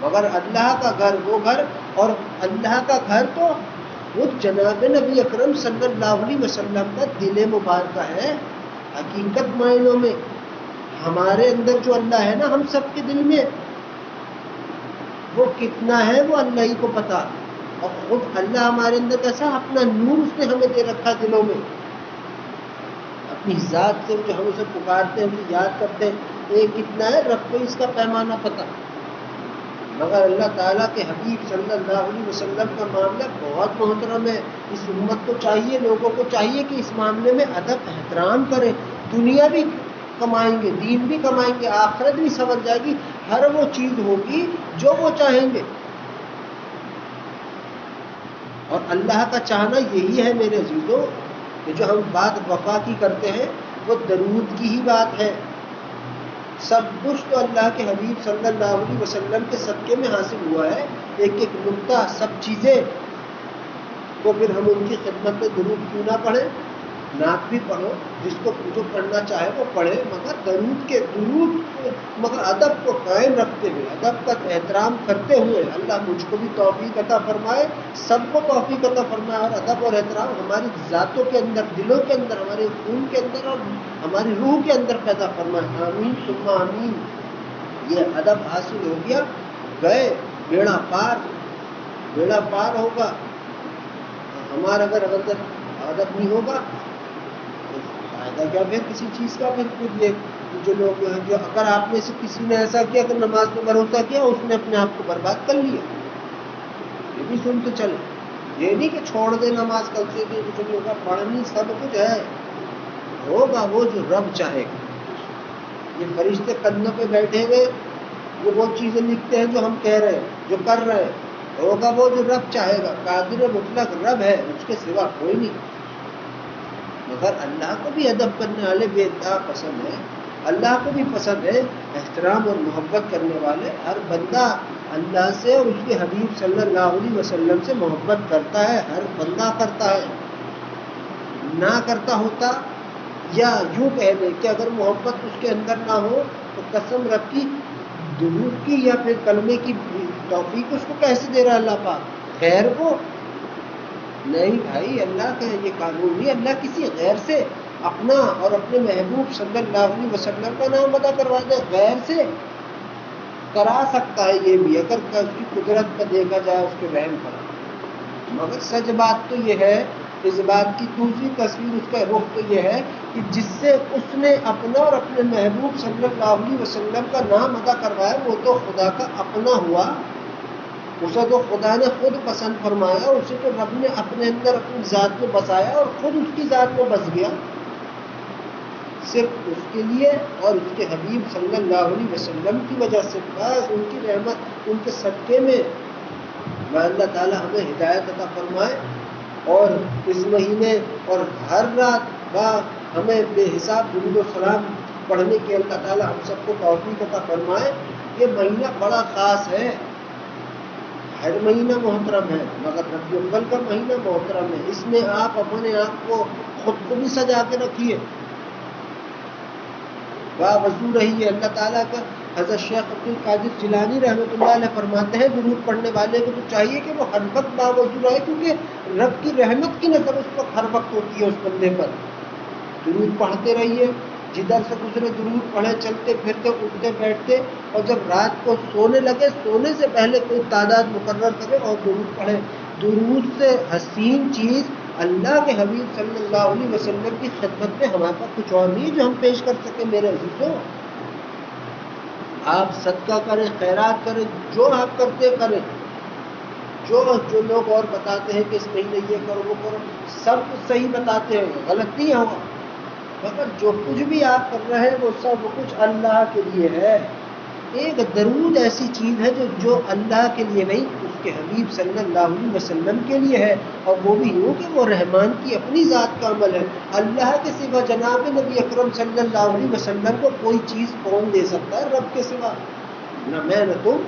[SPEAKER 1] مگر اللہ کا گھر وہ گھر اور اللہ کا گھر تو وہ جناب نبی اکرم صلی اللہ علیہ وسلم کا دل مبارکہ ہے. حقیقت معنوں میں ہمارے اندر جو اللہ ہے نا ہم سب کے دل میں وہ کتنا ہے وہ اللہ ہی کو پتا. اور خود اللہ ہمارے اندر کیسا اپنا نور اس نے ہمیں دے رکھا دلوں میں اپنی ذات سے جو ہم اسے پکارتے ہیں اسے یاد کرتے ہیں یہ کتنا ہے رب کو اس کا پیمانہ پتا. مگر اللہ تعالیٰ کے حبیب صلی اللہ علیہ وسلم کا معاملہ بہت محترم ہے. اس امت کو چاہیے لوگوں کو چاہیے کہ اس معاملے میں ادب احترام کریں. دنیا بھی کمائیں گے دین بھی کمائیں گے آخرت بھی سنور جائے گی. ہر وہ چیز ہوگی جو وہ چاہیں گے. اور اللہ کا چاہنا یہی ہے میرے عزیزوں کہ جو ہم بات وفا کی کرتے ہیں وہ درود کی ہی بات ہے. سب کچھ تو اللہ کے حبیب صلی اللہ علیہ وسلم کے صدقے میں حاصل ہوا ہے. ایک ایک نقطہ سب چیزیں تو پھر ہم ان کی خدمت میں درود کیوں نہ پڑھیں. نعت بھی پڑھو جس کو جو پڑھنا چاہے وہ پڑھے مگر ادب کو قائم رکھتے ہوئے ادب کا احترام کرتے ہوئے. اللہ مجھ کو بھی توفیق عطا فرمائے سب کو توفیق عطا فرمائے. اور ادب اور احترام ہماری ذاتوں کے اندر دلوں کے اندر ہمارے خون کے اندر اور ہماری روح کے اندر پیدا فرمائے. آمین ثم آمین. یہ ادب حاصل ہو گیا گئے بیڑا پار ہوگا. ہمارا اگر ادب نہیں ہوگا فائدہ کیا پھر کسی چیز کا. پھر یہ جو لوگ ہیں جو اگر آپ میں سے کسی نے ایسا کیا کہ نماز میں بھروسہ کیا اس نے اپنے آپ کو برباد کر لیا. یہ بھی سن کے چلے. یہ نہیں کہ چھوڑ دے نماز کل سے بھی کچھ نہیں ہوگا. پڑھنی سب کچھ ہے ہوگا وہ جو رب چاہے گا. یہ فرشتے قدم پہ بیٹھے ہوئے وہ چیزیں لکھتے ہیں جو ہم کہہ رہے ہیں جو کر رہے ہیں. ہوگا وہ جو رب چاہے گا. قادر مطلق رب ہے، اس کے سوا کوئی نہیں. مگر اللہ کو بھی ادب کرنے والے بے انتہا پسند ہے. اللہ کو بھی پسند ہے احترام اور محبت کرنے والے. ہر بندہ اللہ سے اور اس کے حبیب صلی اللہ علیہ وسلم سے محبت کرتا ہے. ہر بندہ کرتا ہے. نہ کرتا ہوتا یا یوں کہہ لیں کہ اگر محبت اس کے اندر نہ ہو تو قسم رب کی درود کی یا پھر کلمے کی توفیق اس کو کیسے دے رہا اللہ پاک؟ غیر کو نہیں بھائی. اللہ کا یہ قانون نہیں. اللہ کسی غیر سے اپنا اور اپنے محبوب صلی اللہ علیہ وسلم کا نام ادا کروا دے. غیر سے کرا سکتا ہے یہ بھی اگر اس کی قدرت کا دیکھا جائے، اس کے رحم پر. مگر سچ بات تو یہ ہے، اس بات کی دوسری تصویر، اس کا رخ تو یہ ہے کہ جس سے اس نے اپنا اور اپنے محبوب صلی اللہ علیہ وسلم کا نام ادا کروایا وہ تو خدا کا اپنا ہوا. اسے تو خدا نے خود پسند فرمایا، اسے تو رب نے اپنے اندر اپنی ذات میں بسایا اور خود اس کی ذات میں بس گیا. صرف اس کے لیے اور اس کے حبیب صلی اللہ علیہ وسلم کی وجہ سے، بس ان کی رحمت، ان کے صدقے میں اللہ تعالی ہمیں ہدایت عطا فرمائے اور اس مہینے اور ہر رات ہمیں بے حساب درود و سلام پڑھنے کے اللہ تعالی ہم سب کو توفیق عطا فرمائے. یہ مہینہ بڑا خاص ہے. ہر مہینہ محترم ہے مگر ربیع الاول کا مہینہ محترم ہے. اس میں آپ اپنے آپ کو خود کو بھی سجا کے رکھیے، وضو رہیے. اللہ تعالیٰ کا حضرت شیخ عبد القادر جیلانی رحمۃ اللہ علیہ فرماتے ہیں درود پڑھنے والے کو تو چاہیے کہ وہ ہر وقت باوضو رہے، کیونکہ رب کی رحمت کی نظر اس وقت ہر وقت ہوتی ہے اس بندے پر. درود پڑھتے رہیے، جدھر سے گزرے درود پڑھے، چلتے پھرتے اٹھتے بیٹھتے، اور جب رات کو سونے لگے سونے سے پہلے کوئی تعداد مقرر کرے اور درود پڑھے. درود سے حسین چیز اللہ کے حبیب صلی اللہ علیہ وسلم کی خدمت میں ہمارے پاس کچھ اور نہیں جو ہم پیش کر سکیں. میرے عزیزوں، آپ صدقہ کریں، خیرات کریں، جو آپ کرتے کریں. جو لوگ اور بتاتے ہیں کہ اس مہینے یہ کرو وہ کرو، سب کچھ صحیح بتاتے ہیں، غلط نہیں ہوگا. مگر جو کچھ بھی آپ کر رہے ہیں وہ سب کچھ اللہ کے لیے ہے. ایک درود ایسی چیز ہے جو اللہ کے لیے نہیں، اس کے حبیب صلی اللہ علیہ وسلم کے لیے ہے. اور وہ بھی یوں کہ وہ رحمان کی اپنی ذات کا عمل ہے. اللہ کے سوا جناب نبی اکرم صلی اللہ علیہ وسلم کو کوئی چیز کون دے سکتا ہے رب کے سوا؟ نہ میں نہ تم.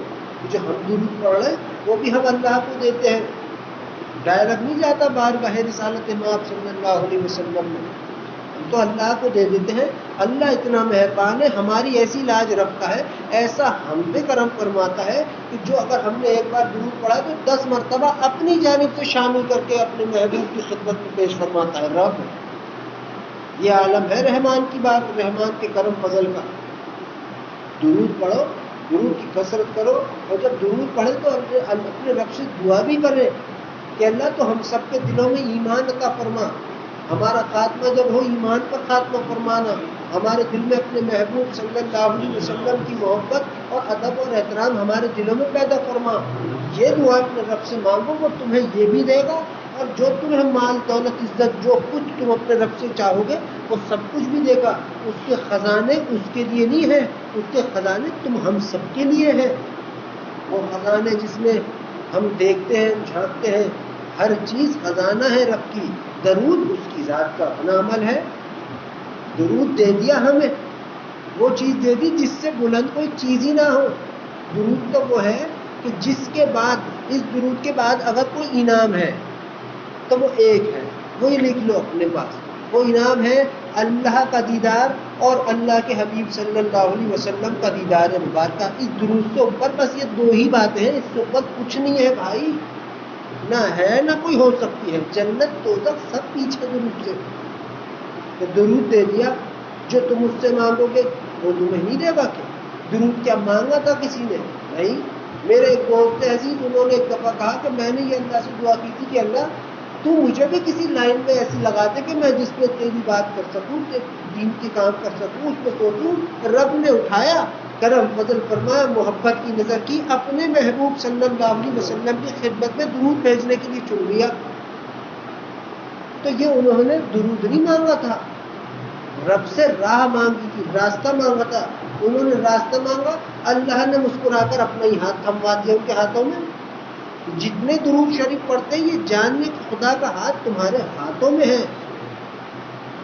[SPEAKER 1] جو ہم درود پڑھ رہے وہ بھی ہم اللہ کو دیتے ہیں. ڈائریکٹ نہیں جاتا بارگاہ رسالت مآب صلی اللہ علیہ وسلم میں، ہم تو اللہ کو دے دیتے ہیں. اللہ اتنا مہربان ہے، ہماری ایسی لاج رکھتا ہے، ایسا ہم پہ کرم فرماتا ہے کہ جو اگر ہم نے ایک بار درود پڑھا تو 10 مرتبہ اپنی جانب سے شامل کر کے اپنے محبوب کی خدمت میں پیش فرماتا ہے. رب یہ عالم ہے رحمان کی بات، رحمان کے کرم فضل کا. درود پڑھو، درود کی کثرت کرو، اور جب درود پڑھے تو اپنے رب سے دعا بھی کرے کہ اللہ تو ہم سب کے دلوں میں ایمان عطا فرما. ہمارا خاتمہ جب ہو ایمان پر خاتمہ فرمانا. ہمارے دل میں اپنے محبوب صلی اللہ علیہ وسلم کی محبت اور ادب اور احترام ہمارے دلوں میں پیدا فرما. یہ دعا اپنے رب سے مانگو، وہ تمہیں یہ بھی دے گا، اور جو تمہیں مال دولت عزت جو کچھ تم اپنے رب سے چاہو گے وہ سب کچھ بھی دے گا. اس کے خزانے اس کے لیے نہیں ہیں، اس کے خزانے تم ہم سب کے لیے ہیں. وہ خزانے جس میں ہم دیکھتے ہیں، جھانکتے ہیں، ہر چیز خزانہ ہے رب کی. درود اس کی ذات کا اپنا عمل ہے. درود دے دیا ہمیں، وہ چیز دے دی جس سے بلند کوئی چیز ہی نہ ہو. درود تو وہ ہے کہ جس کے بعد، اس درود کے بعد اگر کوئی انعام ہے تو وہ ایک ہے، وہی لکھ لو اپنے پاس. وہ انعام ہے اللہ کا دیدار اور اللہ کے حبیب صلی اللہ علیہ وسلم کا دیدار مبارکہ. اس درود سے اوپر بس یہ دو ہی باتیں ہیں، اس سے اوپر کچھ نہیں ہے بھائی، نہ ہے نہ کوئی ہو سکتی ہے. جنت دوزخ سب پیچھے درود سے. تو درود دے دیا، جو تم اس سے مانگو گے وہ تمہیں نہیں دے گا. کہ درود کیا مانگا تھا کسی نے؟ نہیں. میرے ایک دوست عزیز، انہوں نے ایک دفعہ کہا کہ میں نے یہ اللہ سے دعا کی تھی کہ اللہ تو مجھے بھی کسی لائن میں ایسی لگا دے کہ میں جس پہ تیری بات کر سکوں، دین کے کام کر سکوں، اس پہ سوچوں. رب نے اٹھایا، کرم فضل فرمایا، محبت کی نظر کی، اپنے محبوب صلی اللہ علیہ وسلم کی خدمت میں درود بھیجنے کے لیے چن لیا. تو یہ انہوں نے درود نہیں مانگا تھا، رب سے راہ مانگی تھی، راستہ مانگا تھا. انہوں نے راستہ مانگا، اللہ نے مسکرا کر اپنا ہی ہاتھ تھموا دیا ان کے ہاتھوں میں. جتنے درود شریف پڑھتے ہیں یہ جاننے کہ خدا کا ہاتھ تمہارے ہاتھوں میں ہے.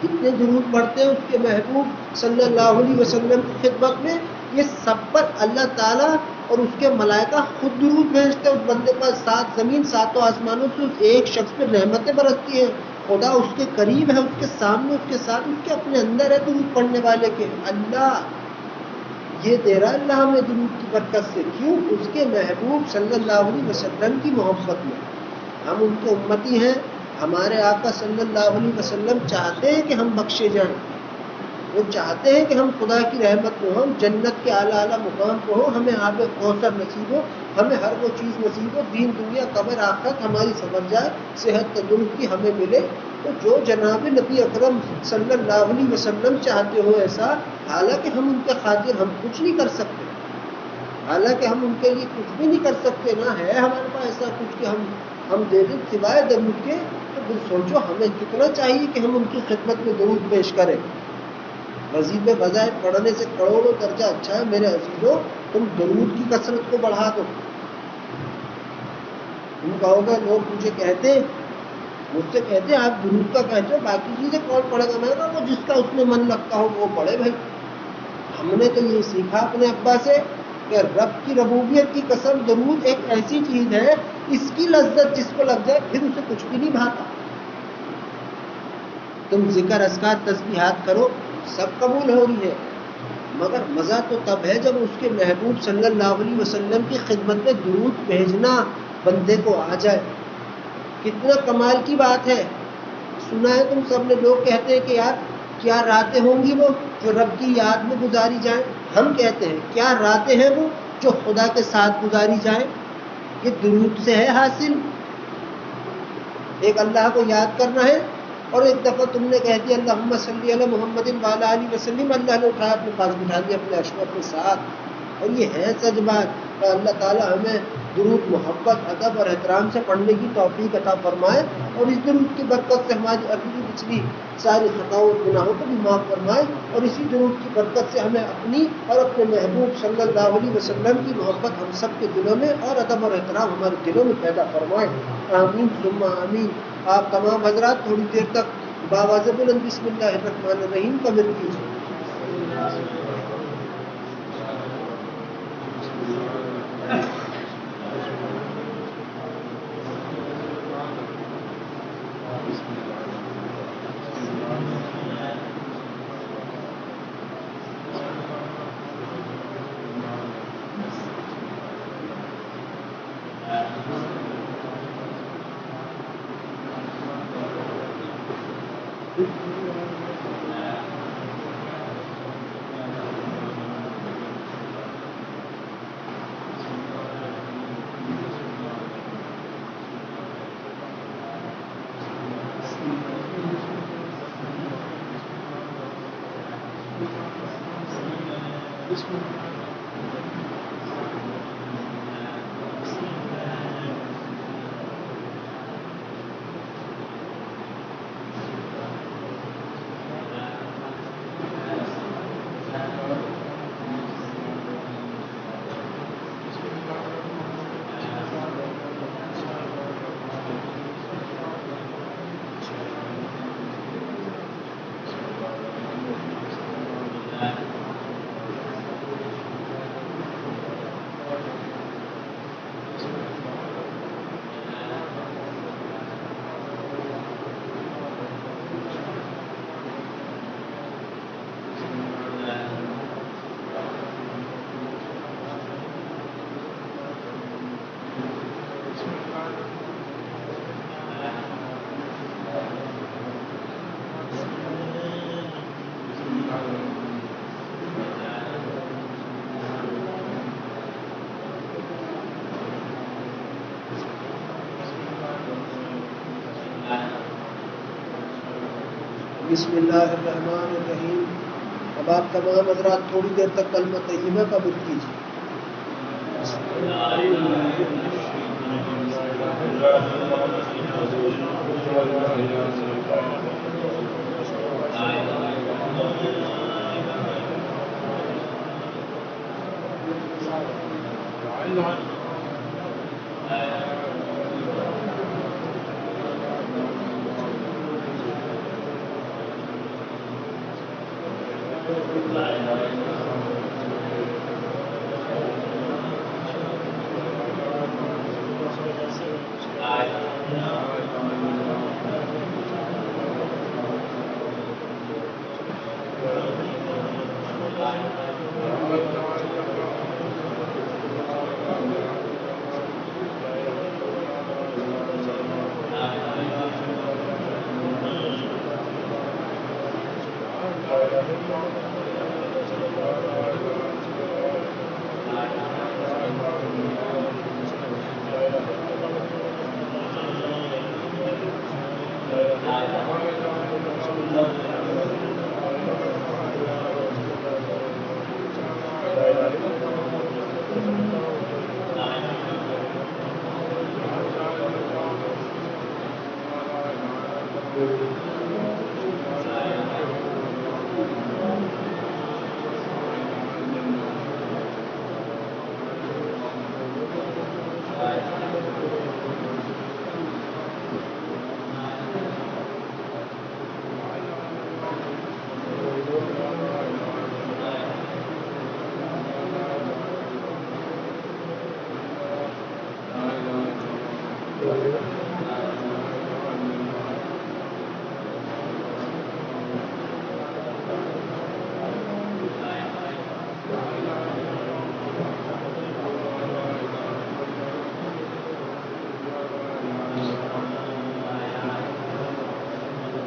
[SPEAKER 1] جتنے درود پڑھتے ہیں اس کے محبوب صلی اللہ علیہ وسلم کی خدمت میں، یہ سب پر اللہ تعالیٰ اور اس کے ملائکہ خود درود بھیجتے ہیں اس بندے پر. 7 زمین 7 آسمانوں سے اس ایک شخص پہ رحمتیں برستی ہیں. خدا اس کے قریب ہے، اس کے سامنے، اس کے ساتھ، اس کے اپنے اندر ہے درود پڑھنے والے کے. اللہ یہ دے رہا اللہ ہمیں درود کی برکت سے. کیوں؟ اس کے محبوب صلی اللہ علیہ وسلم کی محبت میں. ہم ان کے امتی ہیں. ہمارے آقا صلی اللہ علیہ وسلم چاہتے ہیں کہ ہم بخشے جائیں. وہ چاہتے ہیں کہ ہم خدا کی رحمت میں ہوں، ہم جنت کے اعلیٰ اعلیٰ مقام پہ ہوں، ہمیں آب کوثر نصیب ہو، ہمیں ہر وہ چیز نصیب ہو، دین دنیا قبر آخرت ہماری سمجھ جائے، صحت تندرستی ہمیں ملے. تو جو جناب نبی اکرم صلی اللہ علیہ وسلم چاہتے ہو ایسا، حالانکہ ہم ان کے خاطر ہم کچھ نہیں کر سکتے، حالانکہ ہم ان کے لیے کچھ بھی نہیں کر سکتے، نہ ہے ہمارے پاس ایسا کچھ کہ ہم دے دیں سوائے درود کے. تو پھر سوچو ہمیں کتنا چاہیے کہ ہم ان کی خدمت میں درود پیش کریں. وظیفے بجائے پڑھنے سے کروڑوں درجہ اچھا ہے میرے عزیزوں. تم درود کی کثرت کو بڑھا دو. تم کہو گے لوگ مجھے کہتے ہیں، مجھ سے کہتے ہیں آپ درود کا کہتے ہو، باقی چیزیں کون پڑھے گا؟ میں کہا وہ جس کا اس میں من لگتا ہو وہ پڑھے بھائی. ہم نے تو یہ سیکھا اپنے ابا سے کہ رب کی ربوبیت کی قسم درود ایک ایسی چیز ہے، اس کی لذت جس کو لگ جائے پھر اسے کچھ بھی نہیں بھاتا. تم ذکر اذکار تسبیحات کرو، سب قبول ہو رہی ہے، مگر مزہ تو تب ہے جب اس کے محبوب صلی اللہ علیہ وسلم کی خدمت میں درود بھیجنا بندے کو آ جائے. کتنا کمال کی بات ہے. سنا ہے تم سب نے، لوگ کہتے ہیں کہ یار کیا راتیں ہوں گی وہ جو رب کی یاد میں گزاری جائیں. ہم کہتے ہیں کیا راتیں ہیں وہ جو خدا کے ساتھ گزاری جائیں. یہ درود سے ہے حاصل. ایک اللہ کو یاد کرنا ہے، اور ایک دفعہ تم نے کہہ دیا اللہم صلی علی محمد وعلی آلہ وسلم، اللہ نے اٹھایا اپنے پاس بٹھا دیا اپنے عشق کے ساتھ. اور یہ ہے سچ بات. تو اللہ تعالیٰ ہمیں درود محبت ادب اور احترام سے پڑھنے کی توفیق عطا فرمائے، اور اس درود کی برکت سے ہماری اگلی پچھلی ساری خطاؤں اور گناہوں کو بھی معاف فرمائے، اور اسی درود کی برکت سے ہمیں اپنی اور اپنے محبوب صلی اللہ علیہ وسلم کی محبت ہم سب کے دلوں میں اور ادب اور احترام ہمارے دلوں میں پیدا فرمائے. آمین ثم آمین. آپ تمام حضرات تھوڑی دیر تک باواز بلند بسم اللہ الرحمن الرحیم کا ورد کیجیے. بسم اللہ الرحمن الرحیم. اب آپ تمام حضرات تھوڑی دیر تک کلمہ طیبہ کا ورد کیجیے.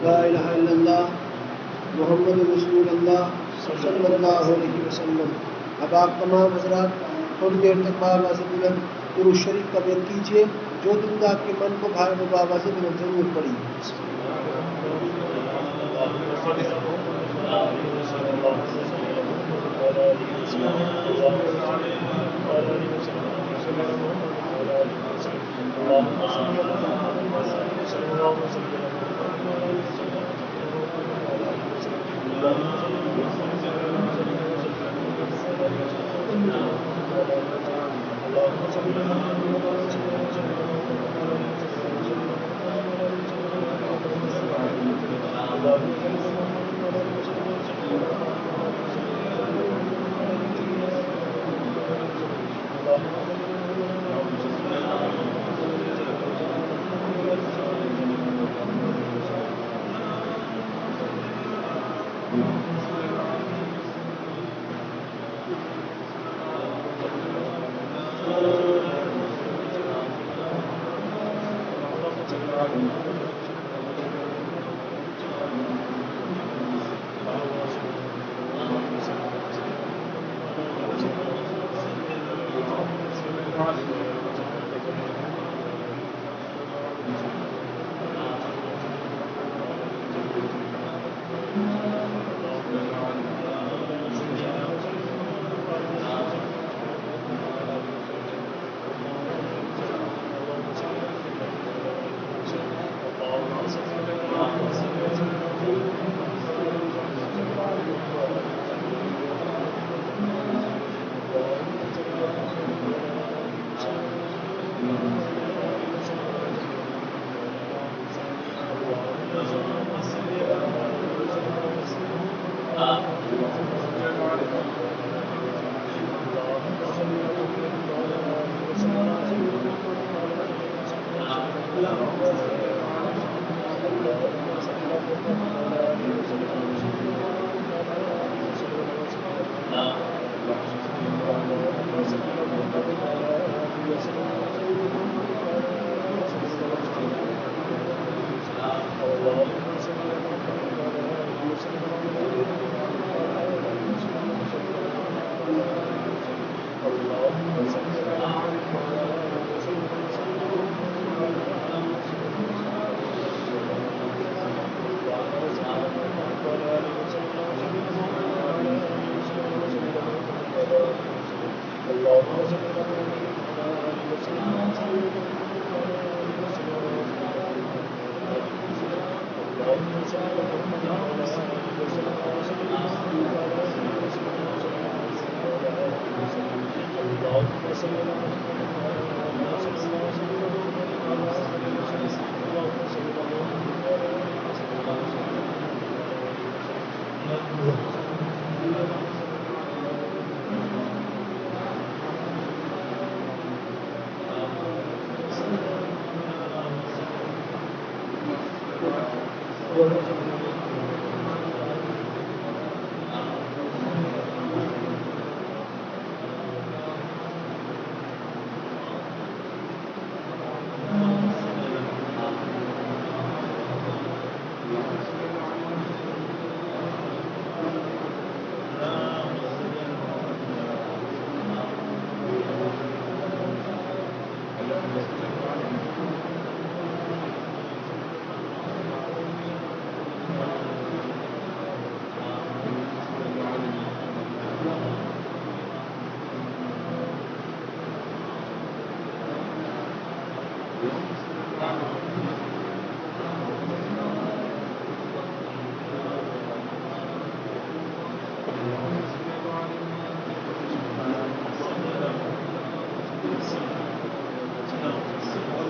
[SPEAKER 1] لا الہ الا اللہ محمد رسول اللہ صلی اللہ علیہ وسلم۔ اب آپ تمام حضرات تھوڑی دیر تک بابا سے بلند درود شریف کا بیان کیجیے، جو درود آپ کے من کو بھائے وہ بابا سے بلند ضرور پڑھیے۔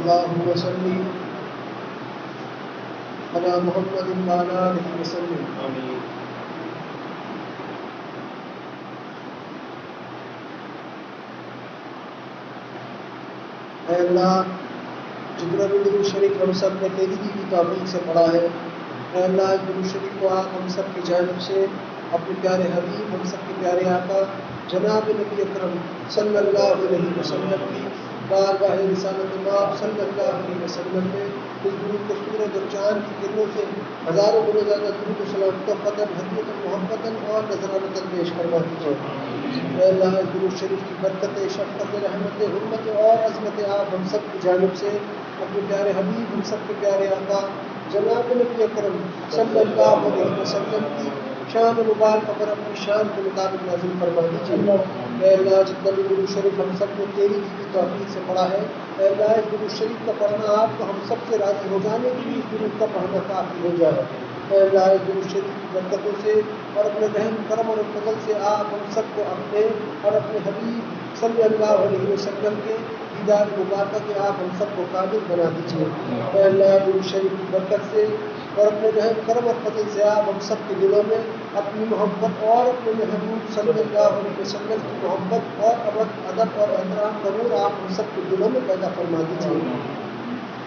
[SPEAKER 1] اللهم صل على محمد وعلى آله وسلم. آمین. اے اللہ، جتنا بھی درود شریف ہم سب نے تیری دی کی توفیق سے پڑھا ہے، اے اللہ اس درود شریف کو آپ ہم سب کی جانب سے اپنے پیارے حبیب، ہم سب کے پیارے آقا جناب نبی اکرم صلی اللہ علیہ وسلم کی بارگاہ رسالت مآب صلی اللہ علیہ وسلم میں اس درود کو سورج اور چاند کی کرنوں سے ہزاروں گنا زیادہ درود و سلام توفتاً حدیۃ محبتاً اور نذرانتاً پیش فرما دیجیے. اے اللہ اس درود شریف کی برکت، شفقت، رحمت، حرمت اور عظمت آپ ہم سب کی جانب سے اپنے پیارے حبیب، ہم سب کے پیارے آقا جناب نبی اکرم صلی اللہ علیہ وسلم کی شان مبارک پر اپنی شان کے مطابق نازل فرما دیجیے. اے اللہ جتنا بھی درود شریف ہم سب نے تیری دی کی توفیق سے پڑھا ہے، اے اللہ اس درود شریف کا پڑھنا آپ کو ہم سب سے راضی ہو جانے کے لیے اس درود کا پڑھنا کافی ہو جائے. اے اللہ اس درود شریف کی برکتوں سے اور اپنے رحم کرم اور فضل سے آپ ہم سب کو اپنے اور اپنے حبیب صلی اللہ علیہ وسلم کے دیدار مبارکہ کے آپ ہم سب کو قابل بنا دیجیے. اے اللہ درود شریف کی برکت سے اور اپنے رحم کرم اور فضل سے آپ ہم سب کے دلوں میں اپنی محبت اور اپنے محبوب صلی اللہ علیہ وسلم کی محبت اور ادب اور احترام کا نور آپ ہم سب کے دلوں میں پیدا فرما دیجیے.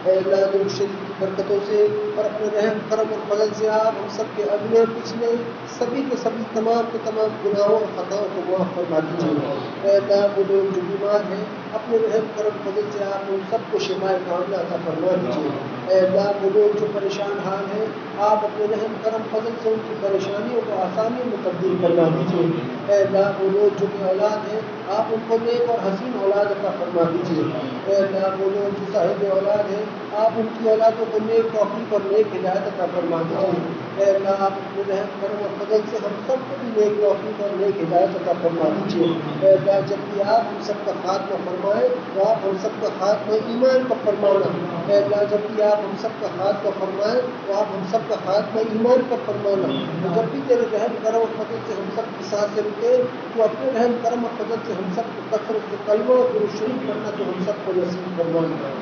[SPEAKER 1] اے اللہ درود شریف کی برکتوں سے اور اپنے رحم کرم اور فضل سے آپ ہم سب کے اگلے پچھلے سبھی کے سبھی تمام کے تمام گناہوں اور خطاؤں کو معاف فرما دیجیے. اے اللہ وہ لوگ جو بیمار ہیں اپنے رحم کرم فضل سے آپ ان سب کو شفاء کاملہ عطا فرما دیجیے. اے اللہ وہ لوگ جو پریشان حال ہیں آپ اپنے رحم کرم فضل سے ان کی پریشانیوں کو آسانیوں میں تبدیل کروا دیجیے. اے اللہ وہ لوگ جو بے اولاد ہیں آپ ان کو نیک اور حسین اولاد عطا فرما دیجیے. اے اللہ وہ لوگ جو صاحب اولاد ہیں آپ ان کی اولادوں کو نیک توفیق اور نیک ہدایت عطا فرما دیجیے. اے اللہ آپ اپنے رحم کرم اور فضل سے ہم سب کو بھی نیک توفیق اور نیک ہدایت عطا فرما دیجیے. اے اللہ جب بھی آپ ہم سب کا خاتمہ فرمائیں تو آپ ہم سب کا خاتمہ ایمان کا فرمانا. اے اللہ جب بھی آپ ہم سب کا خاتمہ فرمائیں تو آپ ہم سب کا خاتمہ ایمان کا فرمانا. جب بھی تیرے رحم کرم اور فضل سے ہم سب کی سانسیں رکے تو اپنے رحم کرم اور فضل سے ہم سب کو کثرت سے کلمہ اور درود شریف پڑھنا تو ہم سب کو نصیب فرمانا.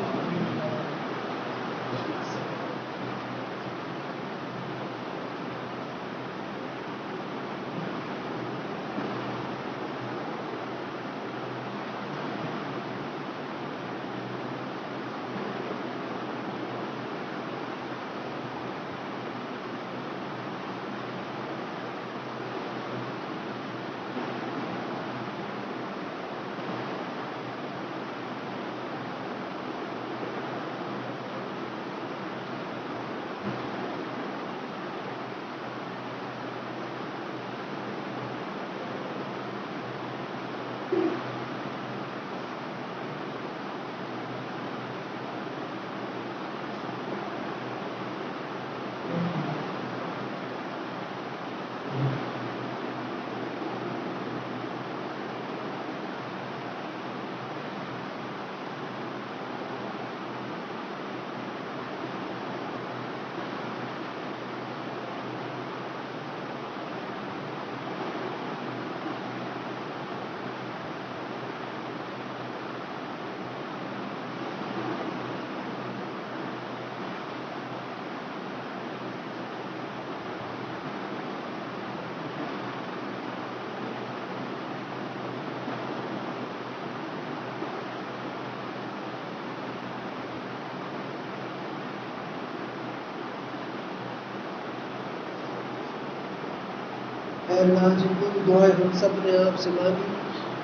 [SPEAKER 1] اے اللہ جن کو بھی دعائیں ہم سب نے آپ سے مانگی،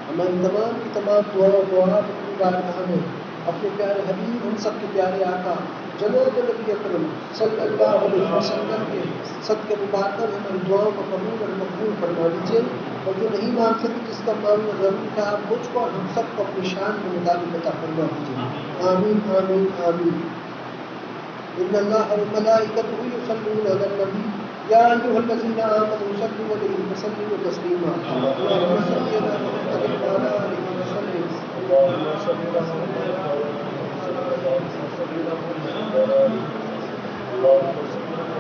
[SPEAKER 1] ہماری تمام کی تمام دعاؤں کو آپ اپنی بارگاہ میں اپنے پیارے حبیب ہم سب کے پیارے آقا جناب نبی اکرم صلی اللہ علیہ وسلم کے صدقے مبارکہ میں ہماری دعاؤں کو قبول اور مقبول فرما دیجیے، اور جو نہیں مانگ سکتے جس کا مانگنا ضروری تھا آپ مجھ کو اور ہم سب کو اپنی شان کے مطابق عطا فرما دیجیے، آمین آمین آمین۔ ان اللہ وملائکته یصلون علی النبی یا ایھا الذین آمنوا صلوا علیہ وسلموا تسلیما، اللهم صل علی محمد وعلی آلہ وسلم،
[SPEAKER 2] اللهم صل على محمد وعلى آل محمد اللهم صل على محمد وعلى آل محمد اللهم صل على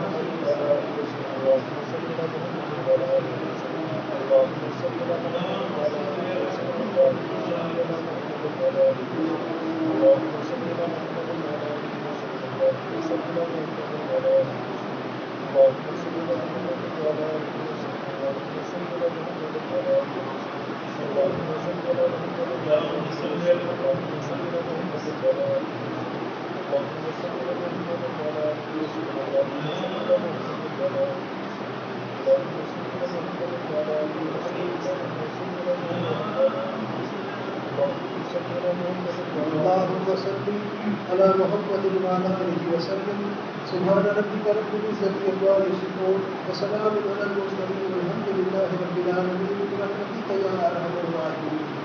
[SPEAKER 2] محمد وعلى آل محمد اللهم صل على محمد وعلى آل محمد اللهم صل على محمد وعلى آل محمد اللهم صل على محمد وعلى آل محمد اللهم صل على محمد وعلى آل محمد اللهم صل على محمد وعلى آل محمد اللهم صل على محمد وعلى آل محمد اللهم صل على محمد وعلى آل محمد اللهم صل على محمد وعلى آل محمد اللهم صل على محمد وعلى آل محمد اللهم صل على محمد وعلى آل محمد اللهم صل على محمد وعلى آل محمد اللهم صل على محمد وعلى آل محمد اللهم صل على محمد وعلى آل محمد اللهم صل على محمد وعلى آل
[SPEAKER 1] اللهم صل علی محمد وعلی آلہ وسلم، سبحان ربک رب العزة عما یصفون وسلام علی المرسلین والحمد للہ رب العالمین برحمتک یا ارحم الراحمین۔